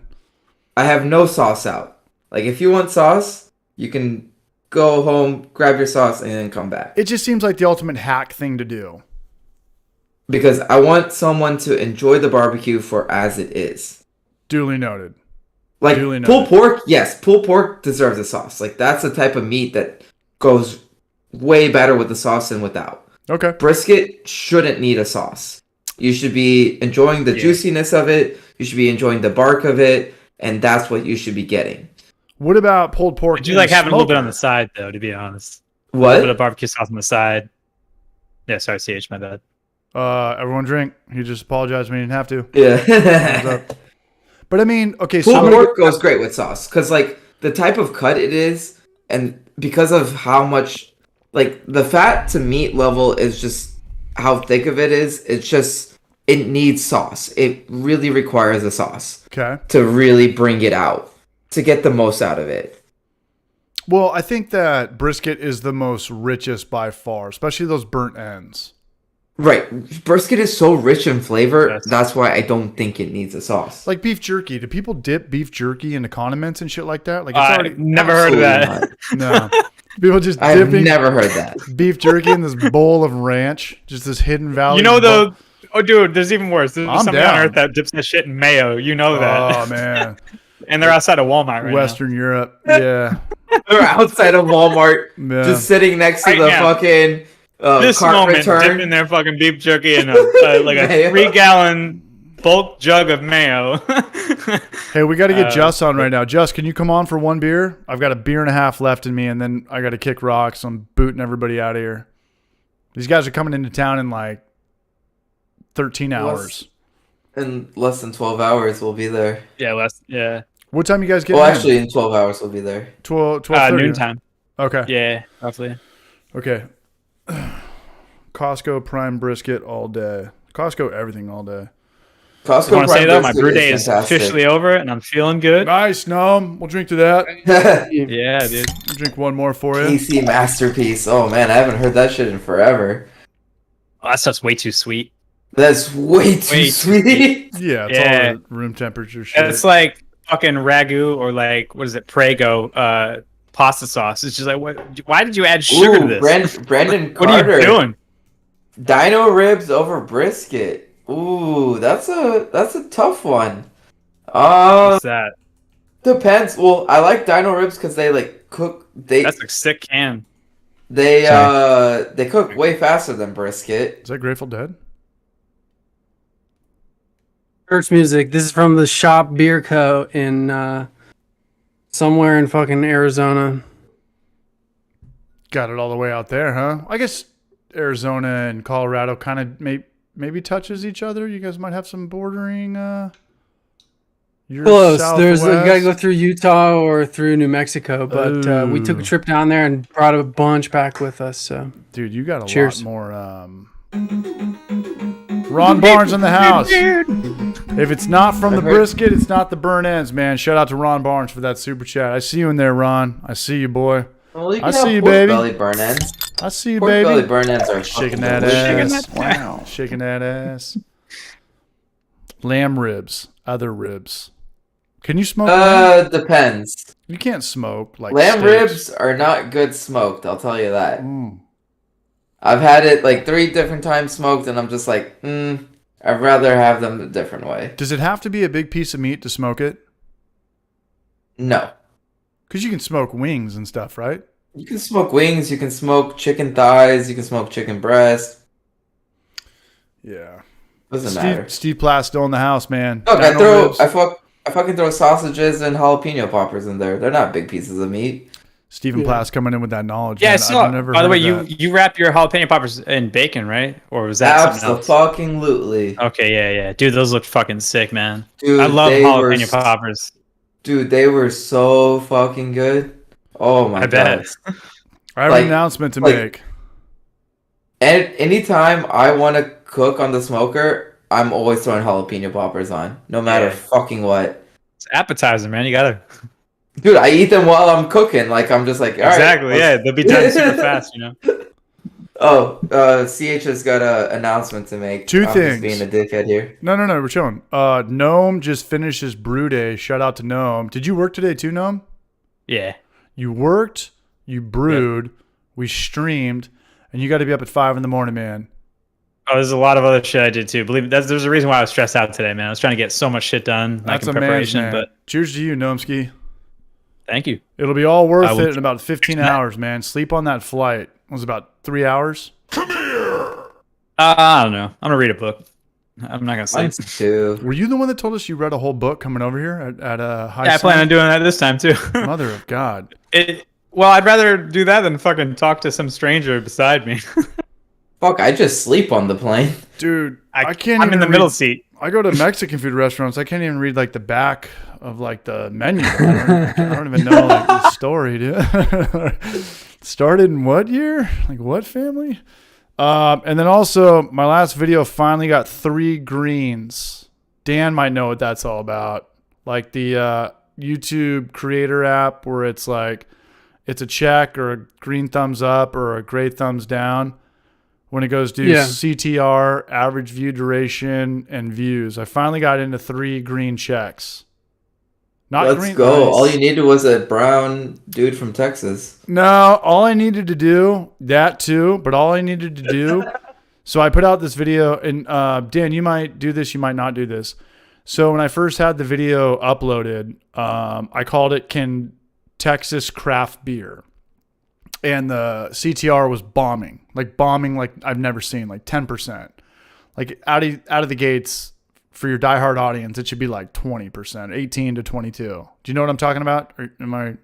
I have no sauce out. Like, if you want sauce, you can go home, grab your sauce, and then come back. It just seems like the ultimate hack thing to do. Because I want someone to enjoy the barbecue for as it is. Duly noted. Like, Duly noted. pulled pork, yes, pulled pork deserves a sauce. Like, that's the type of meat that goes way better with the sauce than without. Okay. Brisket shouldn't need a sauce. You should be enjoying the juiciness of it. You should be enjoying the bark of it. And that's what you should be getting. What about pulled pork? I do like having a little bit on the side, though, to be honest. A What? little bit of barbecue sauce on the side. Yeah, sorry, CH, my bad. Everyone drink. He just apologized when he didn't have to. Yeah. But I mean, okay, Pulled so pork goes great with sauce. Because, like, the type of cut it is, and because of how much, like, the fat to meat level is just how thick of it is. It's just, it needs sauce. It really requires a sauce. Okay. To really bring it out. To get the most out of it. Well, I think that brisket is the most richest by far, especially those burnt ends. Right. Brisket is so rich in flavor. Yes. That's why I don't think it needs a sauce. Like beef jerky. Do people dip beef jerky into condiments and shit like that? Like, it's I already never heard of that. no. People just I've dipping never heard that. beef jerky in this bowl of ranch, just this hidden valley. You know the... Oh, dude, there's even worse. There's I'm somebody down. on Earth that dips that shit in mayo. You know that. Oh man, And they're outside of Walmart right Western Europe. Yeah, They're outside of Walmart, Yeah. just sitting next to Right the now. fucking now. This cart moment, return. dipping their fucking beef jerky in a like a Mayo. 3-gallon bulk jug of mayo. hey, we got to get Just on right now. Just, can you come on for one beer? I've got a beer and a half left in me, and then I got to kick rocks. I'm booting everybody out of here. These guys are coming into town in like 13 hours. In less than 12 hours, we'll be there. Yeah. What time you guys get? Well, actually, in 12 hours, we'll be there. 12 Noontime. Okay. Yeah, roughly. Okay. Costco prime brisket all day. Costco everything all day. Costco I want to say Prime though, my Brisket brew day is fantastic. officially over, and I'm feeling good. Nice, Nom. We'll drink to that. Yeah, dude. We'll drink one more for you. PC masterpiece. Oh man, I haven't heard that shit in forever. Oh, that stuff's way too sweet. That's way too Way too sweet. Yeah, it's Yeah. all the room temperature shit. It's like fucking ragu or like what is it, Prego pasta sauce. It's just like, what? Why did you add sugar to this? Brandon What Carter. are you doing? Dino ribs over brisket. Ooh, that's a tough one. What's that? Depends. Well, I like dino ribs because they like cook. That's a sick can. They cook way faster than brisket. Is that Grateful Dead? Church music. This is from the Shop Beer Co. in somewhere in fucking Arizona. Got it all the way out there, huh? I guess Arizona and Colorado kind of maybe touches each other. You guys might have some bordering. You're Close. There's you southwest. gotta go through Utah or through New Mexico, but we took a trip down there and brought a bunch back with us. So Dude, you got a Cheers. lot more. Ron Barnes in the house. If it's not from the brisket, it's not the burn ends, man. Shout out to Ron Barnes for that super chat. I see you in there, Ron. I see you, boy. Well, you I can see have you, pork baby. belly burn ends. I see you, Pork belly baby. burn ends are Shaking fucking that delicious. ass. Wow. Shaking that ass. Lamb ribs. Other ribs. Can you smoke lamb? Depends. You can't smoke like Lamb steaks. ribs are not good smoked. I'll tell you that. Mm. I've had it like 3 different times smoked, and I'm just like, are I'd rather have them a different way. Does it have to be a big piece of meat to smoke it? No. Because you can smoke wings and stuff, right? You can smoke wings. You can smoke chicken thighs. You can smoke chicken breast. Yeah. Doesn't matter. Steve Platt still in the house, man. Look, I fucking throw sausages and jalapeno poppers in there. They're not big pieces of meat. Stephen Platt's coming in with that knowledge. Yeah, man. so I've never by the way, heard you wrap your jalapeno poppers in bacon, right? Or was that something else? Absolutely. Okay, yeah. Dude, those look fucking sick, man. Dude, I love jalapeno poppers. Dude, they were so fucking good. Oh my god. I have an announcement to make. And anytime I want to cook on the smoker, I'm always throwing jalapeno poppers on, no matter fucking what. It's appetizer, man. You gotta. Dude, I eat them while I'm cooking. Like I'm just like, all exactly. right, Yeah, they'll be done super fast, you know. Oh, CH has got an announcement to make. Two things. Just being a dickhead here. No, we're chilling. Gnome just finished his brew day. Shout out to Gnome. Did you work today too, Gnome? Yeah. You worked, you brewed, we streamed, and you got to be up at 5 a.m, man. Oh, there's a lot of other shit I did too. Believe me, there's a reason why I was stressed out today, man. I was trying to get so much shit done, like in preparation. Man. But cheers to you, Gnomeski. Thank you. It'll be all worth it in about 15 hours, man. Sleep on that flight. It was about 3 hours. Come here. I don't know. I'm gonna read a book. I'm not gonna sleep. Too. Were you the one that told us you read a whole book coming over here at High? Yeah, I plan on doing that this time too. Mother of God. Well, I'd rather do that than fucking talk to some stranger beside me. Fuck, I just sleep on the plane. Dude, I can't. I'm in the middle seat. I go to Mexican food restaurants. I can't even read like the back of like the menu. I don't even know like the story, dude. Started in what year? Like what family? And then also my last video finally got 3 greens. Dan might know what that's all about. Like the YouTube creator app where it's like it's a check or a green thumbs up or a gray thumbs down when it goes to CTR, average view duration, and views. I finally got into 3 green checks. Let's go. All you needed was a brown dude from Texas. No, all I needed to do, that too, but all I needed to do, so I put out this video, and Dan, you might do this, you might not do this. So when I first had the video uploaded, I called it Can Texas Craft Beer. And the CTR was bombing like I've never seen, like 10%. Like out of the gates, for your diehard audience, it should be like 20%, 18 to 22. Do you know what I'm talking about? Or am I?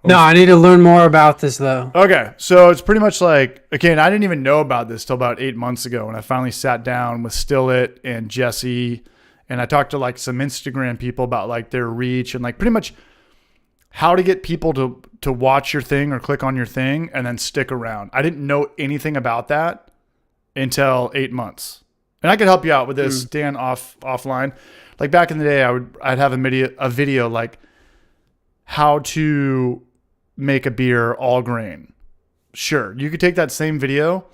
No, I need to learn more about this though. Okay, so it's pretty much like, okay, and I didn't even know about this till about 8 months ago when I finally sat down with Stillet and Jesse, and I talked to like some Instagram people about like their reach and like pretty much how to get people to watch your thing or click on your thing and then stick around. I didn't know anything about that until 8 months. And I could help you out with this, Dan, offline. Like back in the day, I'd have a video like how to make a beer all grain. Sure, you could take that same video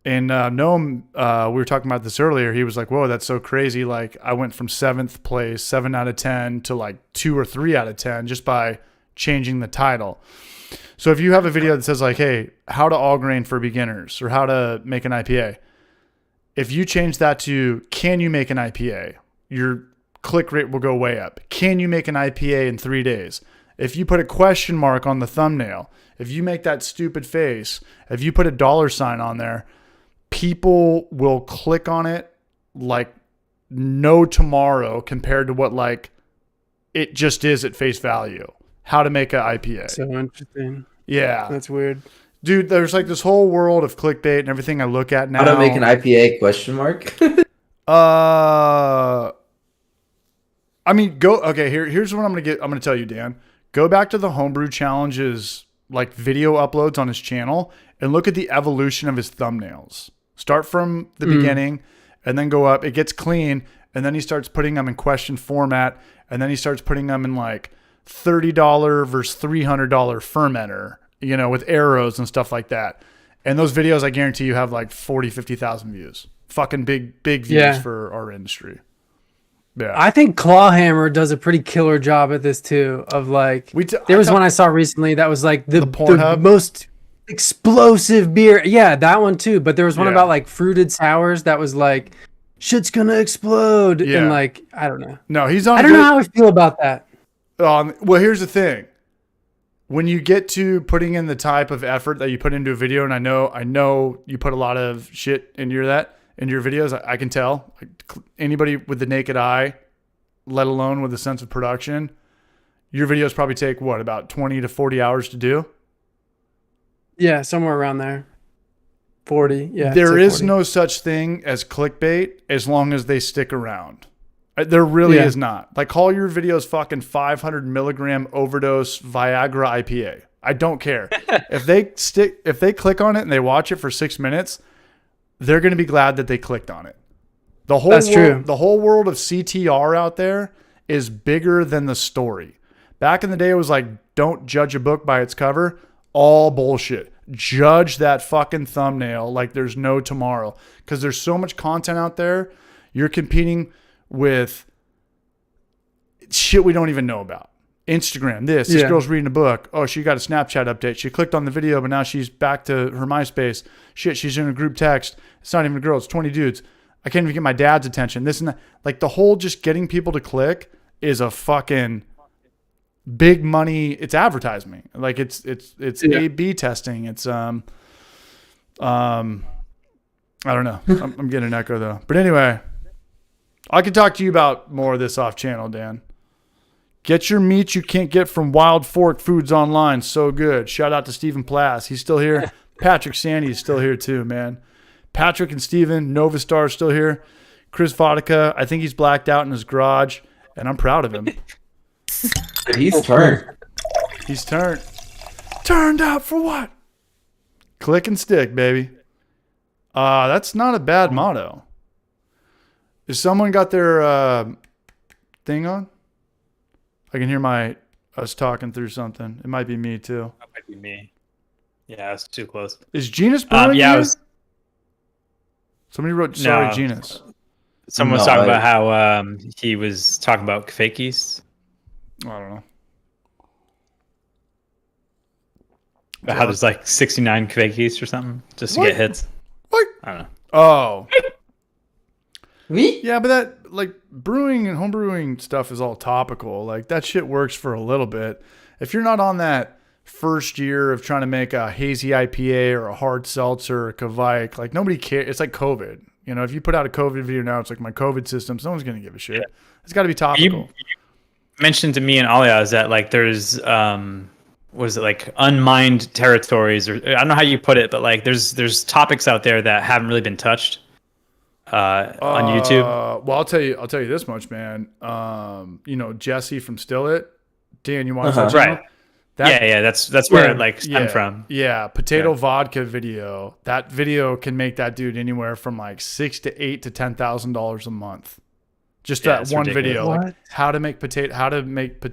and Noam, we were talking about this earlier. He was like, "Whoa, that's so crazy!" Like I went from 7th place, 7 out of 10, to like 2 or 3 out of 10 just by changing the title. So if you have a video that says like, "Hey, how to all grain for beginners" or "How to make an IPA," if you change that to "Can you make an IPA?" your click rate will go way up. Can you make an IPA in 3 days? If you put a question mark on the thumbnail, if you make that stupid face, if you put a $sign on there, people will click on it like no tomorrow compared to what like it just is at face value. How to make an IPA. So interesting. Yeah. That's weird. Dude, there's like this whole world of clickbait and everything I look at now. How to make an IPA question mark? I mean, here's what I'm gonna tell you, Dan. Go back to the Homebrew Challenge's like video uploads on his channel and look at the evolution of his thumbnails. Start from the beginning and then go up. It gets clean, and then he starts putting them in question format, and then he starts putting them in like $30 versus $300 fermenter, you know, with arrows and stuff like that. And those videos, I guarantee you, have like 40, 50,000 views. Fucking big views for our industry. Yeah, I think Clawhammer does a pretty killer job at this too. Of like, there was one I saw recently that was like the most explosive beer. Yeah, that one too. But there was one about like fruited sours that was like shit's gonna explode, Yeah. and like I don't know. No, he's on. I don't know how I feel about that. Well, here's the thing. When you get to putting in the type of effort that you put into a video, and I know you put a lot of shit into your videos. I can tell. Anybody with the naked eye, let alone with a sense of production, your videos probably take what, about 20 to 40 hours to do? Yeah, somewhere around there. 40. Yeah. There is 40. no such thing as clickbait as long as they stick around. There really is not. Like, call your videos fucking 500 milligram overdose Viagra IPA. I don't care. If they click on it and they watch it for 6 minutes, they're going to be glad that they clicked on it. That's true. The whole world of CTR out there is bigger than the story. Back in the day, it was like, don't judge a book by its cover. All bullshit. Judge that fucking thumbnail like there's no tomorrow. Because there's so much content out there. You're competing with shit we don't even know about. Instagram, this girl's reading a book. Oh, she got a Snapchat update. She clicked on the video, but now she's back to her MySpace. Shit, she's in a group text. It's not even a girl. It's 20 dudes. I can't even get my dad's attention. This and that. Like, the whole just getting people to click is a fucking big money. It's advertising. Like, it's A/B testing. It's I don't know. I'm getting an echo though. But anyway, I can talk to you about more of this off channel, Dan. Get your meat you can't get from Wild Fork Foods online. So good. Shout out to Stephen Plass. He's still here. Patrick Sandy is still here too, man. Patrick and Steven, Novastar still here. Chris Vodka, I think he's blacked out in his garage, and I'm proud of him. He's turned. He's turned. Turned out for what? Click and stick, baby. That's not a bad motto. Has someone got their thing on? I can hear us talking through something. It might be me too. That might be me. Yeah, it's too close. Is Genus Brewing here? Somebody wrote, sorry, No. Genus. Someone was talking about how he was talking about fakies. I don't know. About how there's like 69 fakies or something just to get hits. What? I don't know. Oh. Me? Yeah, but that, like, brewing and homebrewing stuff is all topical. Like, that shit works for a little bit. If you're not on that first year of trying to make a hazy IPA or a hard seltzer or a Kvike, like, nobody cares. It's like COVID. You know, if you put out a COVID video now, it's like my COVID system. No one's going to give a shit. Yeah. It's got to be topical. You mentioned to me and Alia is that, like, there's was it like unmined territories, or I don't know how you put it, but like there's topics out there that haven't really been touched on YouTube. Well, I'll tell you this much, man. You know, Jesse from Still It, Dan, you watch that channel? Right. That's where it like stemmed from. Yeah, potato vodka video. That video can make that dude anywhere from like $6,000 to $8,000 to $10,000 a month. Just that one ridiculous. video, like how to make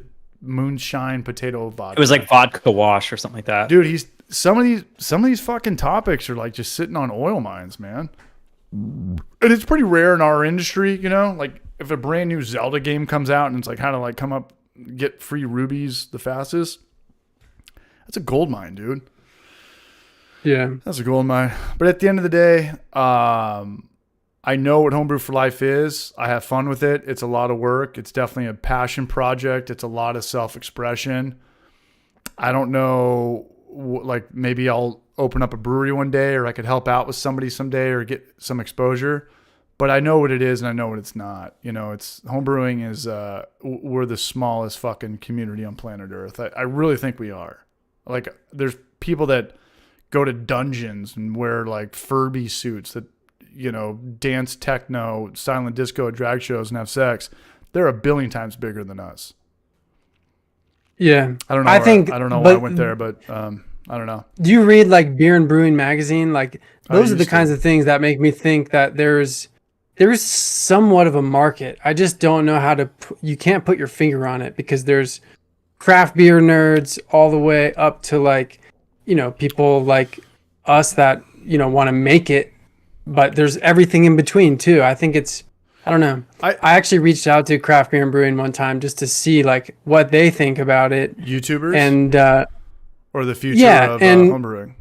moonshine potato vodka. It was like vodka wash or something like that. Dude, some of these fucking topics are like just sitting on oil mines, man. And it's pretty rare in our industry, you know. Like if a brand new Zelda game comes out and it's like how to like get free rubies the fastest. That's a gold mine, dude. Yeah, that's a gold mine. But at the end of the day, I know what Homebrew for Life is. I have fun with it. It's a lot of work. It's definitely a passion project. It's a lot of self-expression. I don't know, like maybe I'll open up a brewery one day, or I could help out with somebody someday or get some exposure. But I know what it is and I know what it's not. You know, homebrewing is, we're the smallest fucking community on planet Earth. I really think we are. Like there's people that go to dungeons and wear like Furby suits that, you know, dance techno, silent disco at drag shows and have sex. They're a billion times bigger than us. Yeah. I don't know. I don't know why I went there, but I don't know. Do you read like Beer and Brewing magazine? Like those are the kinds of things that make me think that there's somewhat of a market. I just don't know how to, you can't put your finger on it because there's craft beer nerds all the way up to like, you know, people like us that, you know, want to make it, but there's everything in between too. I think I don't know. I actually reached out to Craft Beer and Brewing one time just to see like what they think about it. YouTubers? And, or the future of homebrewing?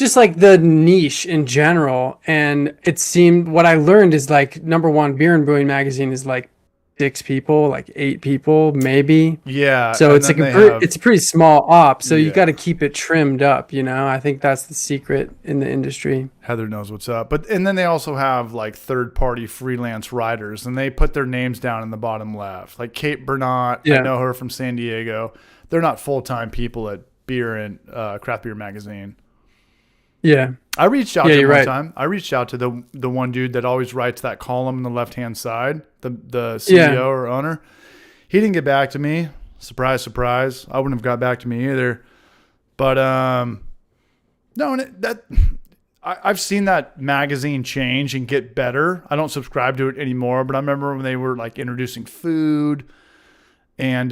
just like the niche in general. And it seemed, what I learned is like, number one, Beer and Brewing magazine is like 6 people, like 8 people, maybe. Yeah. So it's like it's a pretty small op. So you got to keep it trimmed up. You know, I think that's the secret in the industry. Heather knows what's up. And then they also have like third-party freelance writers, and they put their names down in the bottom left. Like Kate Bernat, I know her from San Diego. They're not full-time people at Beer and Craft Beer Magazine. Yeah. I reached out to him one time. I reached out to the one dude that always writes that column on the left-hand side, the CEO or owner. He didn't get back to me. Surprise, surprise. I wouldn't have got back to me either. But no, I've seen that magazine change and get better. I don't subscribe to it anymore, but I remember when they were like introducing food, and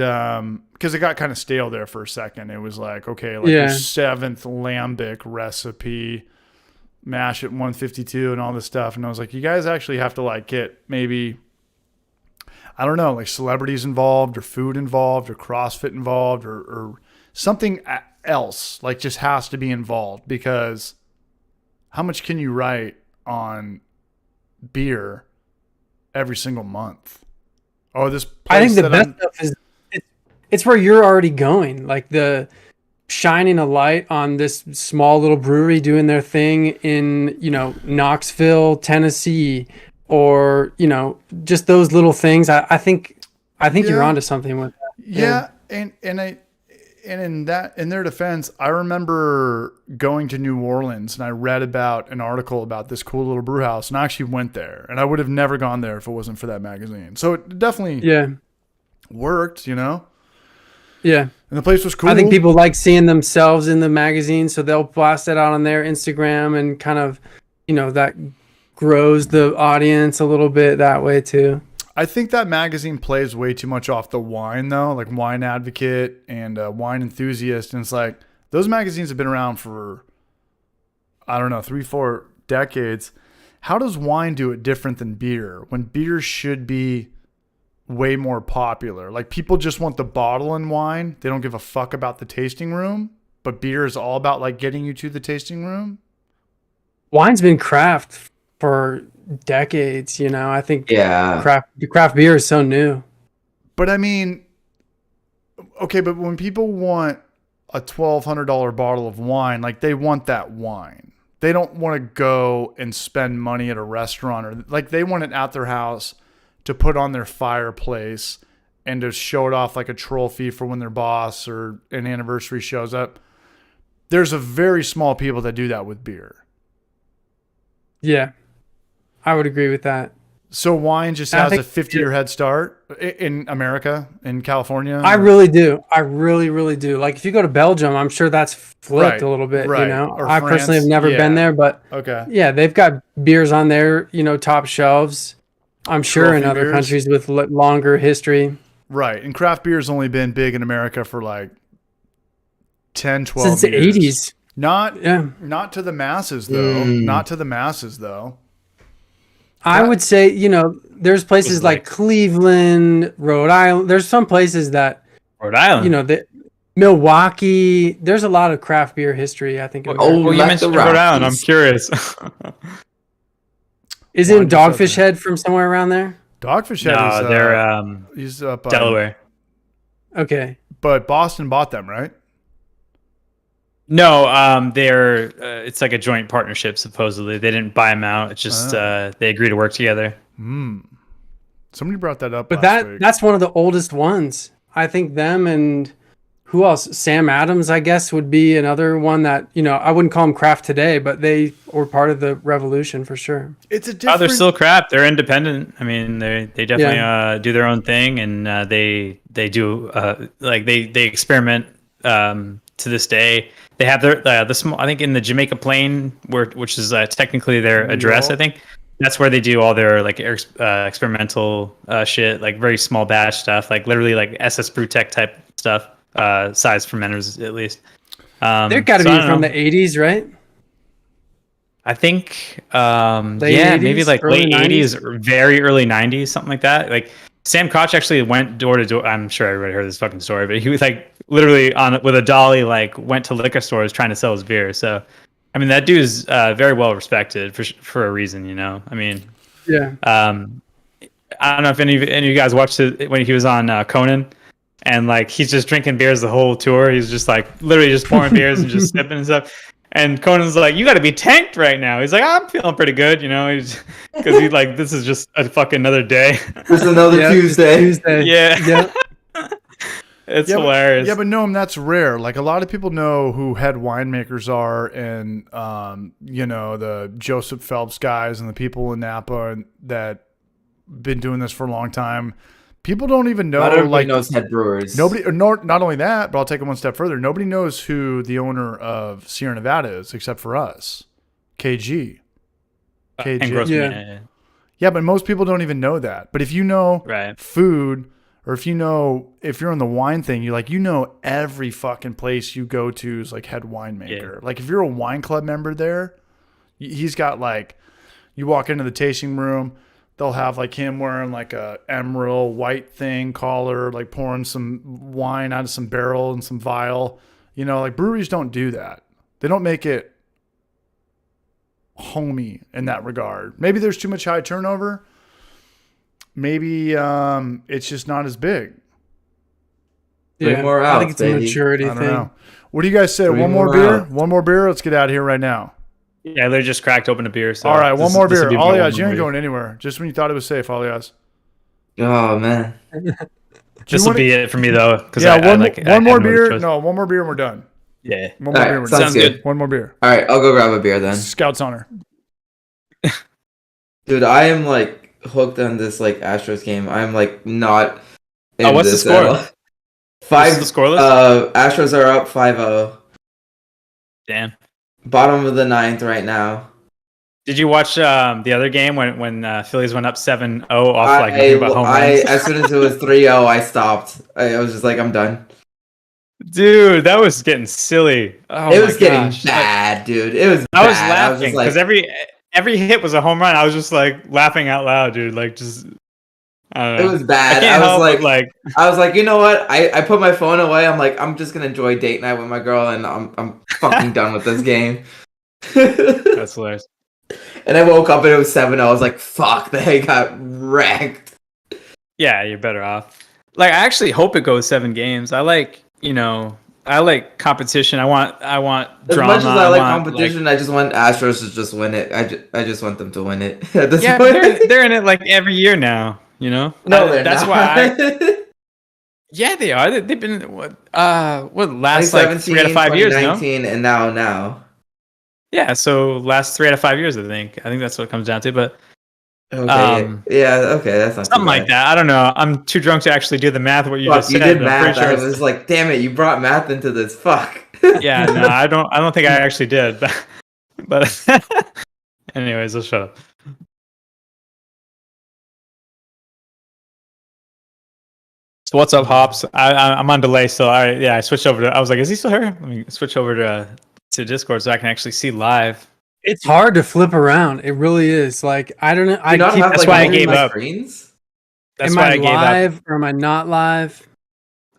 because it got kind of stale there for a second. It was like, okay, like your 7th lambic recipe, mash at 152 and all this stuff. And I was like, you guys actually have to like get maybe, I don't know, like celebrities involved or food involved or CrossFit involved or something else, like just has to be involved, because how much can you write on beer every single month? Oh, this place I think the best stuff is it's where you're already going, like the shining a light on this small little brewery doing their thing in, you know, Knoxville, Tennessee, or, you know, just those little things. I think you're onto something with that. Yeah. And in their defense, I remember going to New Orleans and I read about an article about this cool little brew house, and I actually went there, and I would have never gone there if it wasn't for that magazine. So it definitely worked, you know? Yeah. And the place was cool. I think people like seeing themselves in the magazine, so they'll blast it out on their Instagram, and kind of, you know, that grows the audience a little bit that way too. I think that magazine plays way too much off the wine, though, like Wine Advocate and Wine Enthusiast. And it's like, those magazines have been around for, I don't know, 3-4 decades. How does wine do it different than beer when beer should be way more popular? Like, people just want the bottle in wine. They don't give a fuck about the tasting room, but beer is all about like getting you to the tasting room. Wine's been craft for decades, you know. I think craft beer is so new. But I mean, okay, but when people want a $1,200 bottle of wine, like, they want that wine. They don't want to go and spend money at a restaurant, or like, they want it at their house to put on their fireplace and to show it off like a trophy for when their boss or an anniversary shows up. There's a very small people that do that with beer. Yeah, I would agree with that. So wine just has a 50-year head start in America, in California? I really do. I really, really do. Like, if you go to Belgium, I'm sure that's flipped a little bit, you know. Or I France. personally have never been there, but yeah, they've got beers on their, you know, top shelves. I'm sure Trophy in other beers. countries with longer history. Right. And craft beer has only been big in America for like 10, 12 Since the years. 80s. Not to the masses, though. Not to the masses, though. I would say, you know, there's places like Cleveland, Rhode Island. There's some places that Rhode Island, you know, that Milwaukee. There's a lot of craft beer history, I think. You mentioned Rhode Island. I'm curious. Isn't Dogfish Head from somewhere around there? Dogfish Head is they're he's up Delaware. Okay. But Boston bought them, right? No, they're it's like a joint partnership. Supposedly, they didn't buy them out. It's just they agree to work together. Somebody brought that up. But last week. that's one of the oldest ones. I think them, and who else? Sam Adams, I guess, would be another one that, you know, I wouldn't call them craft today, but they were part of the revolution for sure. It's a different. They're still craft. They're independent. I mean, they definitely do their own thing, and they do like they experiment to this day. They have their the small, I think, in the Jamaica Plain, which is technically their address. I think that's where they do all their like experimental shit, like very small batch stuff, like literally like SS Brewtech type stuff, size fermenters at least. They're got to be from the 80s, right? I think, late 80s, maybe like late 90s? 80s or very early 90s, something like that. Like Sam Koch actually went door to door. I'm sure everybody heard this fucking story, but he was like literally with a dolly, like went to liquor stores trying to sell his beer. So I mean, that dude's very well respected for a reason, you know. I mean, Yeah. I don't know if any of you guys watched it when he was on Conan, and like he's just drinking beers the whole tour. He's just like literally just pouring beers and just sipping and stuff. And Conan's like, "You got to be tanked right now." He's like, "I'm feeling pretty good," you know, because he's like, "This is just a fucking another day." It's another Tuesday. Yeah. It's hilarious. Yeah, but Noam, that's rare. Like a lot of people know who head winemakers are, and you know, the Joseph Phelps guys and the people in Napa that been doing this for a long time. People don't even know. Not everybody like knows head brewers. Nobody. Not only that, but I'll take it one step further. Nobody knows who the owner of Sierra Nevada is, except for us. KG. And Grossman, Yeah, but most people don't even know that. But if you know food, or if you're in the wine thing, you know every fucking place you go to is like head winemaker. Yeah. Like if you're a wine club member there, he's got like, you walk into the tasting room, they'll have like him wearing like a emerald white thing collar, like pouring some wine out of some barrel and some vial. You know, like breweries don't do that. They don't make it homey in that regard. Maybe there's too much high turnover. Maybe it's just not as big. Yeah, more out, I think it's a maturity thing. Know. What do you guys say? One more beer? One more beer? Let's get out of here right now. Yeah, they just cracked open a beer. So all right, one more beer. Alias, you ain't going anywhere. Just when you thought it was safe, Alias. Oh, man. This will be it for me, though. Yeah, one more beer. No, one more beer and we're done. Yeah. One more beer. Sounds good. One more beer. All right, I'll go grab a beer then. Scout's honor. Dude, I am like hooked on this like Astros game. I'm like not. What's the score? What's the scoreless? Astros are up 5-0. Damn. Bottom of the ninth right now. Did you watch the other game when Phillies went up 7-0 off like nothing but home runs? As soon as it was 3-0, I stopped. I was just like, I'm done. Dude, that was getting silly. Oh, it was getting bad, dude. It was. I was laughing because every hit was a home run. I was just like laughing out loud, dude. Like just. I don't know. It was bad. I was like, you know what? I put my phone away. I'm like, I'm just gonna enjoy date night with my girl, and I'm fucking done with this game. That's hilarious. And I woke up and it was 7-0. I was like, fuck, they got wrecked. Yeah, you're better off. Like, I actually hope it goes 7 games. I like competition. I want drama. As much as I like competition, I just want Astros to just win it. I just want them to win it. At this point. They're in it like every year now. You know? No, they're that's not. Why. Yeah, they are. They've been what last like 3 out of 5 years, no? And now. Yeah, so last 3 out of 5 years, I think that's what it comes down to. But okay, that's not something like that. I don't know. I'm too drunk to actually do the math. What you just said. You did math. Sure I was like, damn it, you brought math into this. Fuck. Yeah, no, I don't think I actually did. But anyways, let's shut up. So what's up, Hops? I'm on delay, so I switched over to. I was like, is he still here? Let me switch over to Discord so I can actually see live. It's hard to flip around. It really is. Like I don't know. That's why I gave up. That's why I gave up. Am I live or am I not live?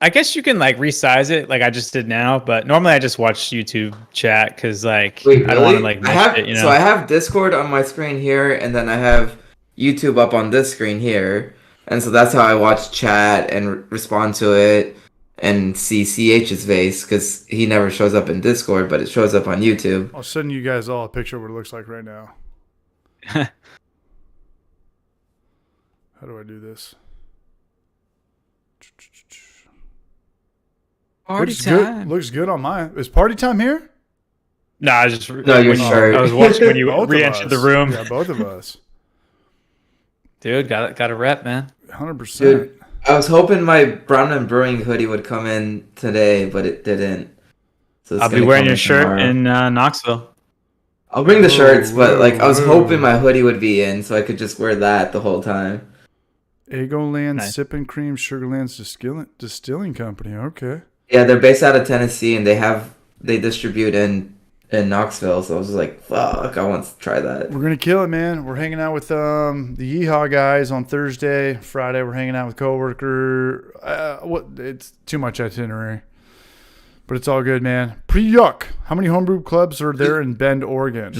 I guess you can like resize it, like I just did now. But normally I just watch YouTube chat because like I don't want to like miss it, you know. So I have Discord on my screen here, and then I have YouTube up on this screen here. And so that's how I watch chat and respond to it and see CH's face because he never shows up in Discord, but it shows up on YouTube. I'll send you guys all a picture of what it looks like right now. How do I do this? Party time. Looks good on mine. Is party time here? Nah, your shirt. I was watching when you re-entered the room. Yeah, both of us. Dude, got a rep, man. 100%. Dude, I was hoping my Brown and Brewing hoodie would come in today, but it didn't. So I'll be wearing your shirt in Knoxville. I'll bring the shirts, but like I was hoping my hoodie would be in, so I could just wear that the whole time. Egoland Sipping Cream Sugarlands Distilling Company. Okay. Yeah, they're based out of Tennessee, and they distribute in Knoxville, so I was just like, fuck, I want to try that. We're going to kill it, man. We're hanging out with the Yeehaw guys on Thursday. Friday, we're hanging out with coworker. It's too much itinerary. But it's all good, man. Pre-yuck. How many homebrew clubs are there in Bend, Oregon?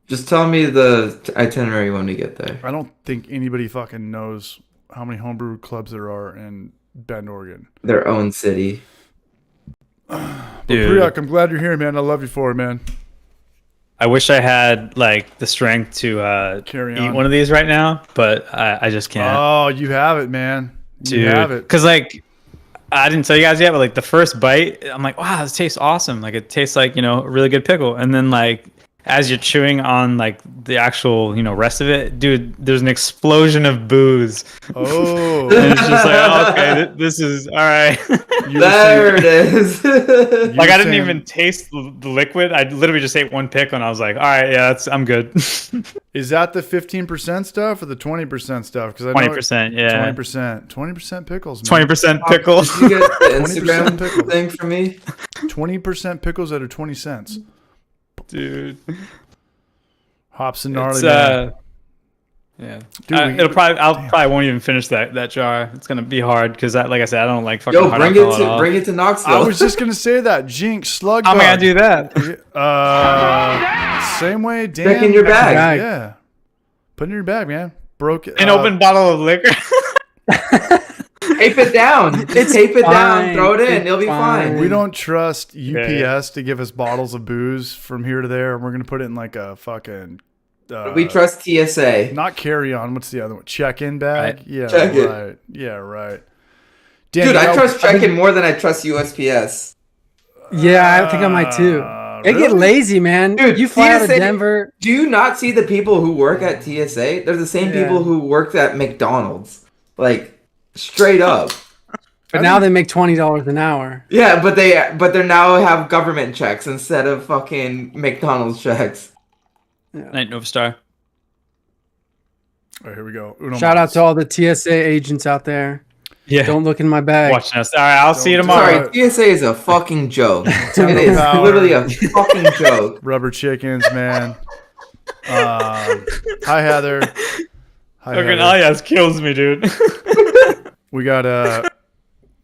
Just tell me the itinerary when we get there. I don't think anybody fucking knows how many homebrew clubs there are in Bend, Oregon. Their own city. Dude, Priyak, I'm glad you're here, man. I love you for it, man. I wish I had like the strength to Carry eat on. one of these right now, but I just can't. Oh, you have it, man. You have it. Because like I didn't tell you guys yet, but like the first bite, I'm like, wow, this tastes awesome. Like it tastes like, you know, a really good pickle. And then like as you're chewing on like the actual, you know, rest of it, dude, there's an explosion of booze. Oh. And it's just like, oh, okay, this is all right. There it is. Like I didn't even taste the liquid. I literally just ate one pickle and I was like, all right, yeah, I'm good. Is that the 15% stuff or the 20% stuff? Because I know 20%, yeah. 20% pickles, man. 20% pickles. Did you get the 20% Instagram pickles. thing for me? 20% pickles that are 20 cents. Dude. Hops and gnarly. It's, man. yeah. Dude, I'll probably won't even finish that jar. It's gonna be hard because like I said, I don't like fucking Yo, hard bring alcohol at all. it to Knoxville. I was just gonna say that. Jinx, slug. How am I gonna do that? Same way, Dan. Check in your bag. Yeah. Put it in your bag, man. Broke it. An open bottle of liquor. Tape it down. Just tape it down. Throw it in. It's It'll be fine. We don't trust UPS to give us bottles of booze from here to there, and we're gonna put it in like a fucking. We trust TSA. Not carry on. What's the other one? Check-in bag. Right. Yeah, Check it. right. Yeah, right. Dan, Dude, you I know- trust check-in more than I trust USPS. Yeah, I think I might too. They get really? lazy, man. Dude, you fly out of TSA Denver. Do you not see the people who work at TSA? They're the same Yeah. people who worked at McDonald's. Like, straight up. But now they make $20 an hour. Yeah, but they now have government checks instead of fucking McDonald's checks. Night Nova Star. All right, here we go. Uno Shout out mas. to all the TSA agents out there. Yeah. Don't look in my bag. Watching us. All right, I'll see you tomorrow. Sorry, TSA is a fucking joke. Tell It the is power. literally a fucking joke. Rubber chickens, man. Hi, Heather. Hi, Fucking Heather. alias kills me, dude. We got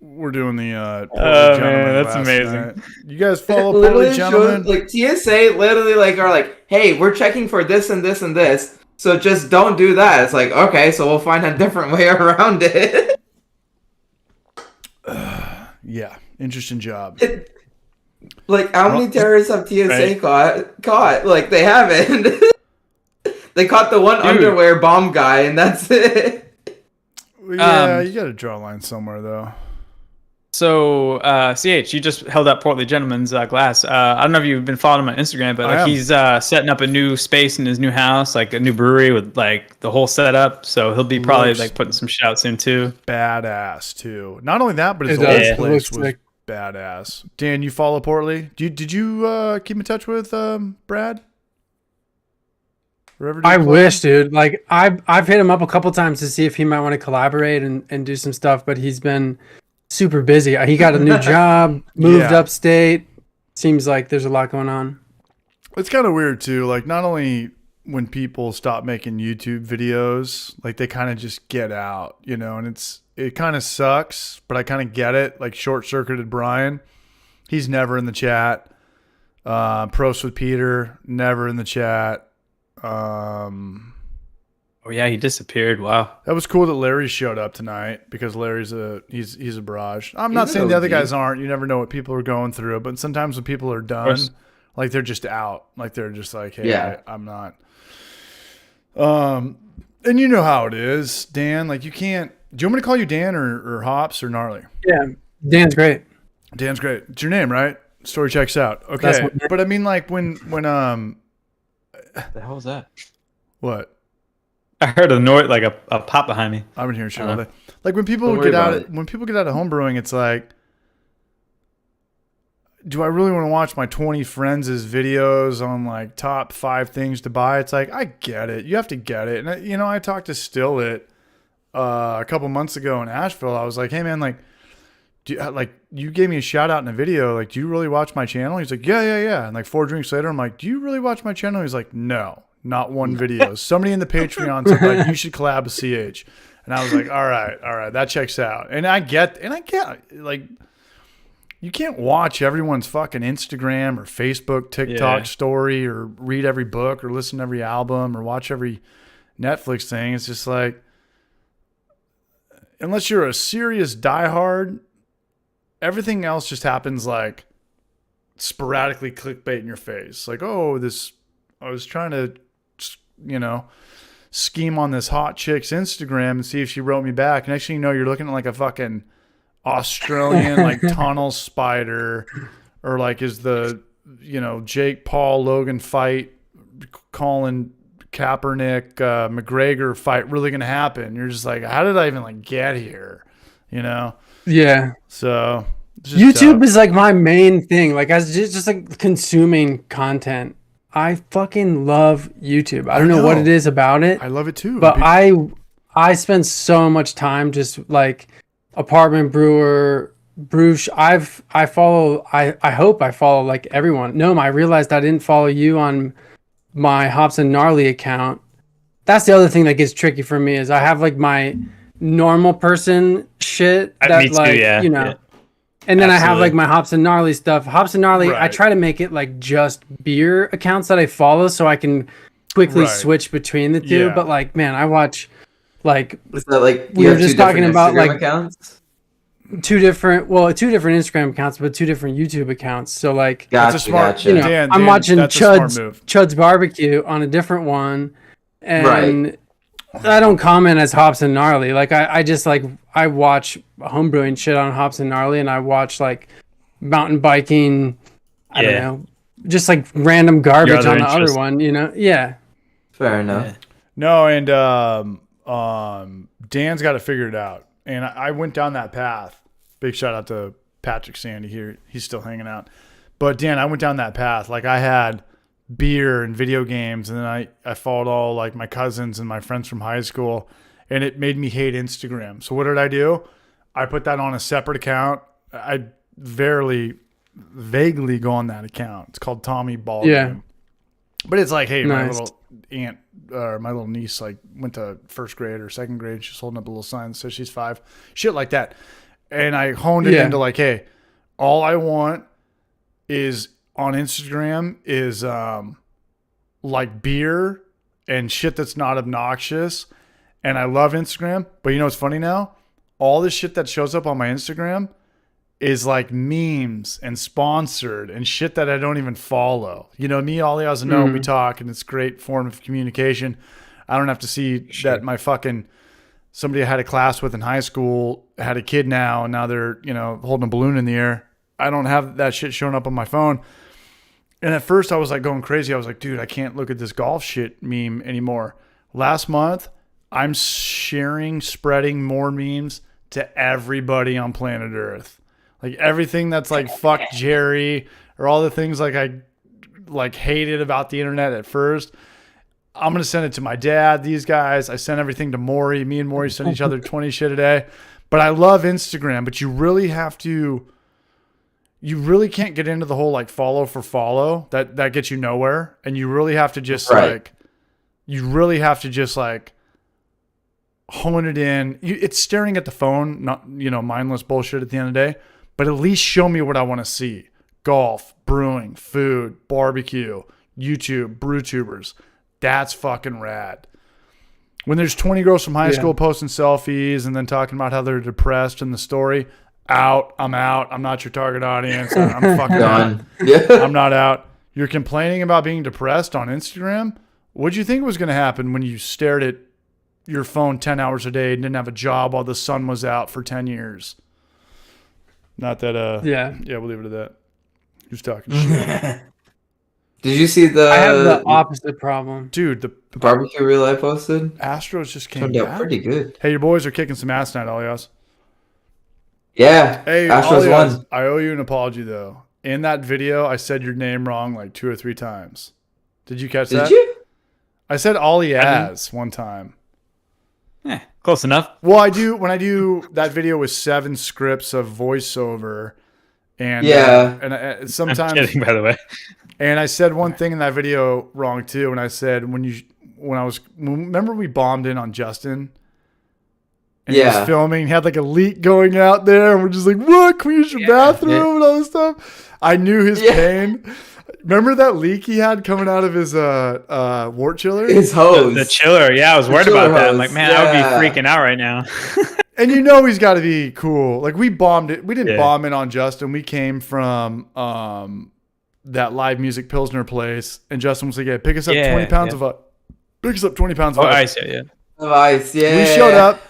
we're doing the Oh, Portly man, Gentleman that's last amazing. night. You guys follow Literally Portly Gentleman? shows, like TSA literally like are like, hey, we're checking for this and this and this, so just don't do that. It's like, okay, so we'll find a different way around it. Yeah, interesting job. Like, how many terrorists have TSA caught? Like, they haven't. They caught the one underwear bomb guy, and that's it. Yeah, you got to draw a line somewhere, though. So, CH, you just held up Portly Gentleman's glass. I don't know if you've been following him on Instagram, but I like, am. he's setting up a new space in his new house, like a new brewery with like the whole setup. So he'll be probably Looks like putting some shouts in too. Badass, too. Not only that, but his It old does. It place looks was sick. badass. Dan, you follow Portly? Did you keep in touch with Brad? Or ever do I collab? wish, dude. Like I've hit him up a couple times to see if he might want to collaborate and do some stuff, but he's been super busy. He got a new job, moved Yeah. upstate. Seems like there's a lot going on. It's kind of weird too. Like, not only when people stop making YouTube videos, like they kind of just get out, you know, and it kind of sucks, but I kind of get it. Like, short circuited Brian, he's never in the chat. Pros with Peter, never in the chat. Oh yeah, he disappeared. Wow. That was cool that Larry showed up tonight, because Larry's he's a barrage. I'm not He's saying an the other OG. guys aren't. You never know what people are going through, but sometimes when people are done, course. like they're just out, like they're just like, hey, Yeah. I'm not. And you know how it is, Dan. Like, you can't. Do you want me to call you Dan or Hops or Gnarly? Yeah, Dan's great. Dan's great. It's your name, right? Story checks out. That's Okay, what- but I mean, like when What the hell was that? what? I heard a noise, like a pop behind me. I've been hearing shit all day. Like, when people Don't worry get out, about it. when people get out of homebrewing, it's like, do I really want to watch my 20 friends' videos on like top 5 things to buy? It's like, I get it. You have to get it. And you know, I talked to Stillit a couple months ago in Asheville. I was like, hey man, like, you gave me a shout out in a video. Like, do you really watch my channel? He's like, yeah. And like 4 drinks later, I'm like, do you really watch my channel? He's like, no, not one video. Somebody in the Patreon said like, you should collab with CH. And I was like, all right, that checks out. And I get like, you can't watch everyone's fucking Instagram or Facebook, TikTok story, or read every book or listen to every album or watch every Netflix thing. It's just like, unless you're a serious diehard, everything else just happens like sporadically clickbait in your face. Like, oh, I was trying to, scheme on this hot chick's Instagram and see if she wrote me back. Next thing you know, you're looking at like a fucking Australian like tunnel spider, or like is the Jake Paul Logan fight, Colin Kaepernick McGregor fight really gonna happen? You're just like, how did I even like get here? Yeah. So YouTube is like my main thing. Like I was just like consuming content. I fucking love YouTube. I don't know what it is about it. I love it too. But I spend so much time just like apartment brewer, I hope I follow like everyone. No, I realized I didn't follow you on my Hops and Gnarly account. That's the other thing that gets tricky for me is I have like my normal person shit that me too, like, yeah. And then Absolutely. I have like my Hops and Gnarly stuff. Hops and Gnarly, I try to make it like just beer accounts that I follow so I can quickly switch between the two. Yeah. But like, man, I watch like, Is that like we were just talking about Instagram like accounts? two different Instagram accounts, but 2 different YouTube accounts. So like, Gotcha, a smart- gotcha. Dan, I'm watching that's a smart move. Chud's Barbecue on a different one. And I don't comment as Hops and Gnarly. Like I just like, I watch homebrewing shit on Hops and Gnarly, and I watch like mountain biking. I don't know, just like random garbage on the other one. Yeah. Fair enough. Yeah. No, and Dan's got it figured out, and I went down that path. Big shout out to Patrick Sandy here; he's still hanging out. But Dan, I went down that path. Like I had beer and video games, and then I followed all like my cousins and my friends from high school, and it made me hate Instagram. So what did I do? I put that on a separate account. I vaguely go on that account. It's called Tommy Baldwin. Yeah. But it's like, hey, my Nice. little aunt or my little niece like went to first grade or second grade. She's holding up a little sign that says she's 5. Shit like that. And I honed it into like, hey, all I want is on Instagram is like beer and shit that's not obnoxious. And I love Instagram. But you know what's funny now? All this shit that shows up on my Instagram is like memes and sponsored and shit that I don't even follow. Me, all I know, we talk, and it's a great form of communication. I don't have to see that my fucking somebody I had a class with in high school had a kid now, and now they're, holding a balloon in the air. I don't have that shit showing up on my phone. And at first I was like going crazy. I was like, dude, I can't look at this golf shit meme anymore. Last month, I'm spreading more memes to everybody on planet Earth. Like everything that's like fuck Jerry, or all the things like I like hated about the internet at first. I'm going to send it to my dad, these guys. I send everything to Maury. Me and Maury send each other 20 shit a day. But I love Instagram, but you really can't get into the whole like follow for follow. That gets you nowhere. And you really have to just like hone it in. It's staring at the phone, not, mindless bullshit at the end of the day, but at least show me what I want to see. Golf, brewing, food, barbecue, YouTube, brew tubers. That's fucking rad. When there's 20 girls from high school posting selfies and then talking about how they're depressed in the story, I'm out. I'm not your target audience. I'm fucking Done. I'm not out. You're complaining about being depressed on Instagram? What'd you think was going to happen when you stared at your phone 10 hours a day and didn't have a job while the sun was out for 10 years? Not that, we'll leave it at that. Who's talking shit? Did you see I have the opposite problem. Dude, the barbecue reel I posted? Astros just came Turned out back. pretty good. Hey, your boys are kicking some ass tonight, Alias. Yeah. Hey, Astros Alias, won. I owe you an apology, though. In that video, I said your name wrong like 2 or 3 times. Did you catch that? Did you? I said Alias one time. Close enough. Well, I do when I do that video with 7 scripts of voiceover, and I'm sometimes, kidding, by the way. and I said one thing in that video wrong too. And I said remember we bombed in on Justin, And he was filming. He had like a leak going out there, and we're just like, "What? Can we use your bathroom?" and all this stuff. I knew his pain. Remember that leak he had coming out of his wort chiller? His hose. The chiller. Yeah, I was worried about that. I'm like, man, I would be freaking out right now. And you know he's got to be cool. Like we bombed it. We didn't bomb it on Justin. We came from that live music Pilsner place, and Justin was like, "Yeah, pick us up 20 pounds of ice. Pick us up 20 pounds of ice." Of ice, yeah. We showed up.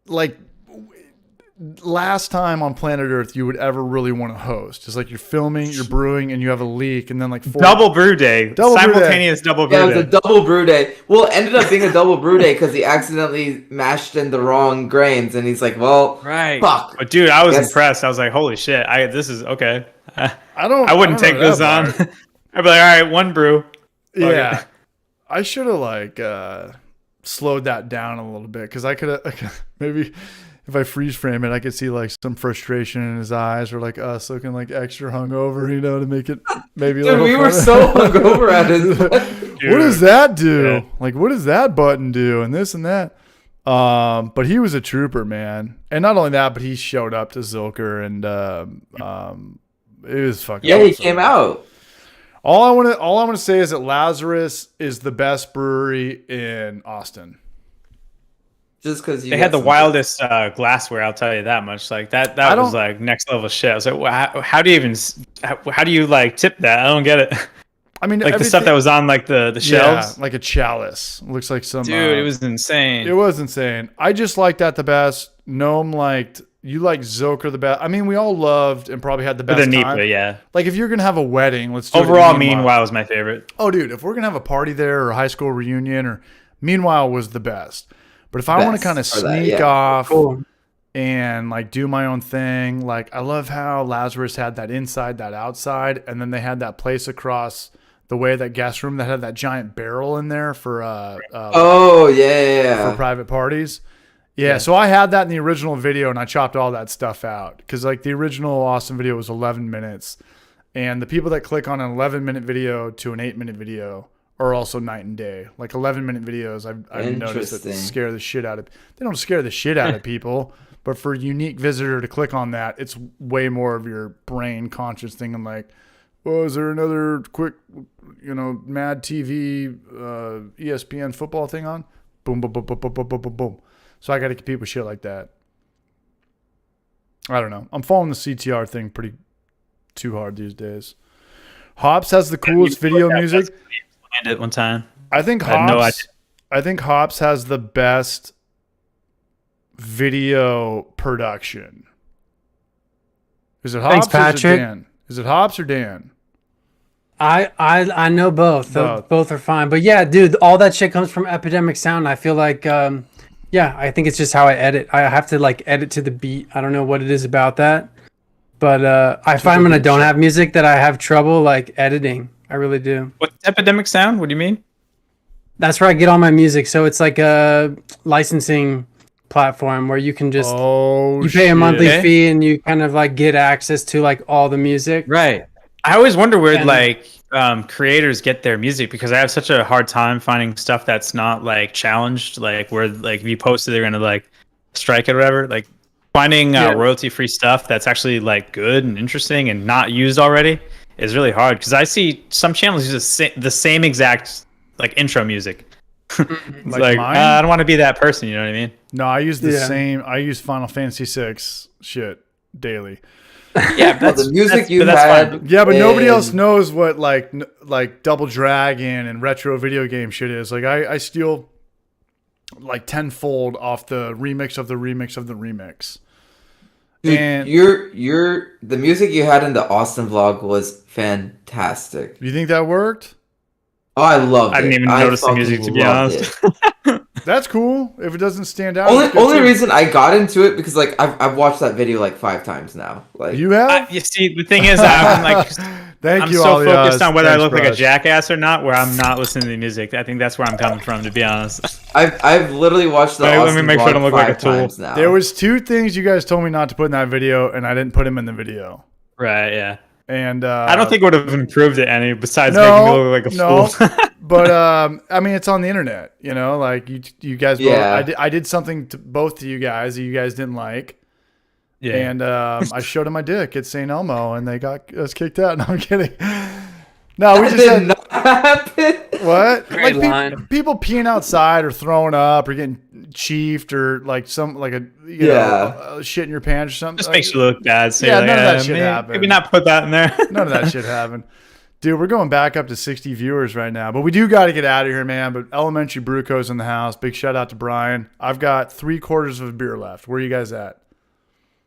Like last time on planet Earth you would ever really want to host. It's like you're filming, you're brewing, and you have a leak, and then like double brew day. Simultaneous double brew day. Yeah, it was a double brew day. Well, it ended up being a double brew day because he accidentally mashed in the wrong grains, and he's like, "Well, fuck." But dude, I was impressed. I was like, "Holy shit! This is okay." I wouldn't take this on. I'd be like, "All right, one brew." Yeah, I should have like slowed that down a little bit because I could maybe if I freeze frame it, I could see like some frustration in his eyes, or like us looking like extra hungover, you know, to make it maybe a little. We were so hungover at his. What does that do? Yeah. Like, what does that button do? And this and that. But he was a trooper, man, and not only that, but he showed up to Zilker, and it was fucking. Yeah, awesome. He came out. All I want to say is that Lazarus is the best brewery in Austin. Just because they had the wildest glassware, I'll tell you that much. Like that was like next level shit. I was like, well, how do you like tip that? I don't get it. I mean, like the stuff that was on like the shelves, like a chalice. Looks like some. Dude, it was insane. It was insane. I just liked that the best. Gnome liked. You like Zilker the best. I mean, we all loved and probably had the best time. Yeah. Like if you're gonna have a wedding, let's do overall. Meanwhile was my favorite. Oh, dude, if we're gonna have a party there or a high school reunion, or Meanwhile was the best. But if I want to kind of sneak off and like do my own thing, like I love how Lazarus had that inside, that outside, and then they had that place across the way, that guest room that had that giant barrel in there for for private parties. Yeah, so I had that in the original video, and I chopped all that stuff out because like the original Austin video was 11 minutes, and the people that click on an 11-minute video to an 8-minute video are also night and day. Like 11-minute videos, I've noticed that scare the shit out of. They don't scare the shit out of people, but for a unique visitor to click on that, it's way more of your brain conscious thing. And like, well, is there another quick, Mad TV, ESPN football thing on? Boom, boom, boom, boom, boom, boom, boom, boom, boom. So I got to compete with shit like that. I don't know. I'm following the CTR thing pretty too hard these days. Hops has the coolest video music. At one time, I think Hops has the best video production. Is it Hops? Thanks, Patrick. Or is it Dan? Is it Hops or Dan? I know both. Both are fine. But yeah, dude, all that shit comes from Epidemic Sound. I feel like I think it's just how I edit. I have to like edit to the beat. I don't know what it is about that. But I find when I don't have music that I have trouble like editing. I really do. What's Epidemic Sound? What do you mean? That's where I get all my music. So it's like a licensing platform where you can just you pay a monthly fee and you kind of like get access to like all the music. Right. I always wonder where creators get their music, because I have such a hard time finding stuff that's not like challenged, like where like if you post it they're gonna like strike it or whatever. Like finding royalty free stuff that's actually like good and interesting and not used already is really hard, because I see some channels use the same exact like intro music. like I don't want to be that person, you know what I mean? No, I use the same. I use Final Fantasy VI shit daily. Yeah, but the music you had. Yeah, but nobody else knows what like Double Dragon and retro video game shit is. Like I steal like tenfold off the remix of the remix of the remix. Dude, and the music you had in the Austin vlog was fantastic. You think that worked? Oh, I loved it. I didn't even notice the music, to be honest. That's cool. If it doesn't stand out. Only reason I got into it because like I've watched that video like 5 times now. Like you have. You see, the thing is, I'm like, I'm so focused on whether I look like a jackass or not, where I'm not listening to the music. I think that's where I'm coming from, to be honest. I've literally watched the. Let me make sure I don't look like a tool. Now. There was 2 things you guys told me not to put in that video, and I didn't put them in the video. Right. Yeah. And I don't think it would have improved it any besides making me look like a fool. But I mean, it's on the internet, you know. Like you guys, both, I did something to both of you guys that you guys didn't like, and I showed them my dick at St. Elmo, and they got us kicked out. No, I'm kidding. No, we just did not happen. What? Great Like line. people peeing outside or throwing up or getting chiefed or like you know, shit in your pants or something. Just makes you look bad. So Yeah, like, none of that shit happened. Maybe not put that in there. None of that shit happened. Dude, we're going back up to 60 viewers right now, but we do got to get out of here, man. But Elementary Brewco's in the house. Big shout out to Brian. I've got 3/4 of a beer left. Where are you guys at?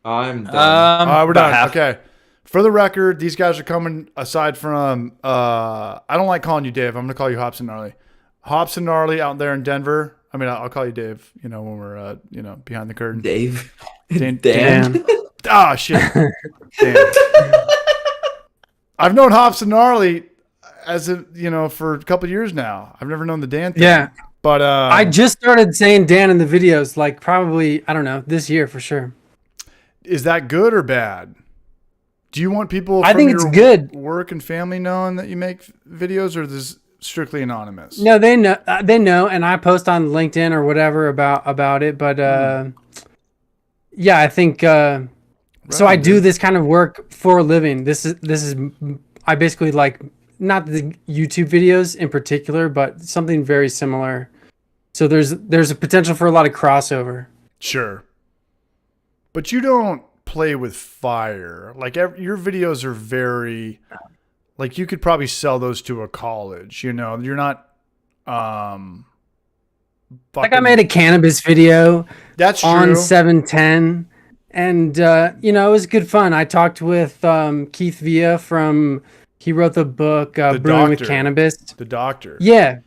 I'm done. We're done. Okay. For the record, these guys are coming aside from, I don't like calling you Dave. I'm going to call you Hops and Gnarly. Hops and Gnarly out there in Denver. I mean, I'll call you Dave, you know, when we're, you know, behind the curtain. Dave. Dan. Ah, shit. Dan. I've known Hops and Gnarly for a couple of years now. I've never known the Dan thing. Yeah. But I just started saying Dan in the videos, like probably, I don't know, this year for sure. Is that good or bad? Do you want people I from think your it's good. work and family knowing that you make videos, or is this strictly anonymous? No, they know, and I post on LinkedIn or whatever about it. But yeah, I think so. I do this kind of work for a living. This is I basically like not the YouTube videos in particular, but something very similar. So there's a potential for a lot of crossover. Sure, but you don't play with fire. Like your videos are very, like you could probably sell those to a college. You know, you're not. Like I made a cannabis video. That's true. On 710, and you know, it was good fun. I talked with Keith Villa he wrote the book Brewing with Cannabis. The doctor. Yeah.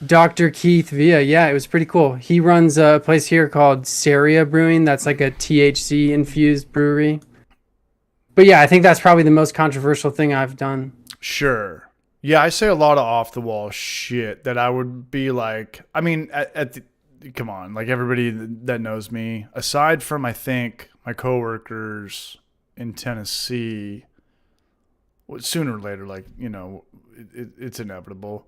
Dr. Keith Villa. Yeah, it was pretty cool. He runs a place here called Saria Brewing. That's like a THC infused brewery. But yeah, I think that's probably the most controversial thing I've done. Sure. Yeah, I say a lot of off the wall shit that I would be like, I mean, come on, like everybody that knows me, aside from I think my coworkers in Tennessee, sooner or later, like, you know, it's inevitable.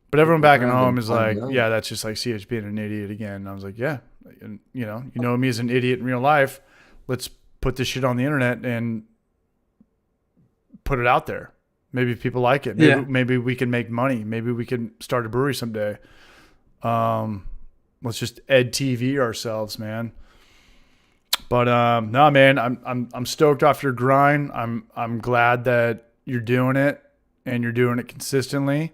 But everyone back at home is like, yeah, that's just like CH being an idiot again. And I was like, yeah, and, you know me as an idiot in real life. Let's put this shit on the internet and put it out there. Maybe people like it. Maybe we can make money. Maybe we can start a brewery someday. Let's just ed TV ourselves, man. But no, man, I'm stoked off your grind. I'm glad that you're doing it and you're doing it consistently.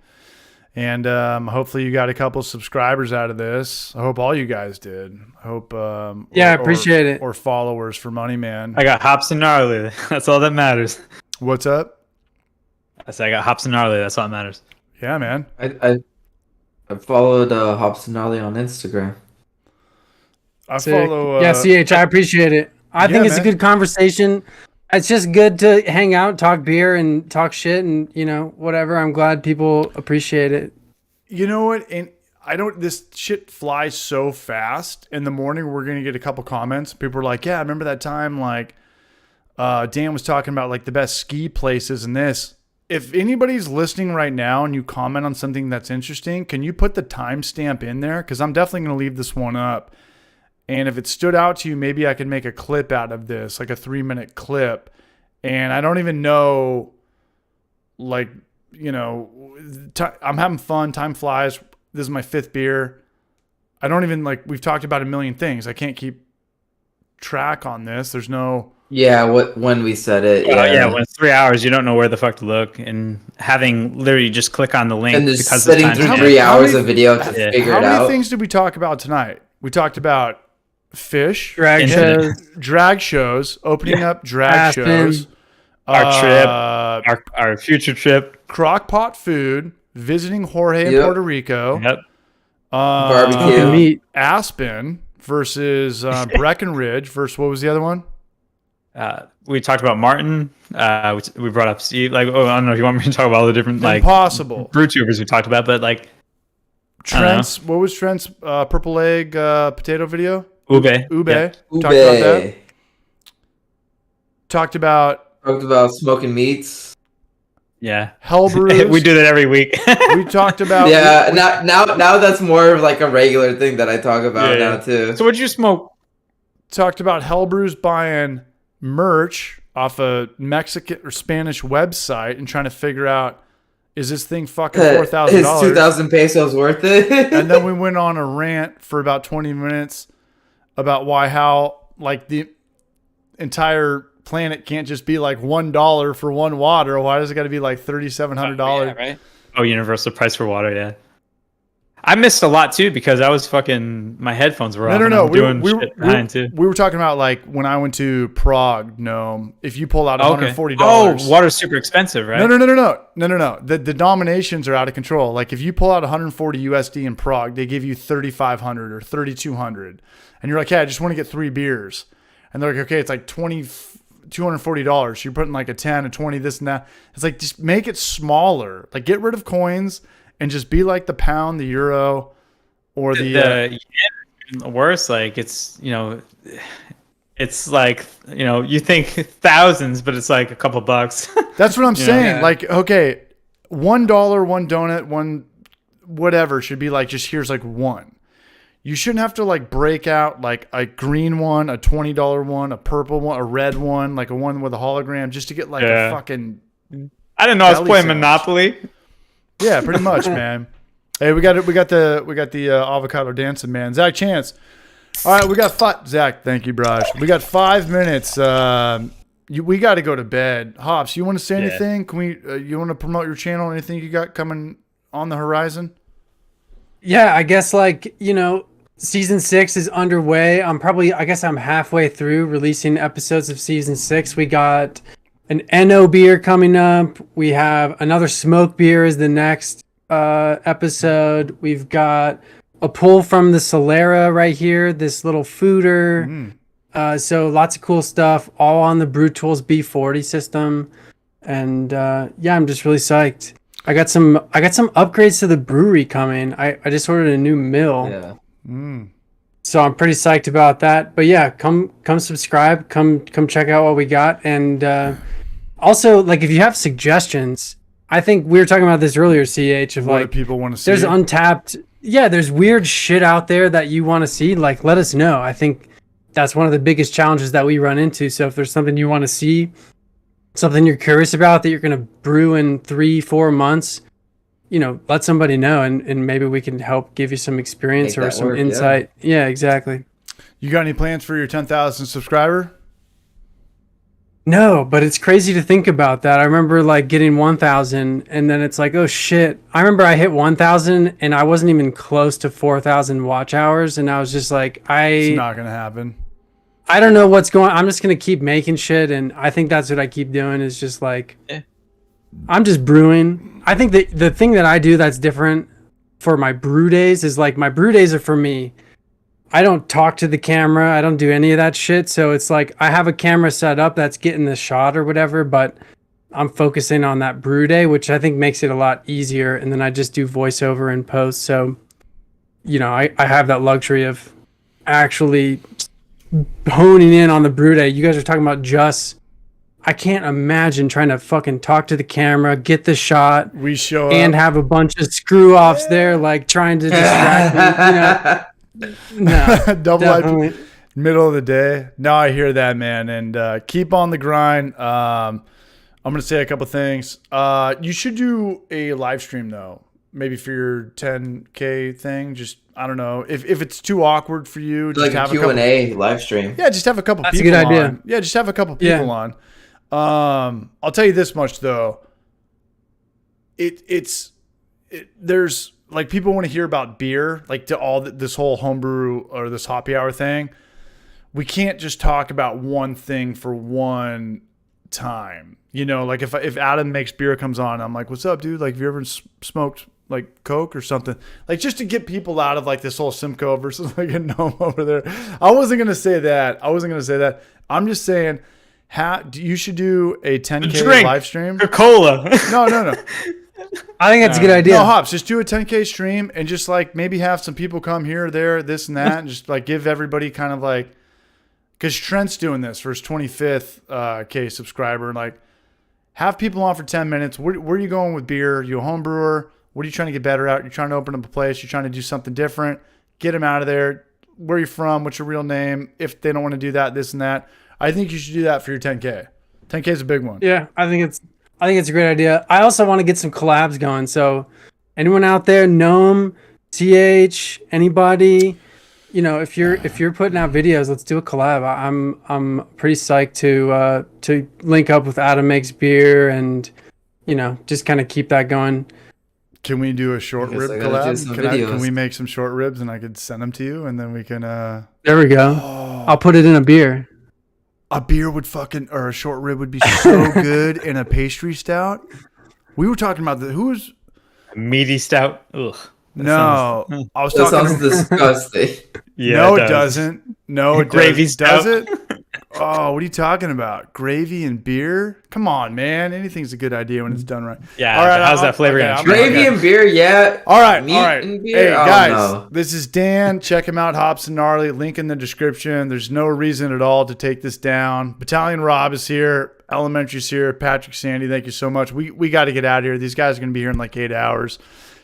And hopefully you got a couple subscribers out of this. I hope all you guys did. I hope I appreciate it. Or followers for Money Man. I got Hops and Gnarly. That's all that matters. What's up? I said I got Hops and Gnarly. That's all that matters. Yeah, man. I followed Hops and Gnarly on Instagram. I follow. CH, I appreciate it. I think it's a good conversation. It's just good to hang out, talk beer, and talk shit, and you know, whatever. I'm glad people appreciate it. You know what? And this shit flies so fast. In the morning, we're gonna get a couple comments. People are like, "Yeah, I remember that time." Like, Dan was talking about like the best ski places and this. If anybody's listening right now and you comment on something that's interesting, can you put the timestamp in there? Because I'm definitely gonna leave this one up. And if it stood out to you, maybe I can make a clip out of this, like a 3-minute clip. And I don't even know, like, you know, I'm having fun. Time flies. This is my 5th beer. I don't even, like, we've talked about a million things. I can't keep track on this. There's no... Yeah, when we said it. Yeah, when it's 3 hours, you don't know where the fuck to look. And having literally just click on the link. And just sitting through 3 hours of video to figure it out. How many things did we talk about tonight? We talked about fish, drag shows, opening up drag shows, our trip, our future trip, crockpot food, visiting Jorge in Puerto Rico, barbecue, meat, Aspen versus Breckenridge versus what was the other one? We talked about Martin. We brought up Steve. Like, I don't know if you want me to talk about all the different Impossible brew tubers we talked about, but like Trent's. What was Trent's purple egg potato video? Ube. Yeah. Talked about smoking meats. Yeah. Hell brews. We do that every week. We talked about. Yeah, now that's more of like a regular thing that I talk about now too. So what'd you smoke? Talked about Hell brews buying merch off a Mexican or Spanish website and trying to figure out, is this thing fucking $4,000? Is 2,000 pesos worth it? And then we went on a rant for about 20 minutes about how like the entire planet can't just be like $1 for one water. Why does it got to be like $3,700? Yeah, right. Oh, universal price for water. Yeah. I missed a lot too because I was fucking, my headphones were off. No. We were talking about like when I went to Prague, Gnome, if you pull out $140. Oh, water's super expensive, right? No. The denominations are out of control. Like if you pull out 140 USD in Prague, they give you 3,500 or 3,200. And you're like, hey, I just want to get 3 beers. And they're like, okay, it's like $240. So you're putting like a 10, a 20, this and that. It's like, just make it smaller. Like get rid of coins. And just be like the pound, the euro, or the worse. Like it's it's like you think thousands, but it's like a couple bucks. That's what I'm saying. Yeah. Like $1, one donut, one whatever should be like just here's like one. You shouldn't have to like break out like a green one, a $20 one, a purple one, a red one, like a one with a hologram, just to get like a fucking. I didn't know I was playing Monopoly. Yeah, pretty much, man. Hey, we got the avocado dancing, man. Zach Chance. All right, we got Zach. Thank you, Braj. We got 5 minutes. We got to go to bed. Hops, you want to say anything? Can we? You want to promote your channel? Anything you got coming on the horizon? Yeah, I guess season 6 is underway. I guess I'm halfway through releasing episodes of season 6. We got an NO beer coming up. We have another smoke beer is the next episode. We've got a pull from the Solera right here, this little fooder. So lots of cool stuff, all on the Brew Tools B40 system. And I'm just really psyched. I got some upgrades to the brewery coming. I just ordered a new mill. Yeah. So I'm pretty psyched about that. But yeah, come subscribe, come check out what we got. And also, like, if you have suggestions, I think we were talking about this earlier, CH, of what like people want to see. There's untapped, there's weird shit out there that you want to see. Like, let us know. I think that's one of the biggest challenges that we run into. So if there's something you want to see, something you're curious about that you're going to brew in 3-4 months, let somebody know, and maybe we can help give you some experience or some insight. Yeah, exactly. You got any plans for your 10,000 subscriber? No, but it's crazy to think about that. I remember like getting 1,000 and then it's like, oh shit. I remember I hit 1,000 and I wasn't even close to 4,000 watch hours. And I was just like, it's not going to happen. I don't know what's going on. I'm just going to keep making shit. And I think that's what I keep doing is just like, I'm just brewing. I think that the thing that I do that's different for my brew days is like my brew days are for me. I don't talk to the camera. I don't do any of that shit. So it's like I have a camera set up that's getting the shot or whatever, but I'm focusing on that brew day, which I think makes it a lot easier. And then I just do voiceover and post. So, I have that luxury of actually honing in on the brew day. You guys are talking about I can't imagine trying to fucking talk to the camera, get the shot. We show and up. have a bunch of screw offs there, like trying to distract me, No, double IP, middle of the day. No, I hear that, man, and keep on the grind. I'm gonna say a couple things. You should do a live stream though, maybe for your 10K thing. Just I don't know if it's too awkward for you. Just like have a Q&A live stream. Yeah, just have a couple. That's people a good idea. On. Yeah, just have a couple people on. I'll tell you this much though. There's like people want to hear about beer, like to this whole homebrew or this Hoppy Hour thing. We can't just talk about one thing for one time. Like if Adam makes beer comes on, I'm like, what's up, dude? Like, have you ever smoked like Coke or something? Like just to get people out of like this whole Simcoe versus like a gnome over there. I wasn't gonna say that. I'm just saying, you should do a 10K live stream. Coca-Cola. No. I think that's a good idea. No, Hops, just do a 10K stream and just like maybe have some people come here or there, this and that, and just like give everybody kind of like, because Trent's doing this for his 25th K subscriber, and like have people on for 10 minutes. Where are you going with beer? You a home brewer? What are you trying to get better at? You're trying to open up a place. You're trying to do something different. Get them out of there. Where are you from? What's your real name? If they don't want to do that, this and that. I think you should do that for your 10K. 10K is a big one. Yeah, I think it's a great idea. I also want to get some collabs going. So anyone out there, Gnome, TH, anybody, if you're putting out videos, let's do a collab. I'm pretty psyched to link up with Adam Makes Beer and just kind of keep that going. Can we do a short rib collab? Can we make some short ribs and I could send them to you and then we can There we go. I'll put it in a beer. A beer would or a short rib would be so good in a pastry stout. We were talking about who was meaty stout. Ugh. No, I was that talking. Sounds disgusting. Yeah, no, it doesn't. No, it gravy does it? Oh, what are you talking about? Gravy and beer? Come on, man. Anything's a good idea when it's done right. Yeah. All right, how's that flavor going? Gravy and beer, yeah. All right, Meat all right. and beer? Hey, guys, no. This is Dan. Check him out, Hops and Gnarly. Link in the description. There's no reason at all to take this down. Battalion Rob is here. Elementary's here. Patrick, Sandy, thank you so much. We got to get out of here. These guys are going to be here in like 8 hours.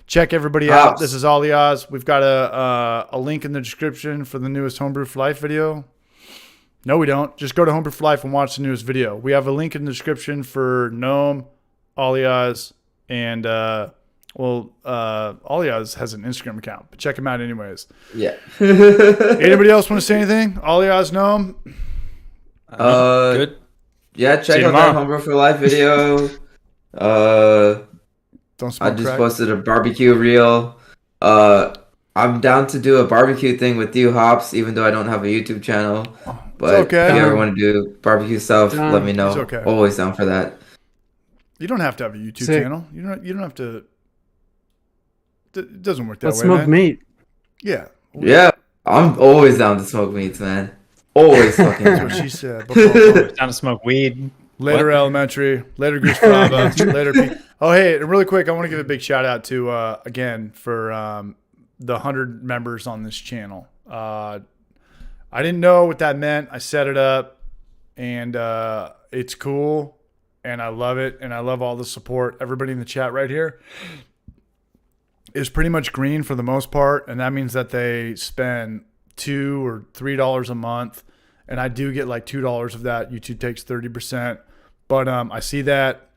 Check everybody out. This is Ollie Oz. We've got a link in the description for the newest Homebrew for Life video. No, we don't. Just go to Homebrew for Life and watch the newest video. We have a link in the description for Gnome, Ollie Oz, and Ollie Oz has an Instagram account, but check him out anyways. Yeah. Anybody else want to say anything? Ollie Oz, Gnome? Good. Yeah, check out that Homebrew for Life video. Don't smoke I just crack. posted a barbecue reel. I'm down to do a barbecue thing with you, Hops, even though I don't have a YouTube channel. But okay. if you ever want to do barbecue stuff, let me know. It's okay. Always down for that. You don't have to have a YouTube channel. You don't have to. It doesn't work that Let's way. smoke man. meat. Yeah. Yeah, I'm always down to smoke meats, man. Always fucking That's down. what she said. Down to smoke weed. Later elementary, later Goose Fraba, later Pete. Oh, hey, really quick, I want to give a big shout out to, again, for the 100 members on this channel. I didn't know what that meant. I set it up, and it's cool, and I love it, and I love all the support. Everybody in the chat right here is pretty much green for the most part, and that means that they spend $2 or $3 a month. And I do get like $2 of that. YouTube takes 30%. But I see that,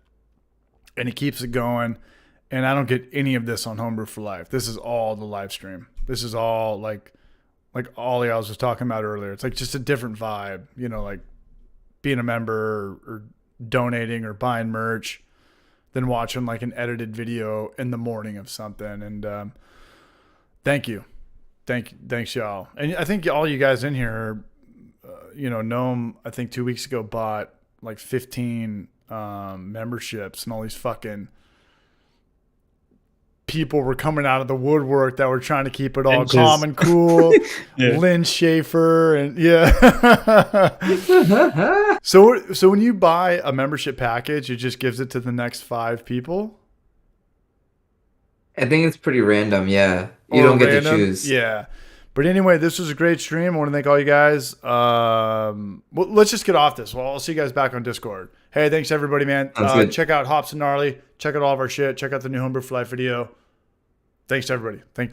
and it keeps it going. And I don't get any of this on Homebrew for Life. This is all the live stream. This is all like Ollie I was just talking about earlier. It's like just a different vibe, like being a member or donating or buying merch than watching like an edited video in the morning of something. And thank you. Thanks, y'all. And I think all you guys in here are, Gnome, I think 2 weeks ago bought like 15 memberships, and all these fucking people were coming out of the woodwork that were trying to keep it all calm and cool. Yeah. Lynn Schaefer and So when you buy a membership package, it just gives it to the next 5 people? I think it's pretty random, yeah. You don't get to choose. Yeah. But anyway, this was a great stream. I want to thank all you guys. Well, let's just get off this. Well, I'll see you guys back on Discord. Hey, thanks everybody, man. Check out Hops and Gnarly. Check out all of our shit. Check out the new Homebrew for Life video. Thanks to everybody. Thank you.